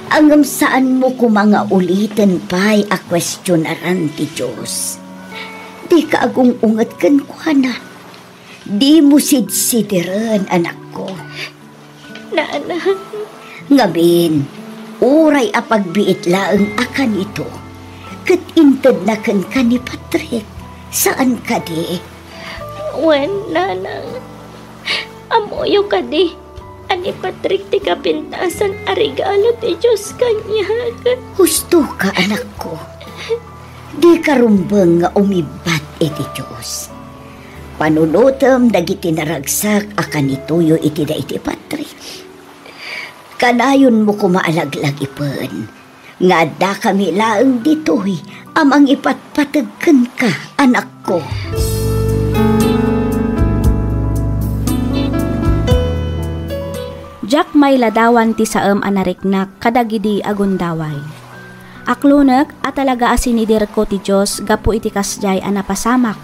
Angam saan mo kumanga ulitin pa'y a questionaran ti Diyos. Di ka agong ungat kan kuhanan. Di mo sidsidiran, anak ko. Nana. Ngabin, uray apagbiit laeng akan ito. Kat inted na kan ka ni Patrick. Saan ka di? Wen, nanang. Amoyo ka di. Ani Patrick ti kapintasan a regalo ti Diyos kanya. Husto ka, anak ko. Di ka rumbang nga umibat iti Diyos. Panunutom dagiti naragsak akan ituyo iti da iti Patrick. Kanayon mo kumaalaglag ipen. Nga da kami laeng ditoy amang ipatpatagkan ka, anak ko. Jack may ladawan ti saem anariknak kadagidi agundaway. Aklunek at talaga asinidir ko ti Diyos gapu iti kasjay anapasamak.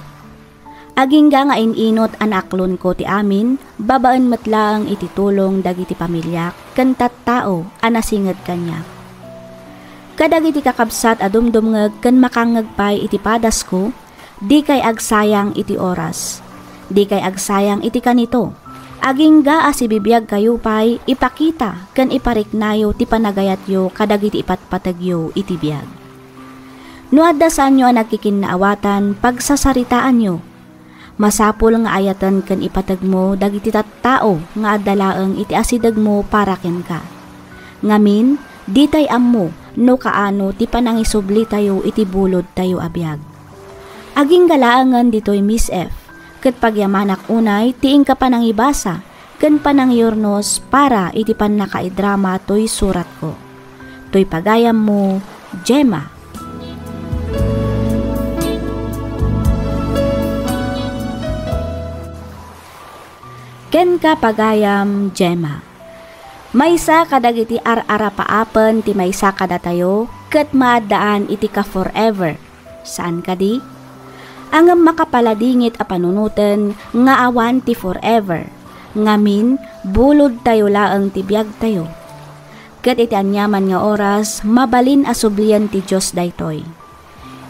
Agingga nga ininot anaklon ko ti amin, babaan matlaang iti tulong dagiti pamilyak, kantat tao anasinged kanya. Kadagiti kakabsat adumdumngeg ken makangegpay iti padas ko, di kay agsayang iti oras, di kay agsayang iti kanito. Agingga asibibiyag kayo pay ipakita ken ipariknayo ti panagayatyo kadagiti ipatpatagyo iti biyag. No adda sanyo nagkikinnaawatan pagsasaritaan nyo, masapul nga ayatan ken ipatag mo dagiti tattao nga addalaeng iti asidag mo para ken ka. Ngamin, ditay ammo no kaano ti panangisubli tayo iti bulod tayo abiyag. Aging galaangan ditoy Miss F. Ket pagyamanak unay tiing ka panangibasa ken panangyornos para iti pannakaidrama toy surat ko. Toy pagayam mo, Gemma. Ken ka pagayam, Gemma. Maysa kadagiti ar-ara paapen ti maysa kada tayo ket maadaan iti ka forever. Saan ka di? Angam makapaladingit a panunutan nga awan ti forever. Ngamin bulod tayo laeng ti biag tayo. Ket iti anyaman nga oras mabalin a sublian ti Dios daytoy.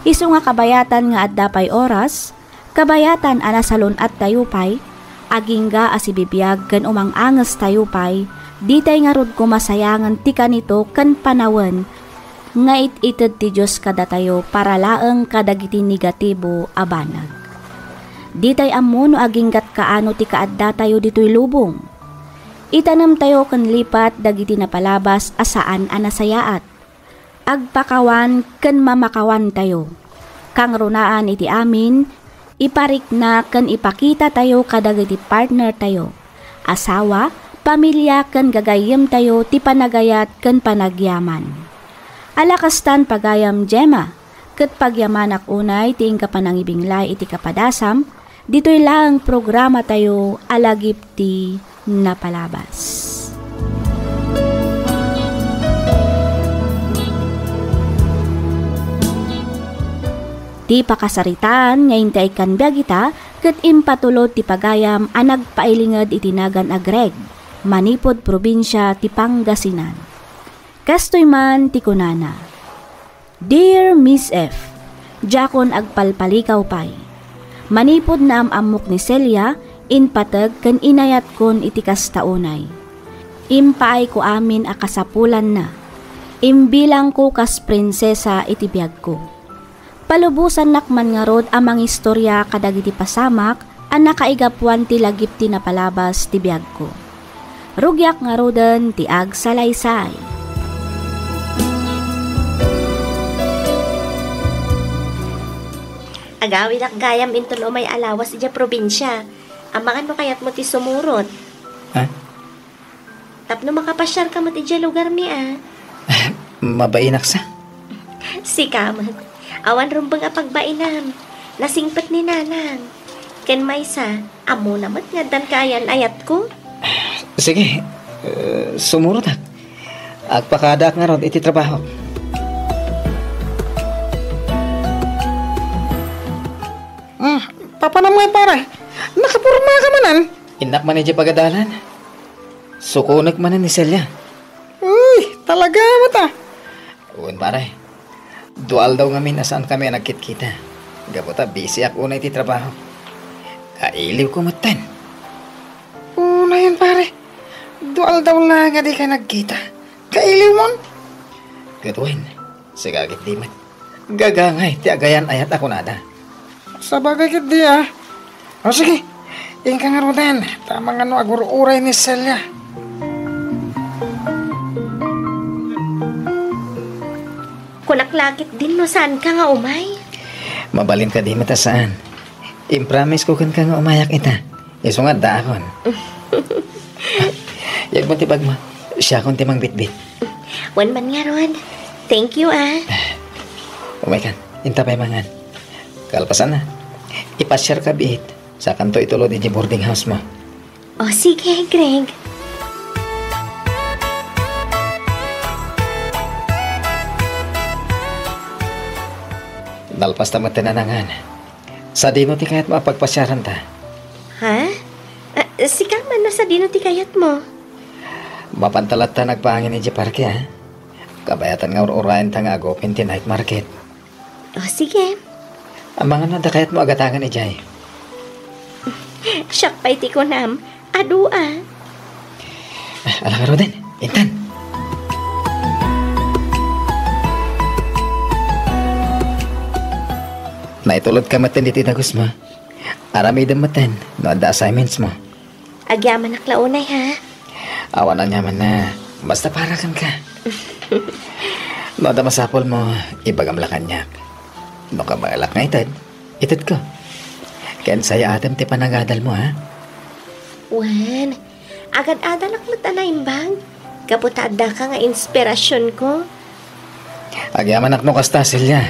Isu nga kabayatan nga adda pay oras, kabayatan ana salon at tayo pay, agingga asibibiyag ken umang-anges tayo pay, ditay nga rod ko masayangan ti kanito ken panawen nga it-ited ti Diyos kada tayo para laeng kadagiti negatibo abanag. Ditay ammo no aginggat kaano ti kaadda tayo ditoy lubong. Itanam tayo ken lipat dagiti napalabas asaan anasayaat. agpakawan ken mamakawan tayo. Kang runaan iti amin, iparik na ken ipakita tayo kadagiti partner tayo. Asawa, pamilya ken gagayem tayo ti panagayat ken panagyaman. Alakastan pagayam Gemma, ket pagyamanak unay ti ingkapanangibinglay iti kapadasam, dito'y lang programa tayo alagip ti napalabas. Ti pakasaritaan ngayon ti ikan biagita ket impatulod ti pagayam a nagpailinged itinagan a Greg, manipod probinsya ti Pangasinan. Kastoy man ti kunana. Dear Miss F, Jakon agpalpalikaw pay. Manipod na amok ni Celia, inpatag ken inayat kon iti kastaunay. Impaay ko amin a kasapulan na. Imbilang ko kas prinsesa iti biag ko. Palubusan nakman nga rod amang istorya kadagiti pasamak ang nakaigapuan ti lagip ti napalabas ti biag ko. Rugyak nga roden ti agsalaysay. Agawin ak gayam intulo may alawas iti probinsya. Amangan mo kayat mo ti sumurot. Ha? Tapno makapasyar ka mo ti lugar mi Mabainak sa? Si kamat. Awan rumbang apagbainam. Nasingpet ni nanang. Ken maysa, amo naman nga dan kayan ayat ko. Sige, sumurot ak. Agpakadak nga ron iti trabaho. Papa na mo pare. Nakapurma ka manan. Inak man iti pagadalan. Sukunak manan ni Celia. Uy, talaga mo ta. Uwan pare. Dual daw ngamin nasaan kami nagkit-kita. Gapota busy ako na iti trabaho. Kailiw ko matan. Una yan pare. Dual daw lang nga di ka nagkita. Kailiw mon. Gatuin. Sigagit di man. Gagangay ti agayan ayat ako nada. Sabagay kit di O sige. Yung ka nga rodan. Tamang ano aguro-uray ni Celia. Kunaklakit din no saan ka nga umay? Mabalin ka di matasaan. Impromise ko kan ka nga umayak ita. Iso nga daakon. Yag mo tibag mo. Siya kong timang bitbit. Wan man nga ron. Thank you Umay kan. Intapay mangan. Kalpasan na. Ipasyar ka bit. Sa kanto itulod di boarding house mo. O sige, Greg. Dalpas tamat tinanangan. Sa dino ti kayat mo pagpasyaran ta. Ha? Si Kaman na sa dino ti kayat mo. Mapantalat ta nagpahangin ni parke ha. Kabayatan nga urayan ta nga agopin ti night market. O sige. Ang mga nanda kayat mo agatangan ni Jay. Siyak pa iti kunam. Adu Alang aro din. Intan. Naitulod ka matan dito na mo. Arami din matan. No ada assignments mo. Agyaman naklaunay ha. Awan na nyaman na. Basta parakan ka. No ada masapol mo. Ibagamlakan niya. No ka magalak nga itad. Itad ko. Ken saya atam ti panagadal mo ha. Wan. Agad-adalak mo tanaimbang. Kaputada ka nga inspirasyon ko. Agyaman ak no kasta Celia.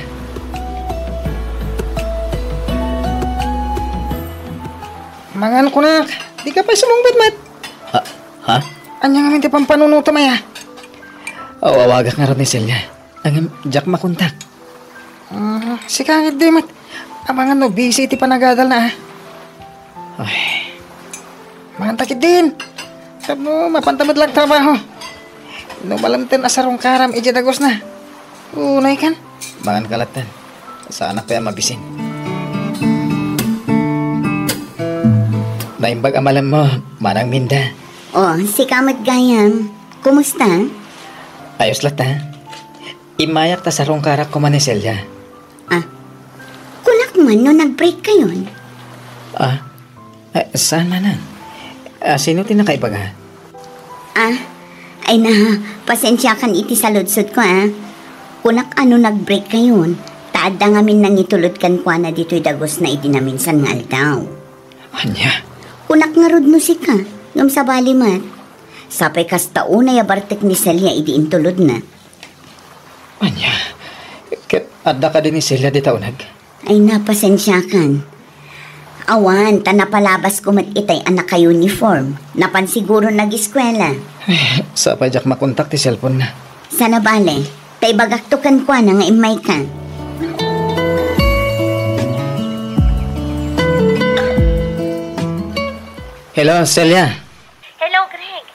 Mangan ko nak. Di ka pa sumumbit, Mat. Ha? Anya nga minti pampanunuto maya. Awagak nga rin ni Celia. Ang Jack makuntak. Si kangit di, Mat. Amangan no, busy iti panagadal na, Ay. Mangan takit din. Sabi mo, mapantamad lang trabaho. No malamtin asarong karam, ijadagos na. Unay kan. Mangan kalatan. Sa anak pa mabisin. Naimbag amalan mo, manang Minda. Si Kamat Gayam. Kumusta? Ayos lang ta. Imayak ta sa rongkarak ko man ni Celia. Kulak man no nag-break kayon. Saan man sino Kunak ano nag-break kayon, taada ngamin nang itulod kan kwa na dito'y dagos na idinaminsan nga aldaw. Anya? Kunak nga rod no si ka, ngam sa balimat. Sapay kas taon na yabartek ni Celia idiintulod na. Anya? Ket adda ka din ni Celia di taunag? Ay napasensya kan. Awan, tanapalabas ko mat itay anak ka uniform. Napan siguro nag-eskwela. Sa pajak makontak ti cellphone na. Sana bale, tay bagaktukan kwa na nga imay ka. Hello, Celia. Hello, Greg.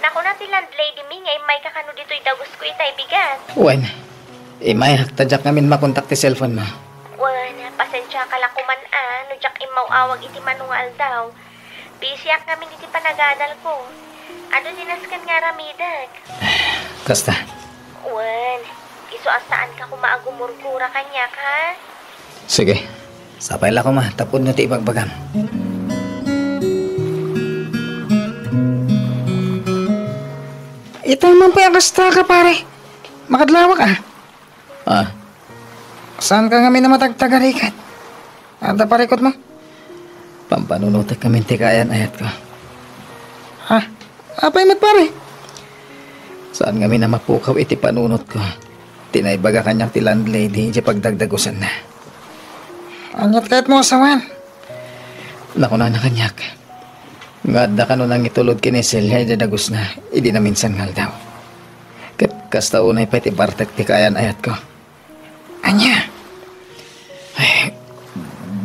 Naku na ti landlady mi nga may kakano dito'y dagos ko itay bigat. Wen, imay haktadyak namin makontak ti cellphone mo. Wan, pasensya ka lang kuman no jak imaw awag iti manual daw. Busy ak namin iti panagadal ko. Ano dinaskan nga ramidag? Kasta. Wan, iso asaan ka kumaagumurgura kanya ka? Sige. Sapay la ko ma, tapod na ti ibagbagam. Ito man pa yung kasta ka, pare. Makadlawak ah. Ah? Saan ka kami na matagtagarikat? Anda parikot mo? Pampanunutak kami ti kayan ayat ko. Ha? Apay mat pare? Saan kami na mapukaw iti panunot ko? Tinaybaga kanyang ti landlady di pagdagdagusan na. Anyat kahit mo asawan. Naku na kanyak. Nga ka nun ang itulod kini Celia dadagus na, idi na minsan ngal daw. Kasta unay pa iti bartek ti kayan ayat ko. Anya? Ay,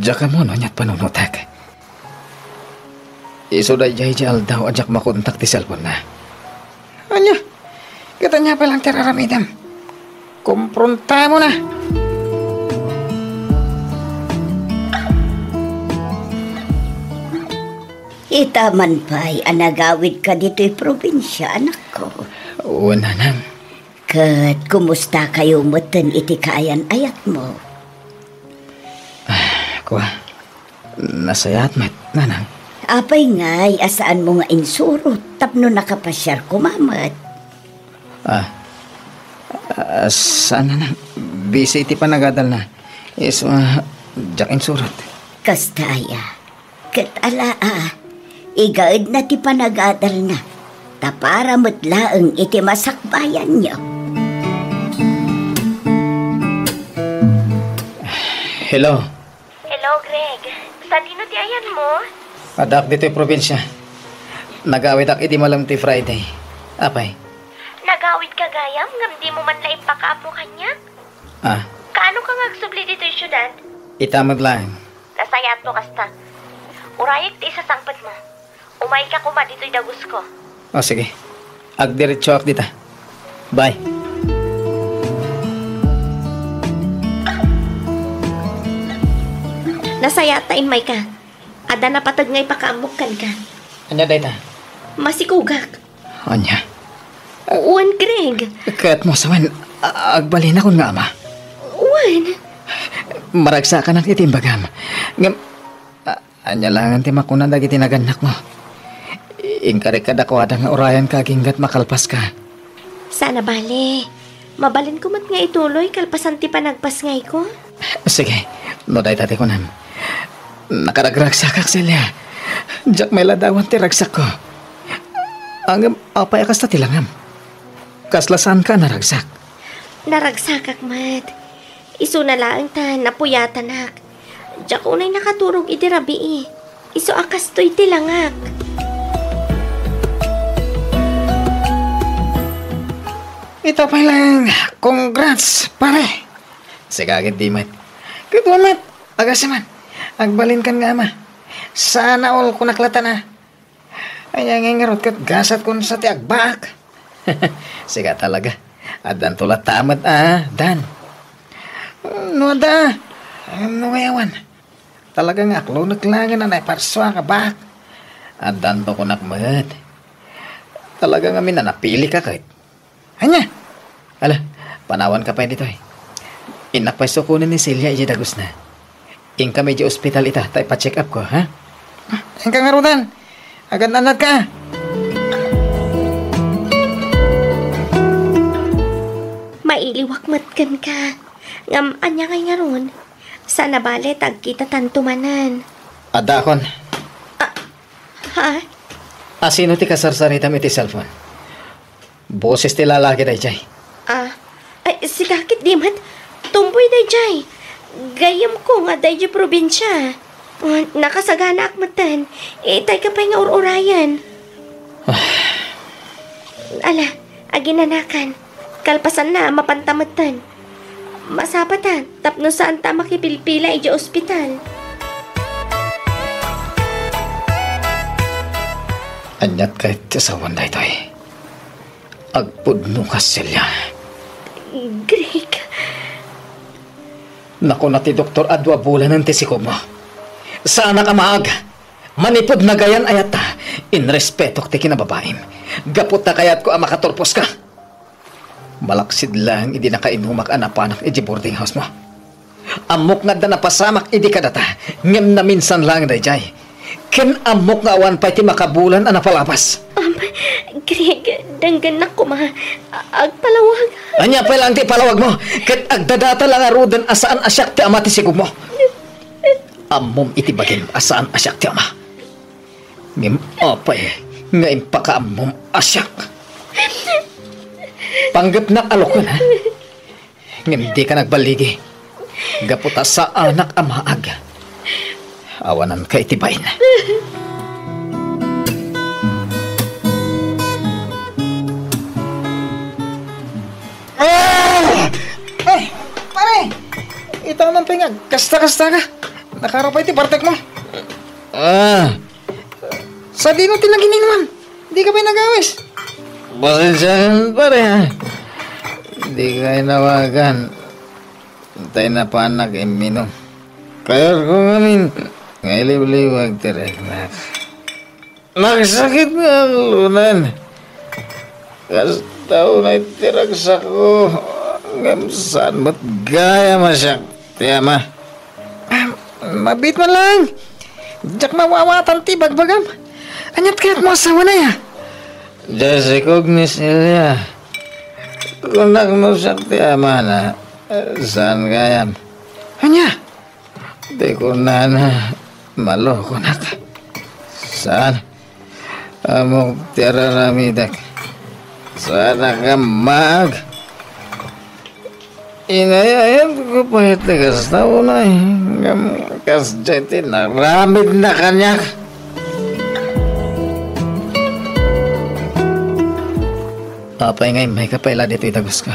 diyaka mo no nyat panunutak. Iso da jay jal daw ajak makontak ti cellphone na. Anya? Kita niya palang tiraramidam. Kumpronta mo na. Itaman pa'y anagawid ka dito'y probinsya, anak ko. Oo, nanang. Kat, kumusta kayo mutan iti kaayan ayat mo? Kuha, nasayat mat, nanang. Apay nga'y, asaan mo nga insurot, tapno nakapasyar kumamat. Saan nanang? Busy iti panagadal na. Iso, jak insurot. Kastaya, kat igaid na ti panagadal na, tapara mutlaang iti masakbayan niyo. Hello. Hello, Greg. Sa dino ti ayan mo? Adak dito yung probinsya. Nagawid ak iti malam ti Friday. Apay? Nagawid ka gayam, ngam di mo man laing pakaap mo kanya? Kaano ka ngagsubli dito yung syudad? Itamag lang. Nasayat mo kasta. Urayag ti isa sangpad mo. Umay ka kuma dito'y dagus ko. O sige. Agdiretso ak dita. Bye. Nasayatain may ka. Ada na patag ngay pakaambukan ka. Anya dayta? Masikugak. Anya? Uwan, Greg. Kaya't mo saman, agbalin akong nga ama. Uwan. Maragsa ka ng itimbagam. Anya lang ang timakunan dagi tinaganak mo. Ingkarik ka dako ada nga orayan ka ginggat makalpas ka. Sana bale. Mabalin ko mat nga ituloy kalpasan ti panagpas ngay ko. Sige, no day tate ko nam. Nakaragragsak ak sila. Diyak may ladawan ti ragsak ko. Ang apay akas ta tilangam. Kaslasan ka naragsak. Naragsak ak mat. Isu na laang ta napuyatan ak. Diyak unay nakaturog iti rabi Isu akas to'y tilangak. Ito pa lang. Congrats, pare. Sige, di mat. Kito mat. Agas man. Agbalin kan nga ama. Sana all ko naklata na. Ay, ang ngarot kat gasat kun sa ti agbak. Sige talaga. Adan tulat tamat Dan. No da. No yawan. Talagang aklo naglangan na naiparswa ka bak. Adan to ko nakmat. Talagang amin na napili ka kahit. Anya? Ala, panawan ka pa dito eh. Inakpwesto kunin ni Celia dagus na. Ing ka medyo ospital ita, tayo pa-check up ko, ha? Ing ka ngarutan. Agad nanat ka. Mailiw tiyawak matkan ka. Ngam anya kay nga ron. Sana bale tag kita tantumanan. Adakon. Ha? Sino ti kasarsaritam iti cellphone? Boses ti lalaki day jay. Ay, si kakit di man. Tumboy day jay. Gayam ko nga day jay probinsya. Nakasagana akmatan. Itay ka pa nga ur-urayan. Ala, aginanakan. Kalpasan na, mapantamatan. Masapatan, tapno saan ta makipilpila iji ospital. Anyat kahit sa wanda ito eh. Agpudno ka silya. Greg. Naku na ti Doktor Adwa bulan ng tisikog mo. Sana ka maaga. Manipod na gayan ayat ta. In respeto ti kinababaim. Gapot na kayat ko ang makaturpos ka. Malaksid lang hindi nakainumak anapanak iji boarding house mo. Amok nga da napasamak idi kadata. Ngem na minsan lang day jay. Ken amok nga awan pa iti makabulan anapalapas. Greg, danggan na ko agpalawag. Anya pa lang ti palawag mo. Ket agdadata lang arudan asaan asyak ti ama ti sigog mo. Amom iti bagim asaan asyak ti ama. Ngem apay nga impaka amom asyak. Panggap na alokon ha. Ngem di ka nagbaligi. Gaputa sa anak amaag. Awanan ka itibayin. Ay, pare! Itaw ng pingag. Kasta-kasta ka. Nakarapay ti partek mo. Sa dino tinaginin naman. Di ka pa nagawis. Pasensyahan pare ha. Hindi kayo nawagan. Tay na panak iminom. Kaya ko ngamin. Ngailiw-liwag tireknak. Nagsakit nga ang lunan. Kastaw na itiragsak ko. Saan ba't gaya masyak? Tiyama. Mabit man lang. Diyak mawawatan ti bagbagam. Anyat kaya't mo asawa na ya. Diyas ikognis nila. Kung nagnusak tiyama na. Saan kaya? Anya? Di ko na maloko na ka. Saan? Amok tiyara ramidak. Sana ka mag. Inayayan ko pa itigas na unay. Kasjeti na ramid na kanyak. Apay ngay may kapayla dito itagos ka.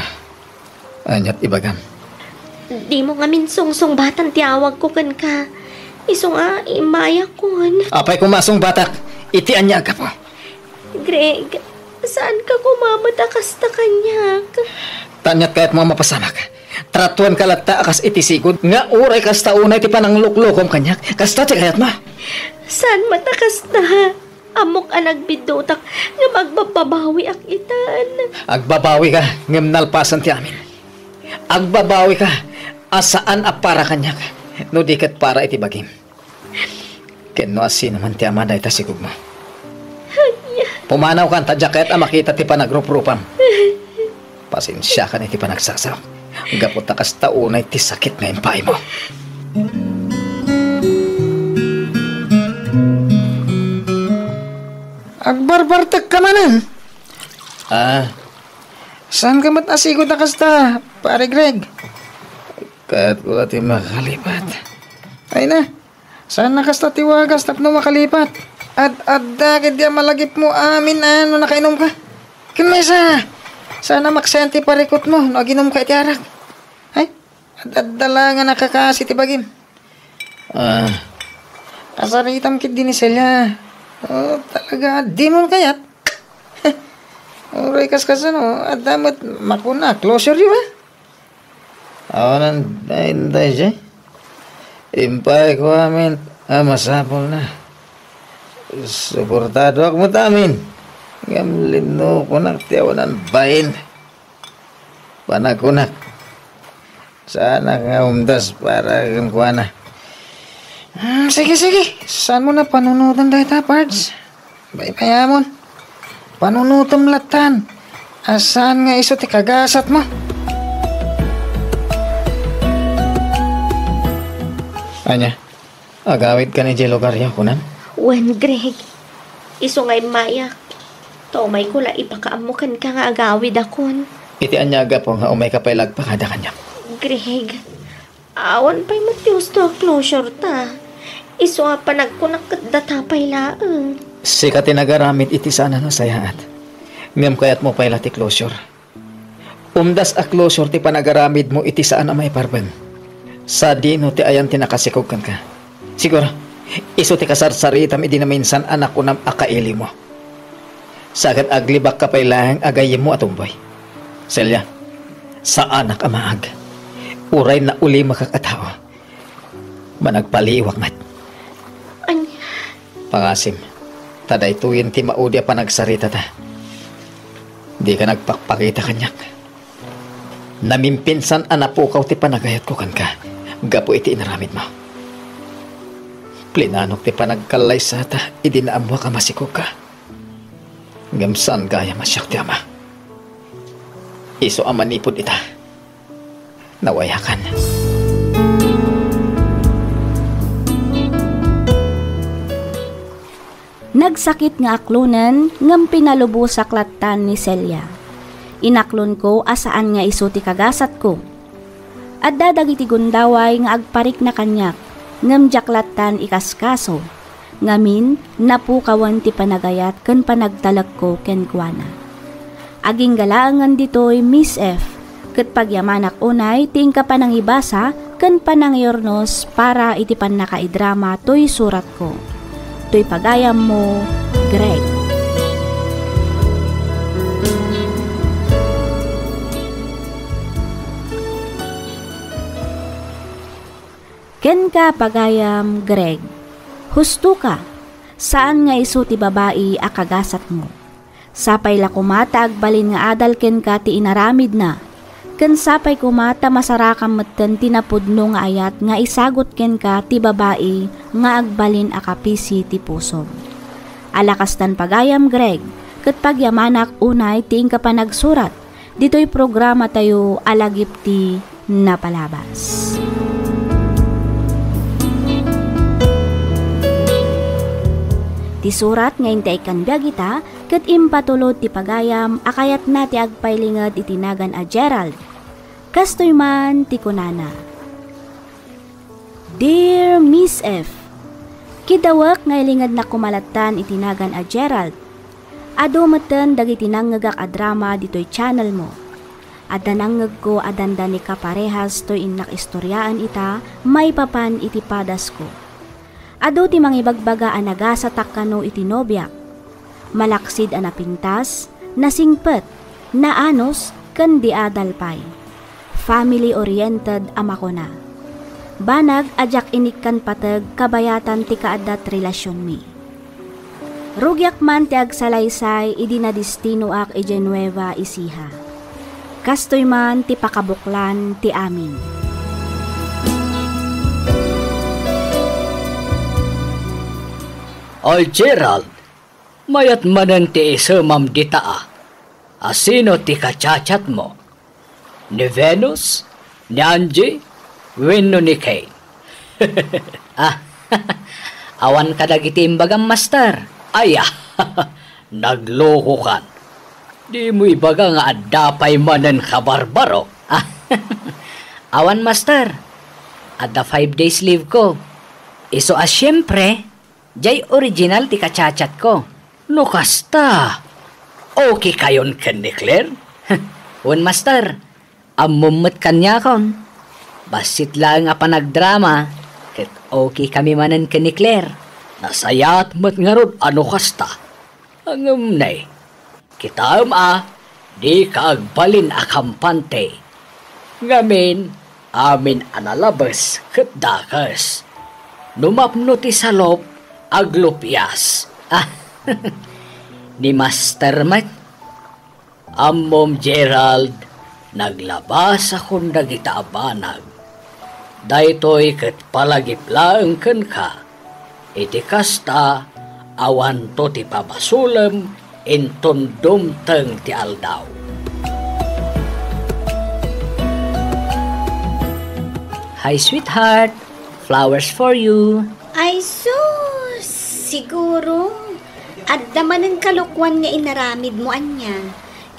Anyat ibagam. Di mo nga minsong batan tiyawag ko kan ka. Isong imaya kon. Apay kumasong batak. Iti anya ka po. Greg, saan ka kumamata kasta kanyak? Tanyat kaya't mga mapasamak. Tratuan ka lagta akas itisigod. Nga uray kasta unay ti panang luklukom kanyak. Kasta ti kayat ma. Saan matakas na? Amok nagbidutak nga magbababawi ak itan. Agbabawi ka. Ngem nalpasan ti amin. Agbabawi ka. Asaan a para kanyak. No dikat para iti bagim. Ken no asin naman ti ama dahi tasigog mo. Pumanaw kan tadya kaya't makita ti panagruprupam. Pasensya ka na iti panagsasaw. Gapot na kasta unay ti sakit na impay mo. Agbarbartek ka manan. Saan ka mat asigod na kasta, pare Greg? Kaya't ko ti makalipat. Ay na, saan na kasta tiwagas tapno makalipat? At dakit di malagip mo amin ano nakainom ka? Kinmaysa, sana maksenti parikot mo no aginom ka iti arak. Ay, at dala nga nakakasi ti bagim. Kasaritam kit din ni Celia. Oh, talaga, di mo kayat. Uray kas ano, at damat makuna, closure yun ba? Awanan dahin siya. Impay ko amin. Masapol na. Suportado ako mo tamin. Gamlino ko na tiyawanan bahin. Panakunak. Sana nga umdas para kang kuha na. Sige. Saan mo na panunutan dahil ta, Pards? Bayamon. Panunutom latan. Asaan nga iso ti kagasat mo? Anya, agawid ka ni Jay Logarya, kunan? Wen, Greg. Iso nga'y mayak. Tomay ko la ipakaamukan ka nga agawid akon. Iti anyaga po nga umay kapailag pa kada kanya. Greg, awan pa'y matius to closure ta. Iso nga panagkunak datapay laang. Sika tinagaramit iti sana no sayaat. Ngam kayat mo pa'y lati closure. Umdas a closure ti panagaramid mo iti saan na may parbeng. Sa dino ti ayan tinakasikog kan ka. Siguro, iso ti kasarsaritam idi na minsan anak ko nam akaili mo. Sagat aglibak ka pa'y lang agayim mo atumboy. Selya, sa anak amaag, uray na uli makakatao. Managpaliwak mat. Anya? Pangasim, taday tuyin ti maudya pa nagsarita ta. Di ka nagpakpakita kanyak. Namimpinsan anapukaw ti panagayat ko kan ka. Gapo iti inaramid mo. Plinanok ti panagkalay sa ta, idinaamwa ka masikog ka. Ngamsan gaya masyak ti ama. Iso ang manipod ita. Nawayakan. Nagsakit nga aklunan ngam pinalubo sa klatan ni Celia. Inaklon ko asaan nga iso ti kagasat ko. At dadagiti gundaway nga agparik na kanyak ngam jaklatan ikaskaso. Ngamin napukawan ti panagayat ken panagtalak ko ken kuana. Aging galaangan ditoy Miss F. Ket pagyamanak unay ting kapanangibasa ken panangyornos para iti pannakaidrama toy surat ko. Toy pagayam mo, Greg. Ken ka pagayam, Greg. Husto ka, saan nga iso ti babae akagasat mo? Sapay la kumata agbalin nga adal ken ka ti inaramid na. Ken sapay kumata masarakam metten tinapudno nga ayat nga isagot ken ka ti babae nga agbalin akapisi ti puso. Alakastan pagayam, Greg, ket pagyamanak unay tiing ka pa nagsurat. Dito'y programa tayo alagip ti napalabas. Ti surat nga intay kan biagita ket impatulod ti pagayam akayat na ti agpaylinged itinagan a Gerald. Kastoy man ti kunana. Dear Miss F, kidawak nga ilinged na kumalatan itinagan a Gerald. Ado meten dagiti nanggagak a drama ditoy channel mo. Adda nanggag ko adanda ni kaparehas toy inak istoryaan ita may papan iti padas ko. Ado ti mangibagbaga ang nagasatak kano iti nobyak. Malaksid ang napintas, nasingpet, naanos, kan di adalpay. Family-oriented amako na. Banag ajak inikkan patag kabayatan ti kaadat relasyon mi. Rugyak man ti agsalaysay idi na destino ak e Genueva isiha. Kastoy man ti pakabuklan ti amin. Oy Gerald, mayat manan ti isamam dita Asino ti kacachat mo? Ni Venus? Ni Angie? Wenno ni Kay? Awan ka dagiti imbagang master. Aya, nagloko kan. Di mo ibaga nga adapay manan kabarbaro. Awan master, adda 5 days leave ko. Iso siyempre, jay original ti kacachat ko. No kasta. Okay kayon ken ni Claire? Wan master, amumot kanya kon. Basit lang nga panagdrama, ket okay kami manan ken ni Claire. Nasayat mat nga rod ano kasta. Angam nay, kita di kaagbalin akampante. Ngamin, amin analabas ket dakas. Numapno ti salop, aglupyas. Ni Master Mat, Mom Gerald, naglabas akong dagita abanag. Daytoy ket palagiplang ken ka. Iti kasta, awan to ti pabasulam, inton dumteng ti aldaw. Hi sweetheart, flowers for you. Ay sus, siguro. Addamanan kalukwan nga inaramid mo anya.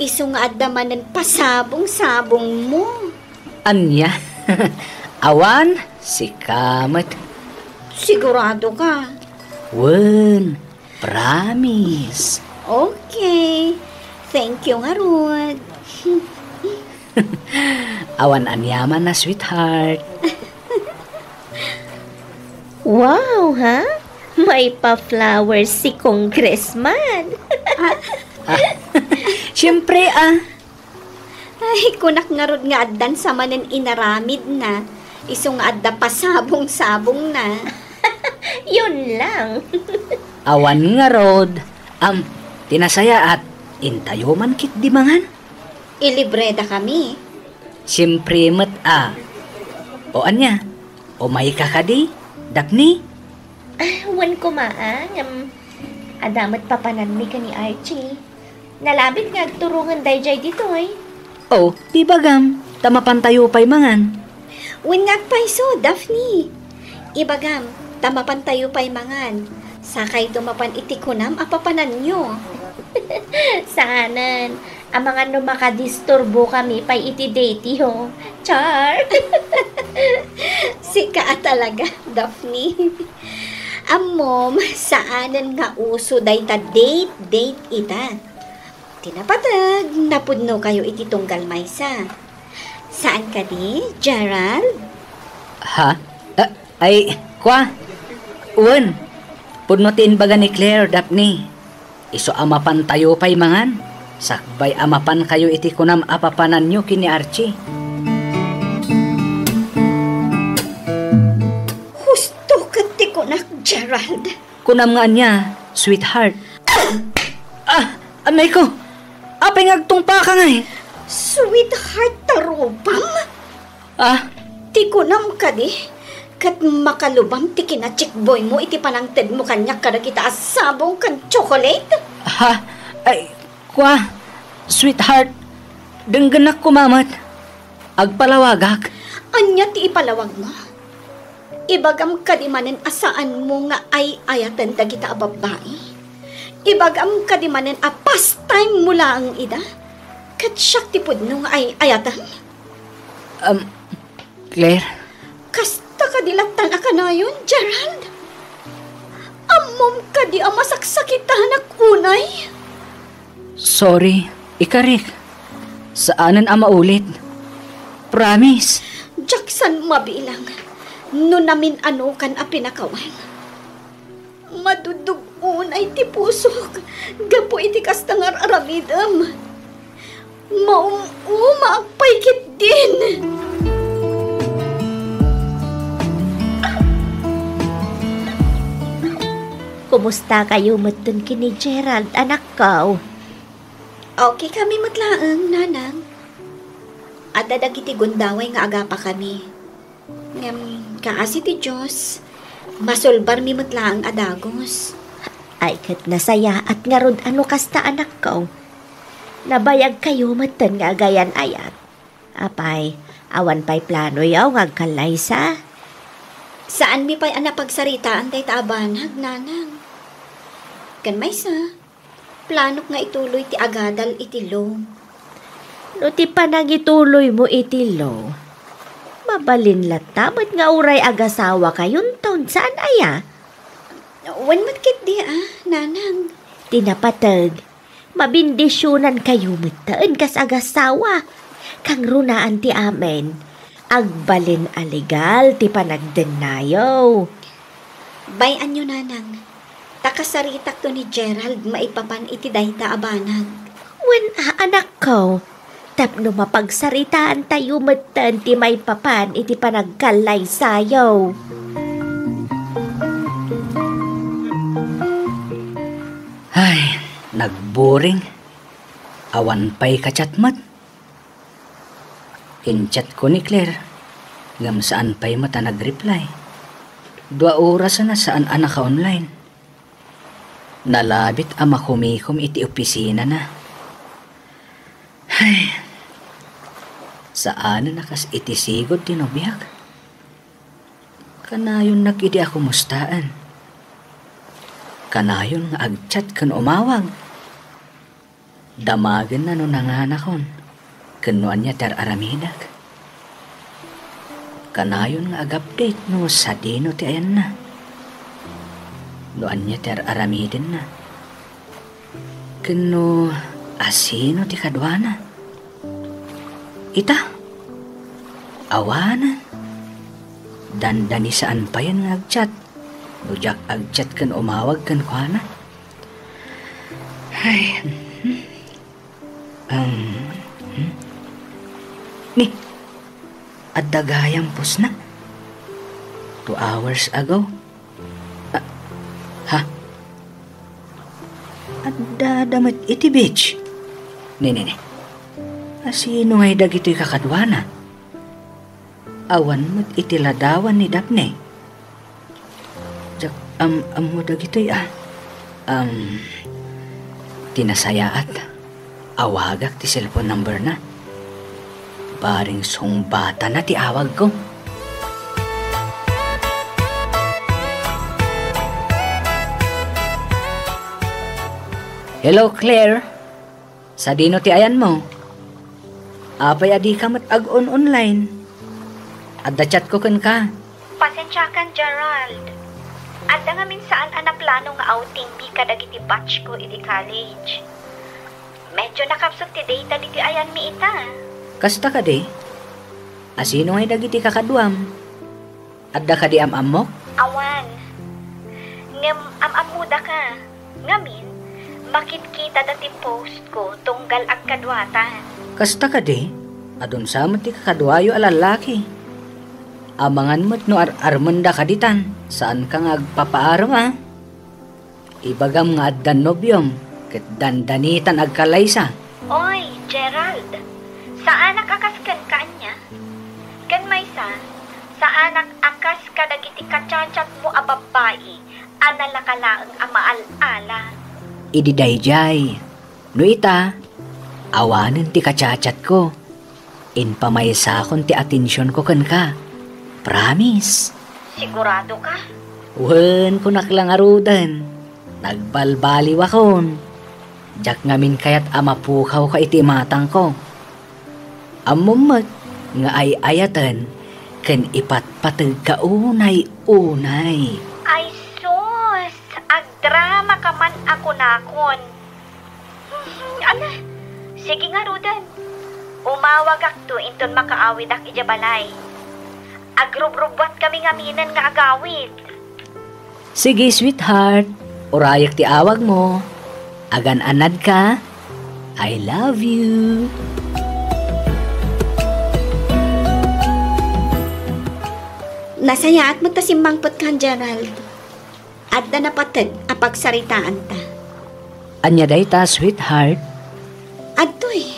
Iso nga addamanan pasabong-sabong mo. Anya? Awan, si Kamat. Sigurado ka? Wen, promise. Okay. Thank you nga, Rod. Awan anyaman na, sweetheart. Wow, ha? May pa-flowers si Congressman. Siyempre, Ay, kunak nga Rod nga addan sa manen inaramid na. Iso nga adda pasabong-sabong na. Yun lang. awan nga rod. Tinasaya at intayo man kit di mangan. Ilibreda kami. Siyempre, o anya? O may kakadi? Dakni? Wan ko maang. Adamat papananmi ka ni Archie. Nalabit nga agturungan dayjay dito ay. O, di bagam. Tamapantayo pa'y mangan. Wingag paiso, Daphne. Ibagam, tamapantayo pa'y mangan. Sakay tumapan itikunam apapanan nyo. Sanan, ang mga makadisturbo kami pa'y iti-date ho. Char! Sika talaga, Daphne. Amom, saanan nga uso day ta date ita. Tinapatag, napudno kayo iti tunggal maysa. Saan ka di, Gerald? Ha? Ay, kwa? Uwan. Pudnutin baga ni Claire, Daphne. Iso amapan tayo pa'y mangan. Sakbay amapan kayo iti kunam apapanan nyo kini Archie. Husto ka ti kunak, Gerald. Kunam nga niya, sweetheart. Anay ko. Apay ngagtungpa ka nga eh. Sweetheart tarupam? Ti kunam ka di. Kat makalubam ti kinachikboy mo iti panangted mo kanyak kada kita asabong kan chocolate? Ay, kwa, sweetheart, denggenak kumamat. Agpalawagak. Anya ti ipalawag mo? Ibagam kadimanen asaan mo nga ay ayatan dagita a babae? Ibagam kadimanen a pastime mula ang ida? Kat siyak ti pudno nga ay ayatan? Claire? Kasta kadilatan ka na yun, Gerald? Amom ka di ang masaksakitan na kunay? Sorry, ikarik. Saanan ang maulit? Promise. Jackson mabilang. No namin ano kan a pinakawan. Madudugun ay ti pusok. Gapo iti kastangar aramidam. Maagpaykit din. Kumusta kayo matun kini Gerald, anak ko? Okay kami matlaang, nanang. At dadagiti gundaway nga aga pa kami. Kaasi ti Diyos, masulbar mi matlaang adagos. Ay kat nasaya at nga rod ano kasta anak ko. Nabayag kayo matan nga agayan ayat. Apay, awan pa'y plano yaw ngagkalay sa. Saan mi pa'y anapagsaritaan tay taabanag, nanang? Kan may sa, planok nga ituloy ti agadal itilo. No ti panang ituloy mo itilo. Mabalin latamat nga uray agasawa kayon taon saan aya? Wan matkit di nanang. Tinapatag, mabindisyonan kayo mataan kas agasawa. Kang runaan ti amen, agbalin alegal ti panagdenayo. Bayan nyo, nanang. Takasaritak to ni Gerald maipapan iti dayta abanag. Wen anak ko, tapno mapagsaritaan tayo matan ti may papan iti panagkalay sayaw. Ay, nagboring. Awan pa'y kachatmat. Kinchat ko ni Claire. Ngam saan pa'y mata nag-reply. 2 oras na saan anak ka online. Nalabit ama kumikom iti opisina na. Ay, saan na nakas iti sigod tinubiyag? Kanayon nag-idi ako mustaan. Kanayon nga agchat kan umawag. Damagan na no nanganakon. Kanuan niya ter aramidag. Kanayon nga ag-update no sa dino ti ayan na. Noan niya ter aramidin na. Kano asino ti kadwana. Ita, awanan. Dandani saan pa yan nga agchat. Nujak agchat kan umawag kan kuana. Ay, Ni, at dagayang pus na. 2 hours ago. Ha? At dadamit iti bitch. Ni. Asino ngay dagito'y kakadwana? Awan mo't itiladawan ni Daphne. Jak, mo dagito'y tinasayaat. Awagak ti cellphone number na. Baring sungbata na ti awag ko. Hello, Claire. Sa dino ti ayan mo? Apay adi ka mat ag-on online. Adda chat ko kan ka. Pasensya kan, Gerald. Adda nga minsaan ana plano nga outing bi kadagiti batch ko iti college. Medyo nakapsot ti data diti ayan mi ita. Kasta ka di? Asino ngay dagiti kakaduam? Adda ka di am-am mo? Awan. Ngem am-amuda ka. Ngamin, makit-kita dati post ko tunggal ag kadwatan. Kasta ka di? Adun sa mo ti kakadwayo alalaki. Amangan mo't no armanda ka ditan. Saan ka nga agpapaaram ha? Ibagam nga addan nobyom. Ket dandanitan agkalaysa. Oy, Gerald. Saan nakakaskan ka niya? Kan maysa, saan nakakas ka dagiti kacachat mo a babae, analakalaang amaal-ala. Idi dayjay. No ita, awanen ti kacachat ko. Inpamaysa kon ti atensyon ko kan ka. Promise. Sigurado ka? Wen ko naklangarudan. Nagbalbaliw akon. Jak ngamin kayat amapukaw ka iti matang ko. Amumag nga ay ayatan ken ipatpatag ka unay-unay. Ay sus, agdrama ka man ako nakon. Ala, sige nga Rudan. Umawag akto inton makaawid ak ijabalay. Agrub-rubat kami ngaminan nga agawid. Sige sweetheart, urayak ti awag mo. Agan-anad ka. I love you. Nasaya at magtasimbangpot kan, Gerald. Adda na patag apagsaritaan ta. Anya day ta, sweetheart? Adtoy,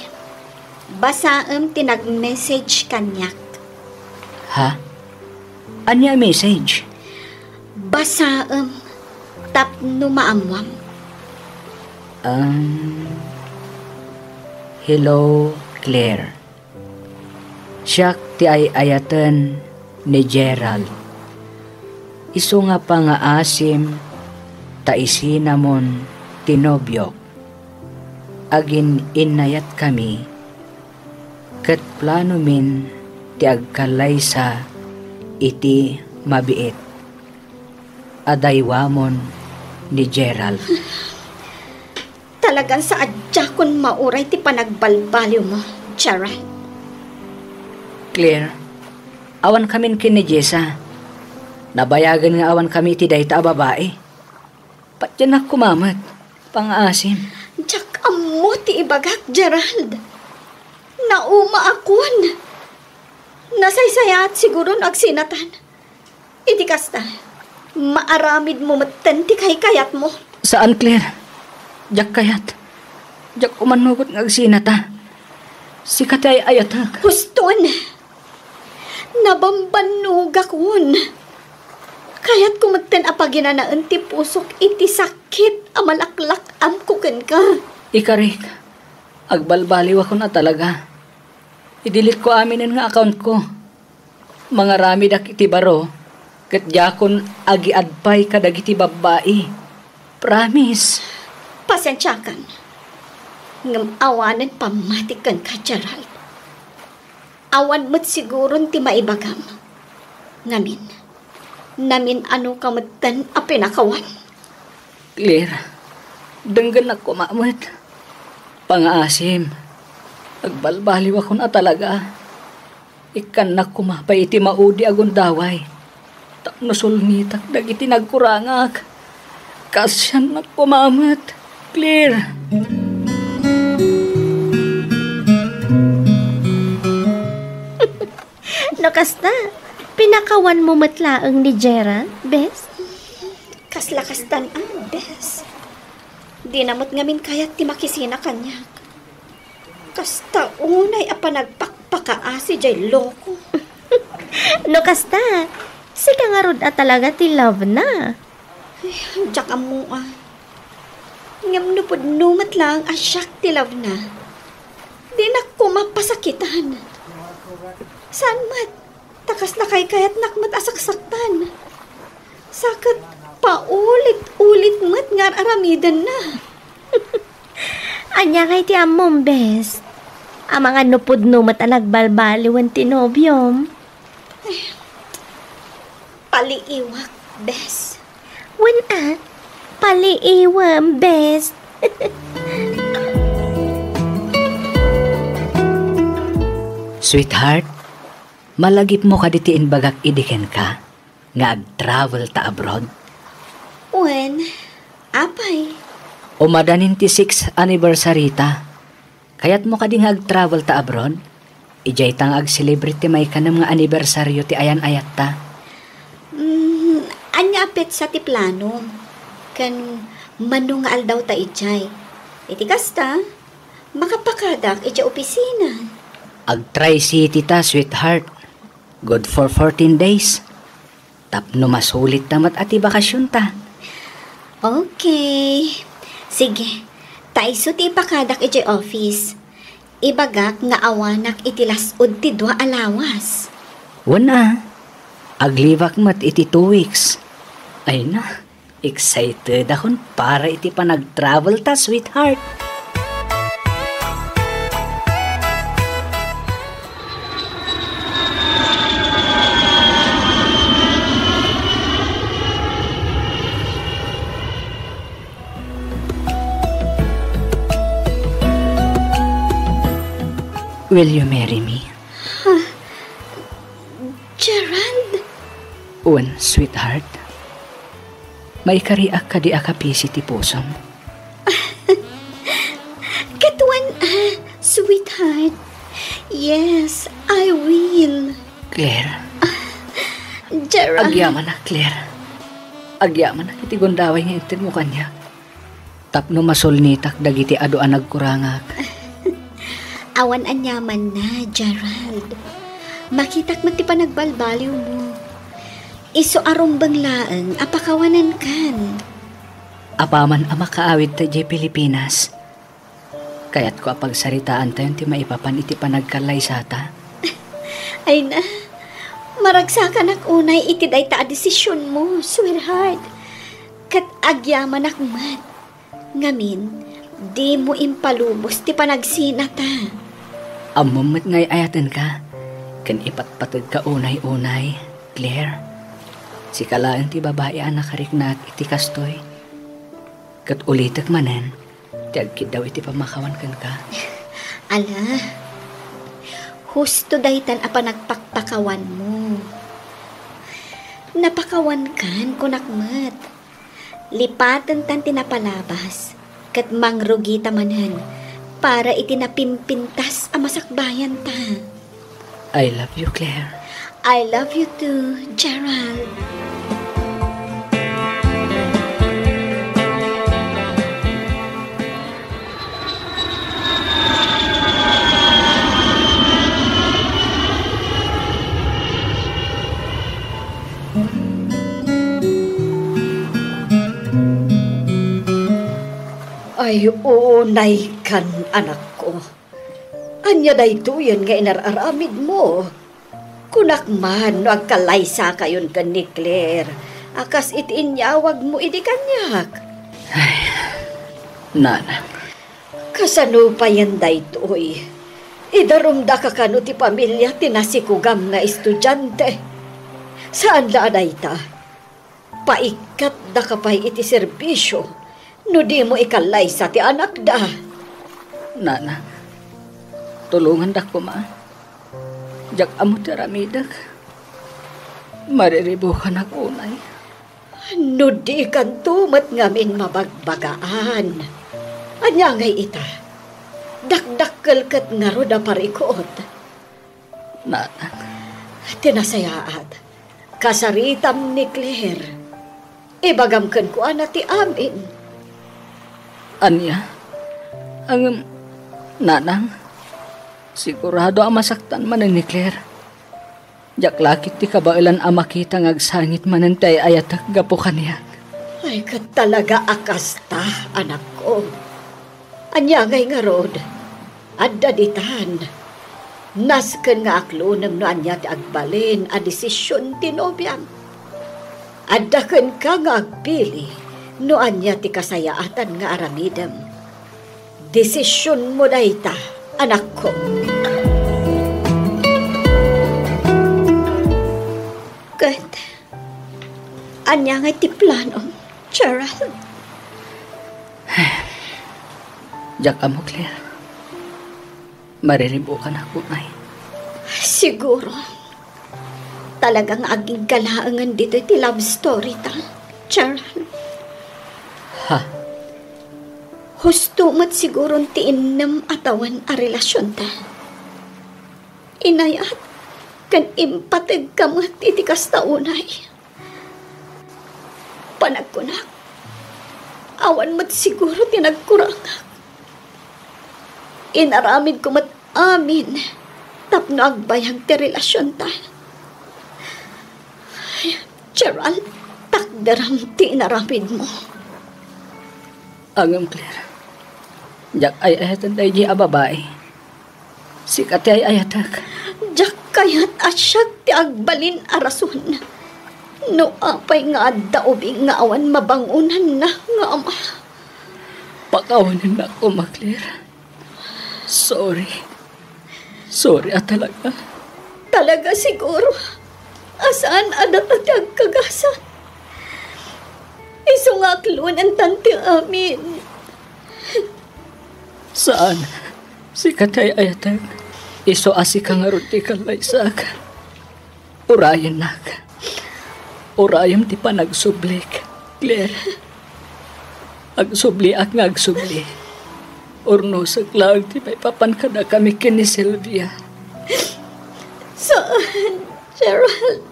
basaem tinag-message kanyak. Ha? Anya message? Basaem tapno maamwam. Hello, Claire. Siyak ti ay ayatan ni Gerald. Isu nga pa nga asim, taisinamon tinobyo. Agin inayat kami, ket plano min ti agkalaysa iti mabiit. Adaywamon ni Gerald. Talagang sa adya kun mauray ti panagbalbaliw mo, Gerald. Claire, awan kami kin ni Jessa. Nabayagan nga awan kami ti dayta a babae. Patyan ako kumamat, pang-asim. Diyak amo ti ibagak, Gerald. Nauma akon. Nasaysayat siguro agsinatan. Iti kasta, maaramid mo matan ti kayat mo. Saan, Claire? Diyak kayat. Diyak umanugot ng agsinata. Sikat ay ayatak. Huston. Nabambanugak kun. Kaya't kumagtan apaginanaan ti pusok iti sakit amalaklak am kuken ka. Ikarik, agbalbaliw ako na talaga. Idilit ko aminin nga account ko. Mga rami dak iti baro, Kat yakon agiadpay kadagiti babae. Promise. Pasensyakan. Ngam awanan pamatikan ka, Gerald. Awan mo't siguro ti maibagam. Namin ano kamatan a pinakawan. Claire, denggan ako mamad. Pangaasim. Agbalbaliw ako na talaga. Ikan na kumapay iti maudi agon daway. Tak nasulnitak dagiti nagkurangak. Kasyan na kumamad. Claire. No, kasta, pinakawan mo matlaang ni Gerald, bes? Kaslakastan Bes. Di namot ngamin kayat ti makisina kanyak. Kasta unay apa nagpakpakaasi jay loko. No, kasta, sika nga rod talaga ti love na. Diyak amo Ngam nupod numat lang asyak ti love na. Di na kumapasakitan. Saan mat? Takas na kay kayat nakmat asaksaktan. Sakit paulit-ulit mat ngar aramidan na. Anya kay ti amom, bes. Ang mga nupod numat ang nagbalbaliwan ti nobyom. Paliiwak, Bes. Wan paliiwam, bes. Sweetheart, malagip mo ka ditiin bagak idiken ka nga ag-travel ta abroad. When? Apay? Umadanin ti 6th anniversary ta. Kayat mo ka di nga ag-travel ta abroad. Ijay tang ag-celebrity may kanam nga anibersaryo ti ayan-ayat ta. Anya apet sa ti plano. Kan mano nga aldaw ta ijay. Iti kasta, makapakadak iti opisina. Ag-Tri-City ta, sweetheart. Good for 14 days. Tapno masulit tamat ati bakasyon ta. Okay. Sige, taiso ti ipakadak iti office. Ibagak nga awanak iti lasod ti 2 alawas. Wana, aglibak mat iti 2 weeks. Ay na, excited akon para iti pa nag-travel ta, sweetheart. Will you marry me? Gerald? Uwan, sweetheart. May kariak ka di akapisi ti pusom. Katuan sweetheart. Yes, I will. Claire. Gerald. Agyaman na, Claire. Agyaman na iti gundaway nga itin mo kanya. Tapno masulnitak dagiti adoan nagkurangak. Awan anyaman na, Gerald. Makitak mo ti panagbalbaliw mo. Iso arumbang laeng apakawanan kan. Apaman ang makaawid ta di Pilipinas. Kaya't ko apagsaritaan tayo ti maipapan iti panagkalay sata. Ay na, maragsakan ak unay iti day ta desisyon mo, sweetheart. Kat agyaman akmat. Ngamin, di mo impalubos ti panagsina ta. Amumot ngay ayatan ka. Kan ipatpatag ka unay-unay, Claire. Si kalaan ti babae anak kariknat iti kastoy. Kat ulitak manen, ti agkid daw iti pamakawan kan ka. Ala, husto daytan apa nagpakpakawan mo. Napakawan kan kunakmat. Lipatan tan tinapalabas. Kat mangrugi tamanan para itinapimpintas ang masakbayan ta. I love you, Claire. I love you too, Gerald. Ay, unay kan, anak ko. Anya dayto yan nga inararamid mo. Kunak man, no agkalaysa kayon ka ni Claire. Akas itiinyawag mo idi kanyak. Nana. Kasano pa yan daytoy? Idarumda ka kano ti pamilya tinasikugam nga estudyante. Saan la dayta? Paikat da kapay iti serbisyo. No di mo ikalay sa ti anak da. Nana. Tulungan da ko ma. Jak amo ti ramidak. Mariribukan ako unay. No di kan tumat ngamin mabagbagaan. Anya ngay ita. Dakdakkel kat nga ro da parikot. Nana. Tinasayaat. Kasaritam ni Claire. Ibagamkan ko ana ti amin. Anya? Ang nanang? Sigurado ang masaktan man ni Claire. Jak lakit ti kabailan ang makita ngagsangit manan tay ayatak gapo kaniya. Ay kat talaga akasta, anak ko. Anya ngay nga rod. Adda ditan. Nasken nga aklunam no anya ti agbalin a desisyon ti nobyam. Adda ken ka nga agpili no anya ti kasayaatan nga aramidem. Desisyon mo dayta, anak ko. Kat, anya nga ti plano, Gerald? Jak amo, Claire. Mariribukan ako, ay. Siguro. Talagang aging kalaangan dito ti love story ta, Gerald. Ha? Husto mat siguro ti innam atawan a relasyon ta. Inayat, kan impatag ka mat iti kastaunay. Panagkunak, awan mat siguro tinagkurangak. Inaramid ko mat amin, tapno agbayang ti relasyon ta. Gerald, takdaram ti inaramid mo. Angam, Claire. Jak ay ayatan dahi di babae. Sikat ay ayatak. Jak kayat asyak ti agbalin arason. No apay nga adda ubing nga awan mabangunan na nga ama. Pakawanin na ako, ma, Claire. Sorry. Sorry talaga. Talaga siguro. Asaan adat at agkagasan. Isungakluan ang tanti amin. Saan? Si katay ayatag. Iso asi ka nga ruti kalaysak. Urayan nak. Urayam ti pa nagsublik. Claire. Agsubli ak nga agsubli. Orno sa klag ti may papan ka na kami kini Sylvia. Saan, Gerald?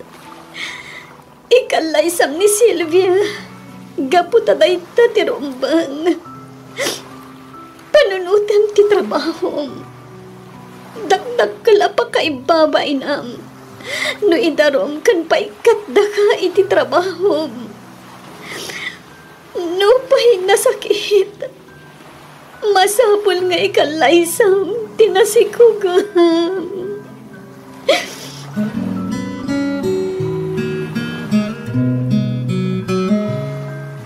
Ikalaysam ni Sylvia. Gaputaday ta ti rumbang. Panunutan ti trabaho. Dakdak kala pa kaibabain am. No idarom kan paikat da ka iti trabaho. No pa'y nasakit. Masapul nga ikalaysam tinasikugam.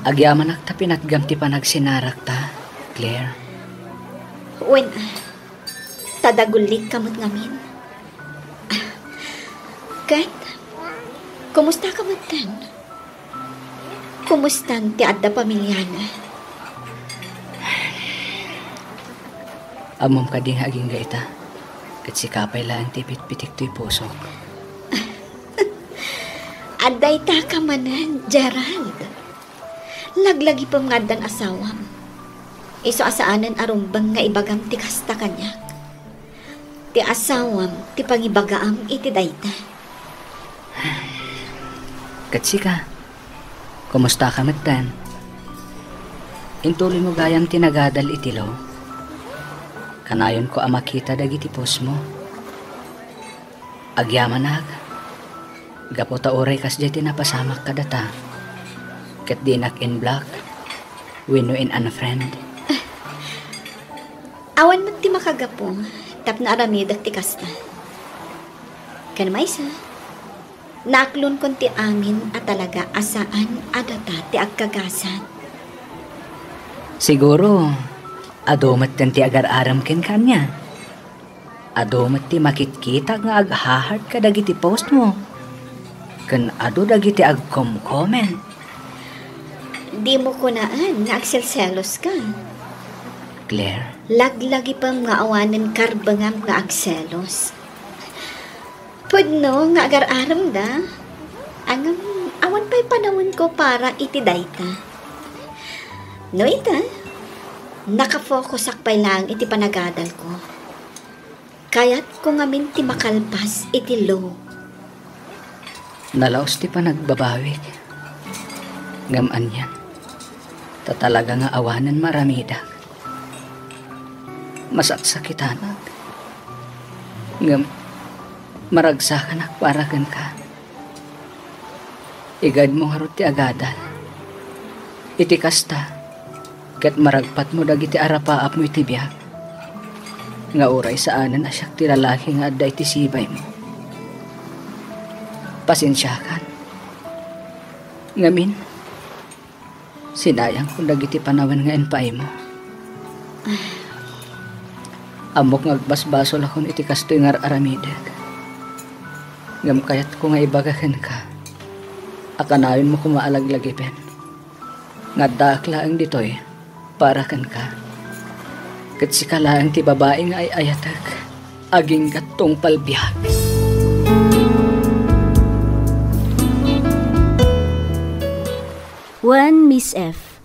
Agyaman ak tapin at gamti pa nagsinarak ta, Claire. When, tadagulit kamot ngamin. Kat, kumusta ka matan? Kumusta ti adda pamilyana? Amom ka ding aging gaita. Kat si kapay lang tipit-pitik to'y pusok. Aday ta ka manan, Gerald. Laglagi pa nga dan asawam. Iso asaanan arumbang nga ibagam ti kasta kanyak. Ti asawam, ti pangibagaam iti dayta. Katsi ka, kumusta ka matan? Intuloy mo gayam tinagadal itilo. Kanayon ko amakita dagiti pos mo. Agyaman ag. Gapota oray kas jay tinapasamak ka data. Ket dinak in black, wino in unfriend. Awan mo ti makagapo, tap na aramidak ti kasta. Kanamay sa? Naklon kon ti amin at talaga asaan adata ti agkagasan. Siguro, adomat yan ti agar-aram ken kanya. Adomat ti makitkita nga aghahard ka dagiti post mo. Ken ado dagiti agkom-comment. Di mo kunaan nga agselselos ka. Claire, Laglagi pang nga awanan karbangam nga agselos. Pudno nga agar-aram da. Ang awan pa'y panahon ko para iti dayta. No ita, nakafocus akpay lang iti panagadal ko. Kaya't kung amin ti makalpas iti low. nalaos ti pa nagbabawik. Gaman yan. Talaga nga awanan maramidak. Masaksakitanag. Maragsakan akparagan ka. Igad mo harot ti agadal. Iti kasta. Kat maragpat mo dagiti arapaap mo iti biyak. Nga uray saanan asyak ti lalaki nga adda iti sibay mo. Pasensyakan. Ngamin, sinayang kung dagiti panawan nga enpay mo. Amok ngagbasbasol akong iti kastoy nga aramidag. Ngam kayat ko nga ibagakan ka. Akanayon mo kumaalaglagipen. Nga daklaang ditoy, para kan ka. Kat si kalaang ti babae nga ay ayatag, aging katong palbiyag. Juan Miss F.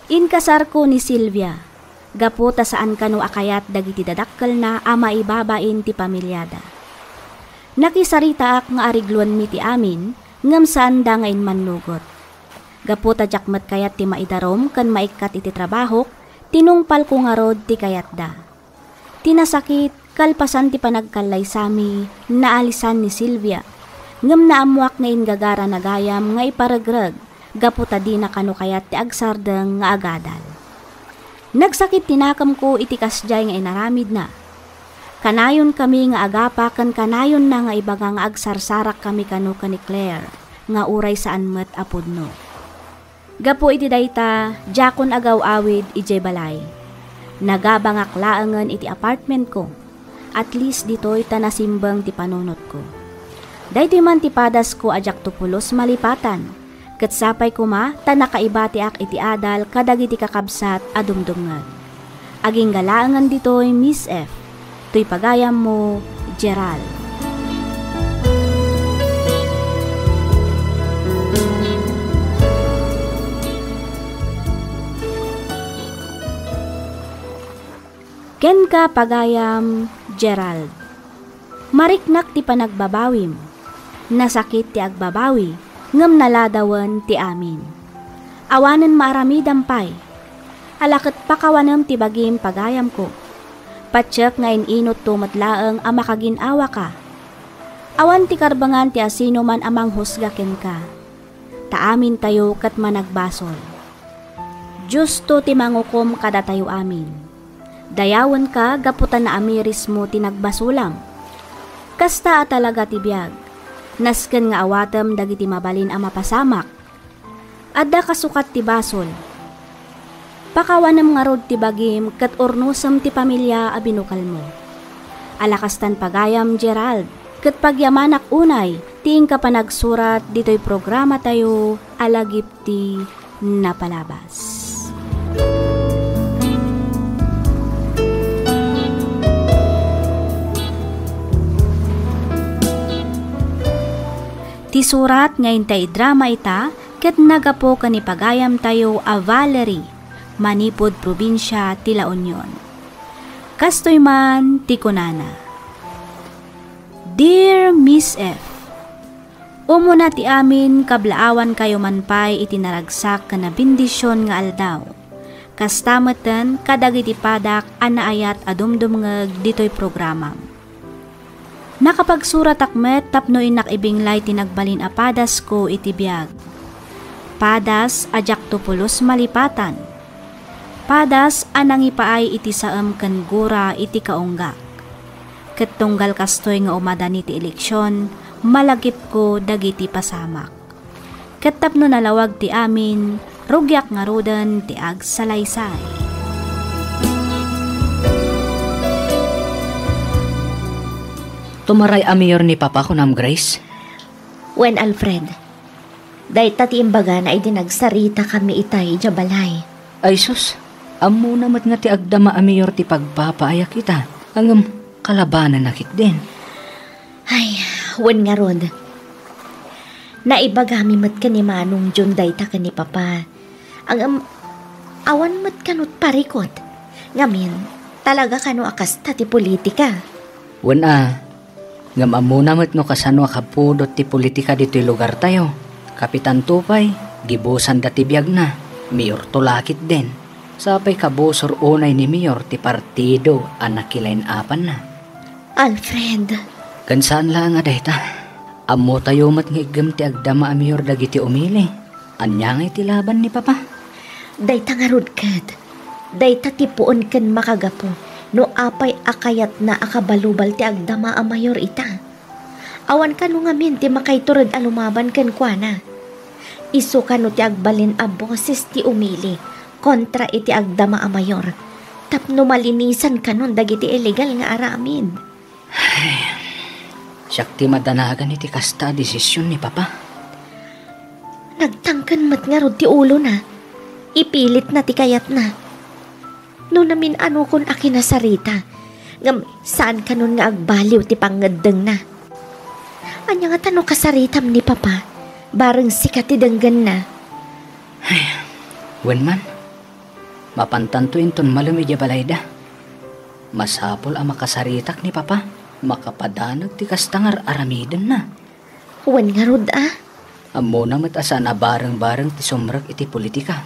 Inkasar ko ni Silvia. Gaputa saan kano akayat dagiti dadakkel na ama ibabain ti pamilyada. Nakisarita ak nga arigluan mi ti amin, ngam saan da ngayon mannugot. Gaputa jakmat kayat ti maidarom kan maikat iti trabaho, tinungpal ko nga rod ti kayat da. Tinasakit, kalpasan ti panagkalay sami, naalisan ni Silvia. Ngam naamuak nga ingagara na gayam nga iparagrag, gaputa di na kano kayat ti agsardeng nga agadal. Nagsakit tinakam ko iti kasjay nga inaramid na. Kanayon kami nga agapakan kanayon na nga ibaga nga agsarsarak kami kano ka ni Claire, nga uray saan met apudno. Gapo iti dayta, jakon agaw awid ijay balay. Nagabangak laangan iti apartment ko. At least dito'y tanasimbang ti panunot ko. Daytoy man ti padas ko ajak tupulos malipatan. Ket sapay ko ma, tanakaibati ak iti adal kadagiti kakabsat adumdumngan. Aging galaangan dito'y Miss F. To'y pagayam mo, Gerald. Ken ka pagayam, Gerald. Mariknak ti panagbabawim. Nasakit ti agbabawi, ngem naladawan ti amin. Awanen maarami dampay. Alaket pakawanem ti bagim pagayam ko. Patsyak nga inot tumatlaeng a makaginawa ka. Awan ti karbangan ti asino man amang husga ken ka. Taamin tayo kat managbasol. Justo ti mangukom kada tayo amin. Dayawan ka gaputan na amiris mo tinagbasulam. Kasta talaga ti biyag. Nasken nga awatem dagiti mabalin a mapasamak. Adda kasukat ti basol. Pakawanem nga rod ti bagim kat ornosem ti pamilya a binukal mo. Alakastan pagayam, Gerald, kat pagyamanak unay, tiing ka pa nagsurat dito'y programa tayo alagip ti napalabas. Ti surat ngayon tayo drama ita, kat nagapo ka ni pagayam tayo a Valerie, Manipod, Probinsya, ti La Union. Kastoy man, ti kunana. Dear Miss F. Umuna ti amin kablaawan kayo manpay itinaragsak ka na bindisyon nga aldaw. Kastamatan kadagiti padak anaayat adumdumngeg dito'y programa. Nakapagsurat akmet tapno inakibinglay tinagbalin a padas ko iti biyag. Padas ajak tupulos malipatan. Padas anang ipaay iti saem ken gura iti kaunggak. Ket tunggal kastoy nga umadan iti eleksyon, malagip ko dagiti pasamak. Katapno nalawag ti amin, rugyak nga rodan ti agsalaysay. Tumaray amayor ni Papa ko nam Grace? When Alfred, day tati imbaga na idinagsarita kami itay jabalay. Ay sus, amo namat nga ti agdama amayor ti pagpapaayak kita. Ang kalabanan nakit din. Ay, wen nga rod. Naibagami mat ka ni Manong John day ta ka ni Papa. Ang awan mat kanot parikot. Ngamin, talaga kano akas ta ti politika. Wen ngam amo namat no kasano akapudot ti politika dito'y lugar tayo. Kapitan Tupay, gibusan dati biyag na. Mayor tulakit din. Sapay kabusor unay ni Mayor ti partido anak kilain apan na. Alfred. Kansaan lang nga dahita. Amo tayo mat ngigam ti agdama a Mayor dagiti umili. Anya nga iti laban ni Papa. Dayta nga rod kad. Dayta ti puon ken makagapo. No apay akayat na akabalubal ti agdama a Mayor ita. Awan ka no ngamin ti makaiturod a lumaban ken kuana. Isu ka no ti agbalin a boses ti umili kontra iti agdama a Mayor. Tapno malinisan ka nun dagiti illegal nga aramid. Siyak ti madanagan iti kasta desisyon ni Papa. Nagtangkan mat nga rod ti ulo na. Ipilit na ti kayat na. No namin ano kun akinasarita. Ngam saan ka nun nga agbaliw ti pangadeng na. Anya nga tanong kasaritam ni Papa. Bareng sikat ti denggan na. Ay, wen man. Mapantantuin ton malumidya balayda. Masapol ang makasaritak ni Papa. Makapadanag ti kastangar aramiden na. Wen nga rod Amo na matasan na bareng-bareng ti sumrag iti politika.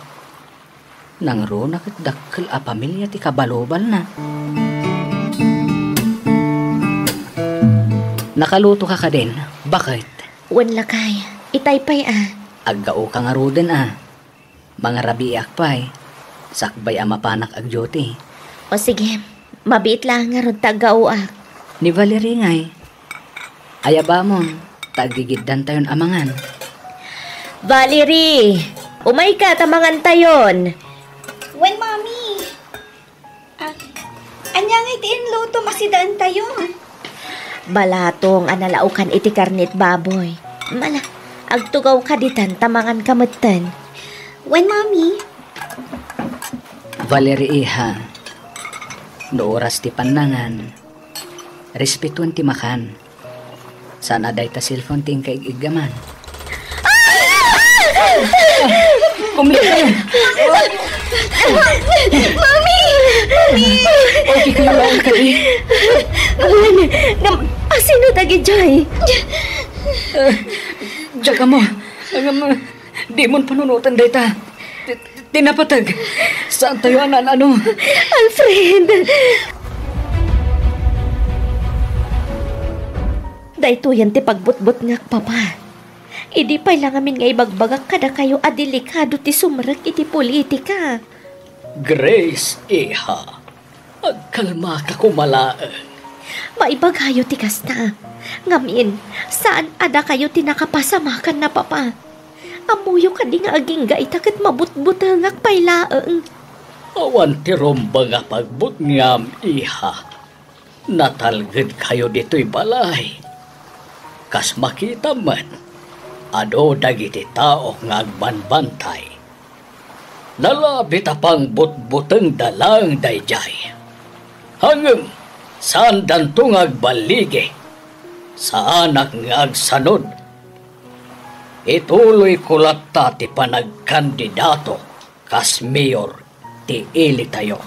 Nang ro nakitdakkel a pamilya ti kabalobal na. Nakaluto ka din. Bakit? Wen lakay. Itaypay Aggao ka nga ro din Mga rabiak pa'y. Sakbay a mapanak ag duty. O sige, mabiit lang nga rod tagaw Ni Valerie ngay. Ayabamon, tagigiddan tayon amangan. Valerie! Umay ka, tamangan tayon! Wen, Mami. Anya nga itiin luto masidaan tayo. Balatong analaukan iti karnit baboy. Mala, agtugaw ka ditan, tamangan kamutan. Wen, Mami. Valerie iha. No oras ti panangan. Respetuan ti makan. Sana day ta cellphone ting kaigigaman. Kumlit kayo. Mami! Okay kayo lang kayo. Sino tagi Joy? Diyan ka mo. Di mo panunutan day ta. Tinapatag. Saan tayo ano? Alfred! Dahito yan ti pagbutbut nga Papa. Idi pa lang amin nga ibagbagak kada kayo adelikado ti sumrek iti politika. Grace, iha. Agkalma ka kumalaan. Maibagayo ti kasta. Ngamin, saan ada kayo tinakapasamakan na Papa? Amuyo ka di nga aging ga itakat mabutbutangak pailaang. Awan ti romba nga pagbut ngam, iha. Natalgid kayo dito'y balay. Kas makita man, ado dagiti tao nga agbanbantay. Nalabit apang butbuteng dalang dayjay. Hangem, saan dantong agbaligi, sa anak nga agsanod. Ituloy kulata ti panagkandidato kas mayor ti ili tayo.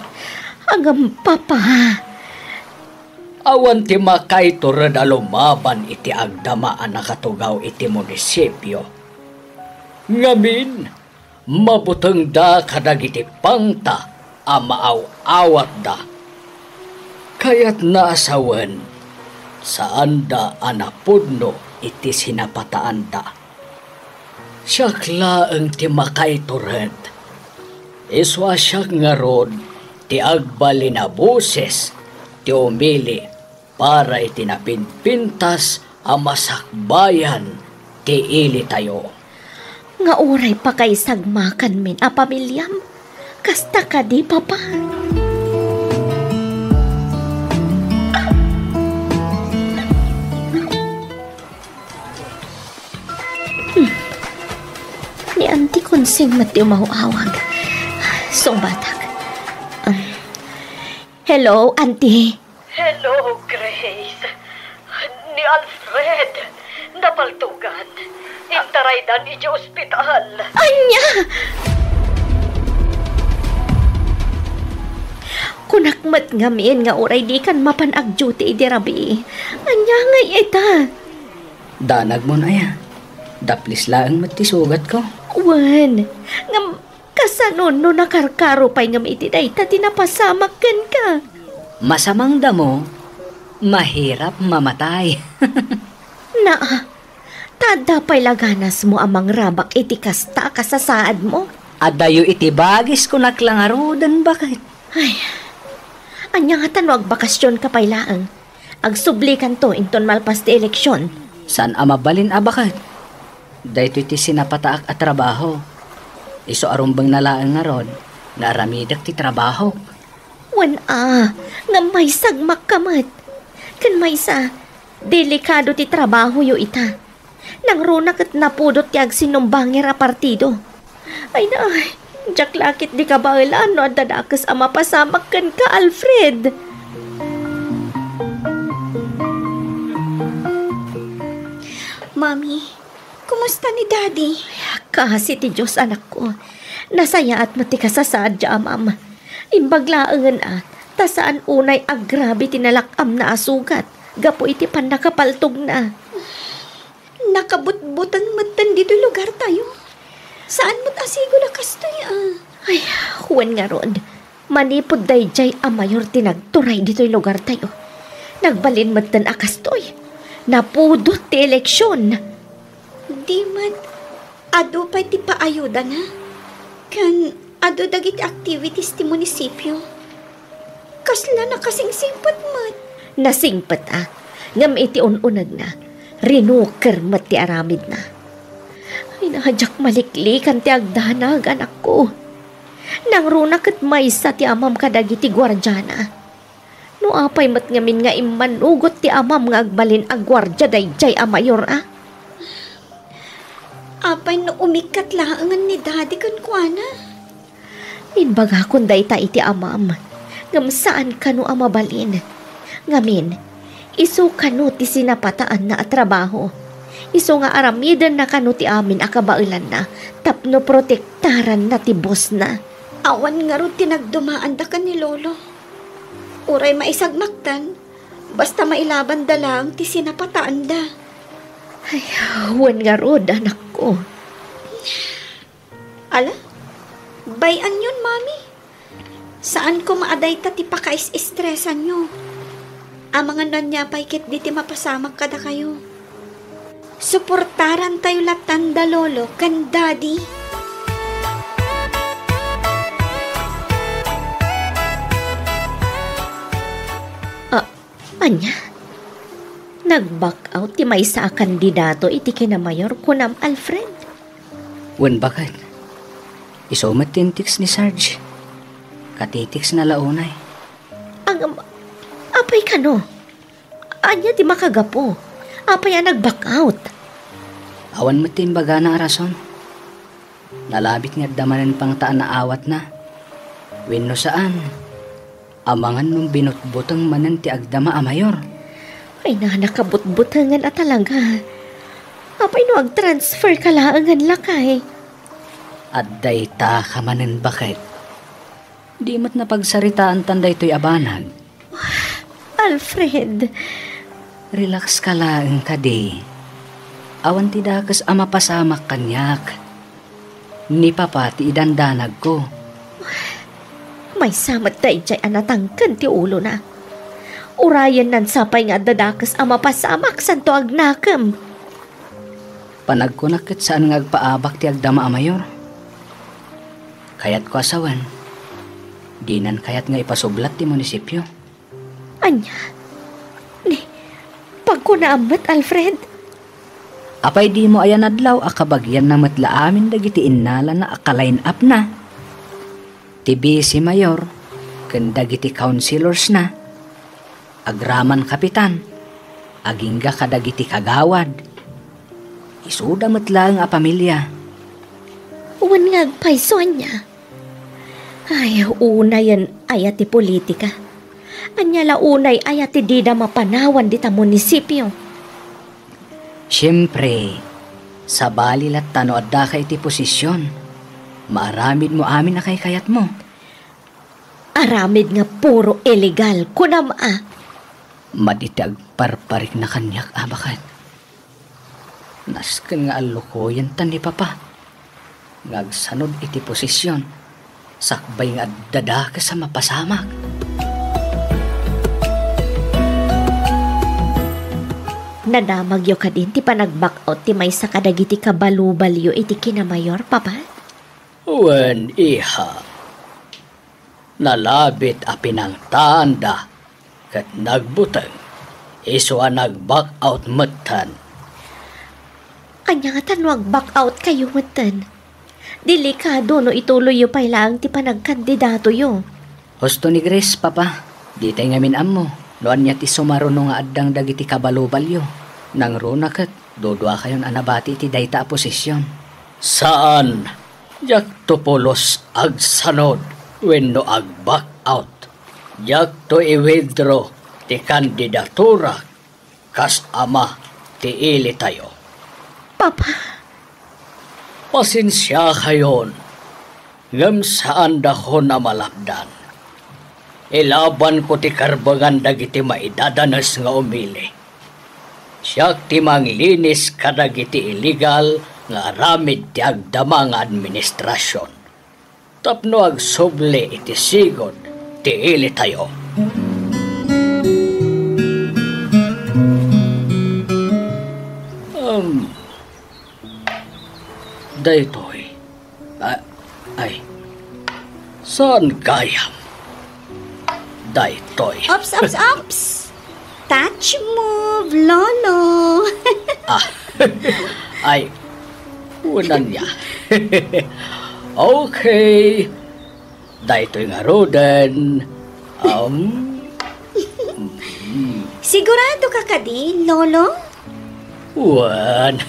Hanggang Papa. Awan ti makay turad alumaban iti agdamaan nakatugaw iti munisipyo. Ngamin, mabuteng da kadag iti pangta amaaw-awat da. Kaya't naasawan, saan da anapudno iti sinapataan da. Siyakla ang ti makay turad. Iswa siyak nga rod ti agbalin na boses ti umili para itinapinpintas amasakbayan ti ili tayo. Nga uray pa kay sagmakan min a pamilyam. Kasta ka di, Papa. Ni Auntie Konsing mati umawawag. Sumbatak. Hello, Auntie. Hello, Grace. Ni Alfred. Napaltugan. Intaraydan iji ospital. Anya! Kunakmat ngamin nga oray di kan mapanag duty di rabi. Anya nga ita. Danag mo na ya. Daplis laang matisugat ko. Wan, ngam kasanon no nakarkaro pa'y ngam iti day ta tinapasamakan ka. Masamang damo, mahirap mamatay. Na, tada pa'y laganas mo amang rabak iti kasta kasasaad mo. Adayo iti bagis ko naklangarodan bakit? Ay, anya nga tanwag bakasyon ka pa'y laang. Agsublikan to inton malpas ti eleksyon. Saan amabalin bakit? Dahito iti sinapataak at trabaho. Iso arumbang nalaan nga ron, naramidak ti trabaho. Wan nga may sagmak kamat. Kan may sa, delikado ti trabaho yo ita. Nang runak at napudot ti agsinumbangir a partido. Ay na, jak lakit di ka bailan no at dadakas ama pasamak kan ka, Alfred. Mami, kumusta ni Daddy? Kasi ti Diyos anak ko. Nasaya at matikasasaad dya amam. Imbaglaangan tasaan unay agrabe tinalakam na asugat. Gapo iti pan nakapaltog na. Nakabutbutan matan dito lugar tayo. Saan mo't asigo na kastoy Ay, huwan nga ron. Manipod day jay amayor tinagturay dito'y lugar tayo. Nagbalin matan akastoy. Napudot ti eleksyon. Di man, ado pa'y ti paayuda na. Kan, ado dagiti activities ti munisipyo. Kasla na kasing simpat mat. Nasingpat ngam iti ununag na. Rinuker mat ti aramid na. Ay nahadyak maliklikan ti agdanag anak ko. Nang runak at maysa ti amam kadagiti gwardyana. No apay mat ngamin nga imanugot ti amam nga agbalin ag gwardya dayjay a mayor Apay no umikat laangan ni Daddy kan kuana. Inbaga kun dayta iti amam. Ngam saan kano amabalin. Ngamin, iso kano ti sinapataan na at trabaho. Iso nga aramidan na kano ti amin akabailan na. Tapno protektaran na ti boss na. Awan nga ro tinagdumaan da ka ni Lolo. Uray maisagmaktan, basta mailaban da lang ti sinapataan da. Ay, huwan nga ro, anak ko. Ala, bayan yun, Mami. Saan ko maaday ta ti pakais-estresan nyo? Amangan na niya paikit di ti mapasamak kada kayo. Suportaran tayo latanda, Lolo, kan Daddy. Anya? Nag-back out ti may sa kandidato iti kinamayor kunam Alfred. Wan bakit? Isomat tintiks ni Sarge. Katitiks na launay. Apay ka no? Anya ti makagapo. Apay nag-back out. Awan mo timbaga na arason. Nalabit nga damanan pang taan na awat na. Wenno saan? Amangan nung binutbutang manan ti agdama a mayor. Ay na nakabutbutangan talaga. Apay no ag-transfer ka laangan lakay. At dayta ka manan bakit? Di mo't napagsaritaan tanday to'y abanag. Alfred. Relax ka lang ka di. Awan ti dakas ama pasamak kanyak. Ni papa ti idandanag ko. May samat tayo dyan anatangkan ti ulo na. Urayan nan sapay nga dadakas ama pasamak santo agnakam. Panagkunakit saan nga agpaabak ti agdama a mayor. Kayat ko asawan. Dinan kayat nga ipasublat ti munisipyo. Anya? Ni, pag kunaamat, Alfred. Apay di mo ayan adlaw akabagyan na matlaamin dagiti innala na aka-line up na. Tibi si Mayor, ken dagiti councilors na. Agraman kapitan, agingga kadagiti kagawad. Isuda matlaang a pamilya. Uwan nga agpaisoan niya. Ay, una yan ayat ti politika. Anya unay ayat ti di na mapanawan di ta munisipyo. Siyempre, sa balilat tano adda kay ti posisyon. Maaramid mo amin na kay kayat mo. Aramid nga puro illegal, kunam Maditag parparik na kanyak abakat. Nasken nga alukoyan tan ni Papa. Ngagsanod iti posisyon. Sakbay nga dada ka sa mapasamak. Nadamagyo ka din ti panag-back out ti may sa kadagiti kabalu-balyo iti kinamayor, Papa? Wen, iha. Nalabit a pinangtanda kat nagbutang iso a nag-back out matan. Anya nga tanwag back out kayo matan. Delikado no ituloy yo pay lang ti panagkandidato yo. Husto ni Grace, Papa. Di tayo ngamin amo. Noan niya ti sumaruno nga addang dagiti kabalubalyo. Nang runa kat, dodwa kayon anabati ti dayta a posisyon. Saan? Jak to polos ag sanod wenno ag back out. Jak to i-withdraw ti kandidatura kas ama ti ili tayo. Papa, pasensya kayon. Ngam saan dako na malapdan. Ilaban ko ti karbangan dagiti maidadanas nga umili. Siyak ti manglinis kadagiti illegal nga aramid ti agdama nga administrasyon. Tapno agsuble iti sigod ti ili tayo. Daytoy. Ay. Saan kayam? Daytoy. Ops, ops, ops! Touch move, Lolo! Ay, unan niya. Okay. Daytoy nga roden. Sigurado ka ka din, Lolo? Wan.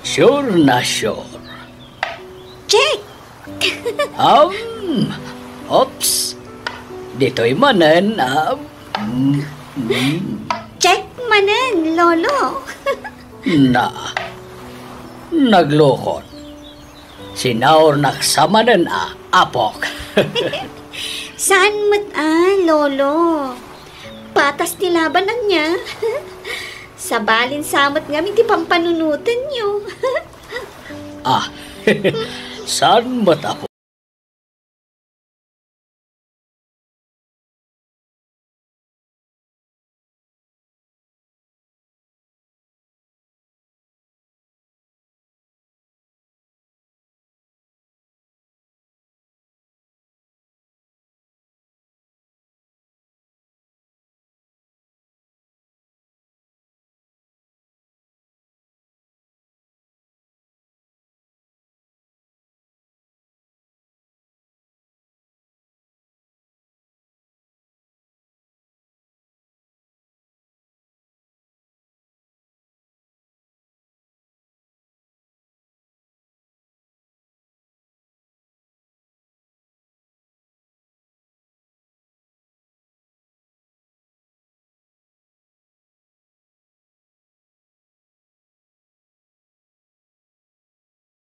Sure na sure. Check! Ops. Dito'y manan, Check manan, Lolo! Naglukon. Sinaor naksamanan apok. Saan mo't Lolo? Patas tilabanan niya. Sa balin samot nga hindi pampanunutan niyo. Saan mo't ako?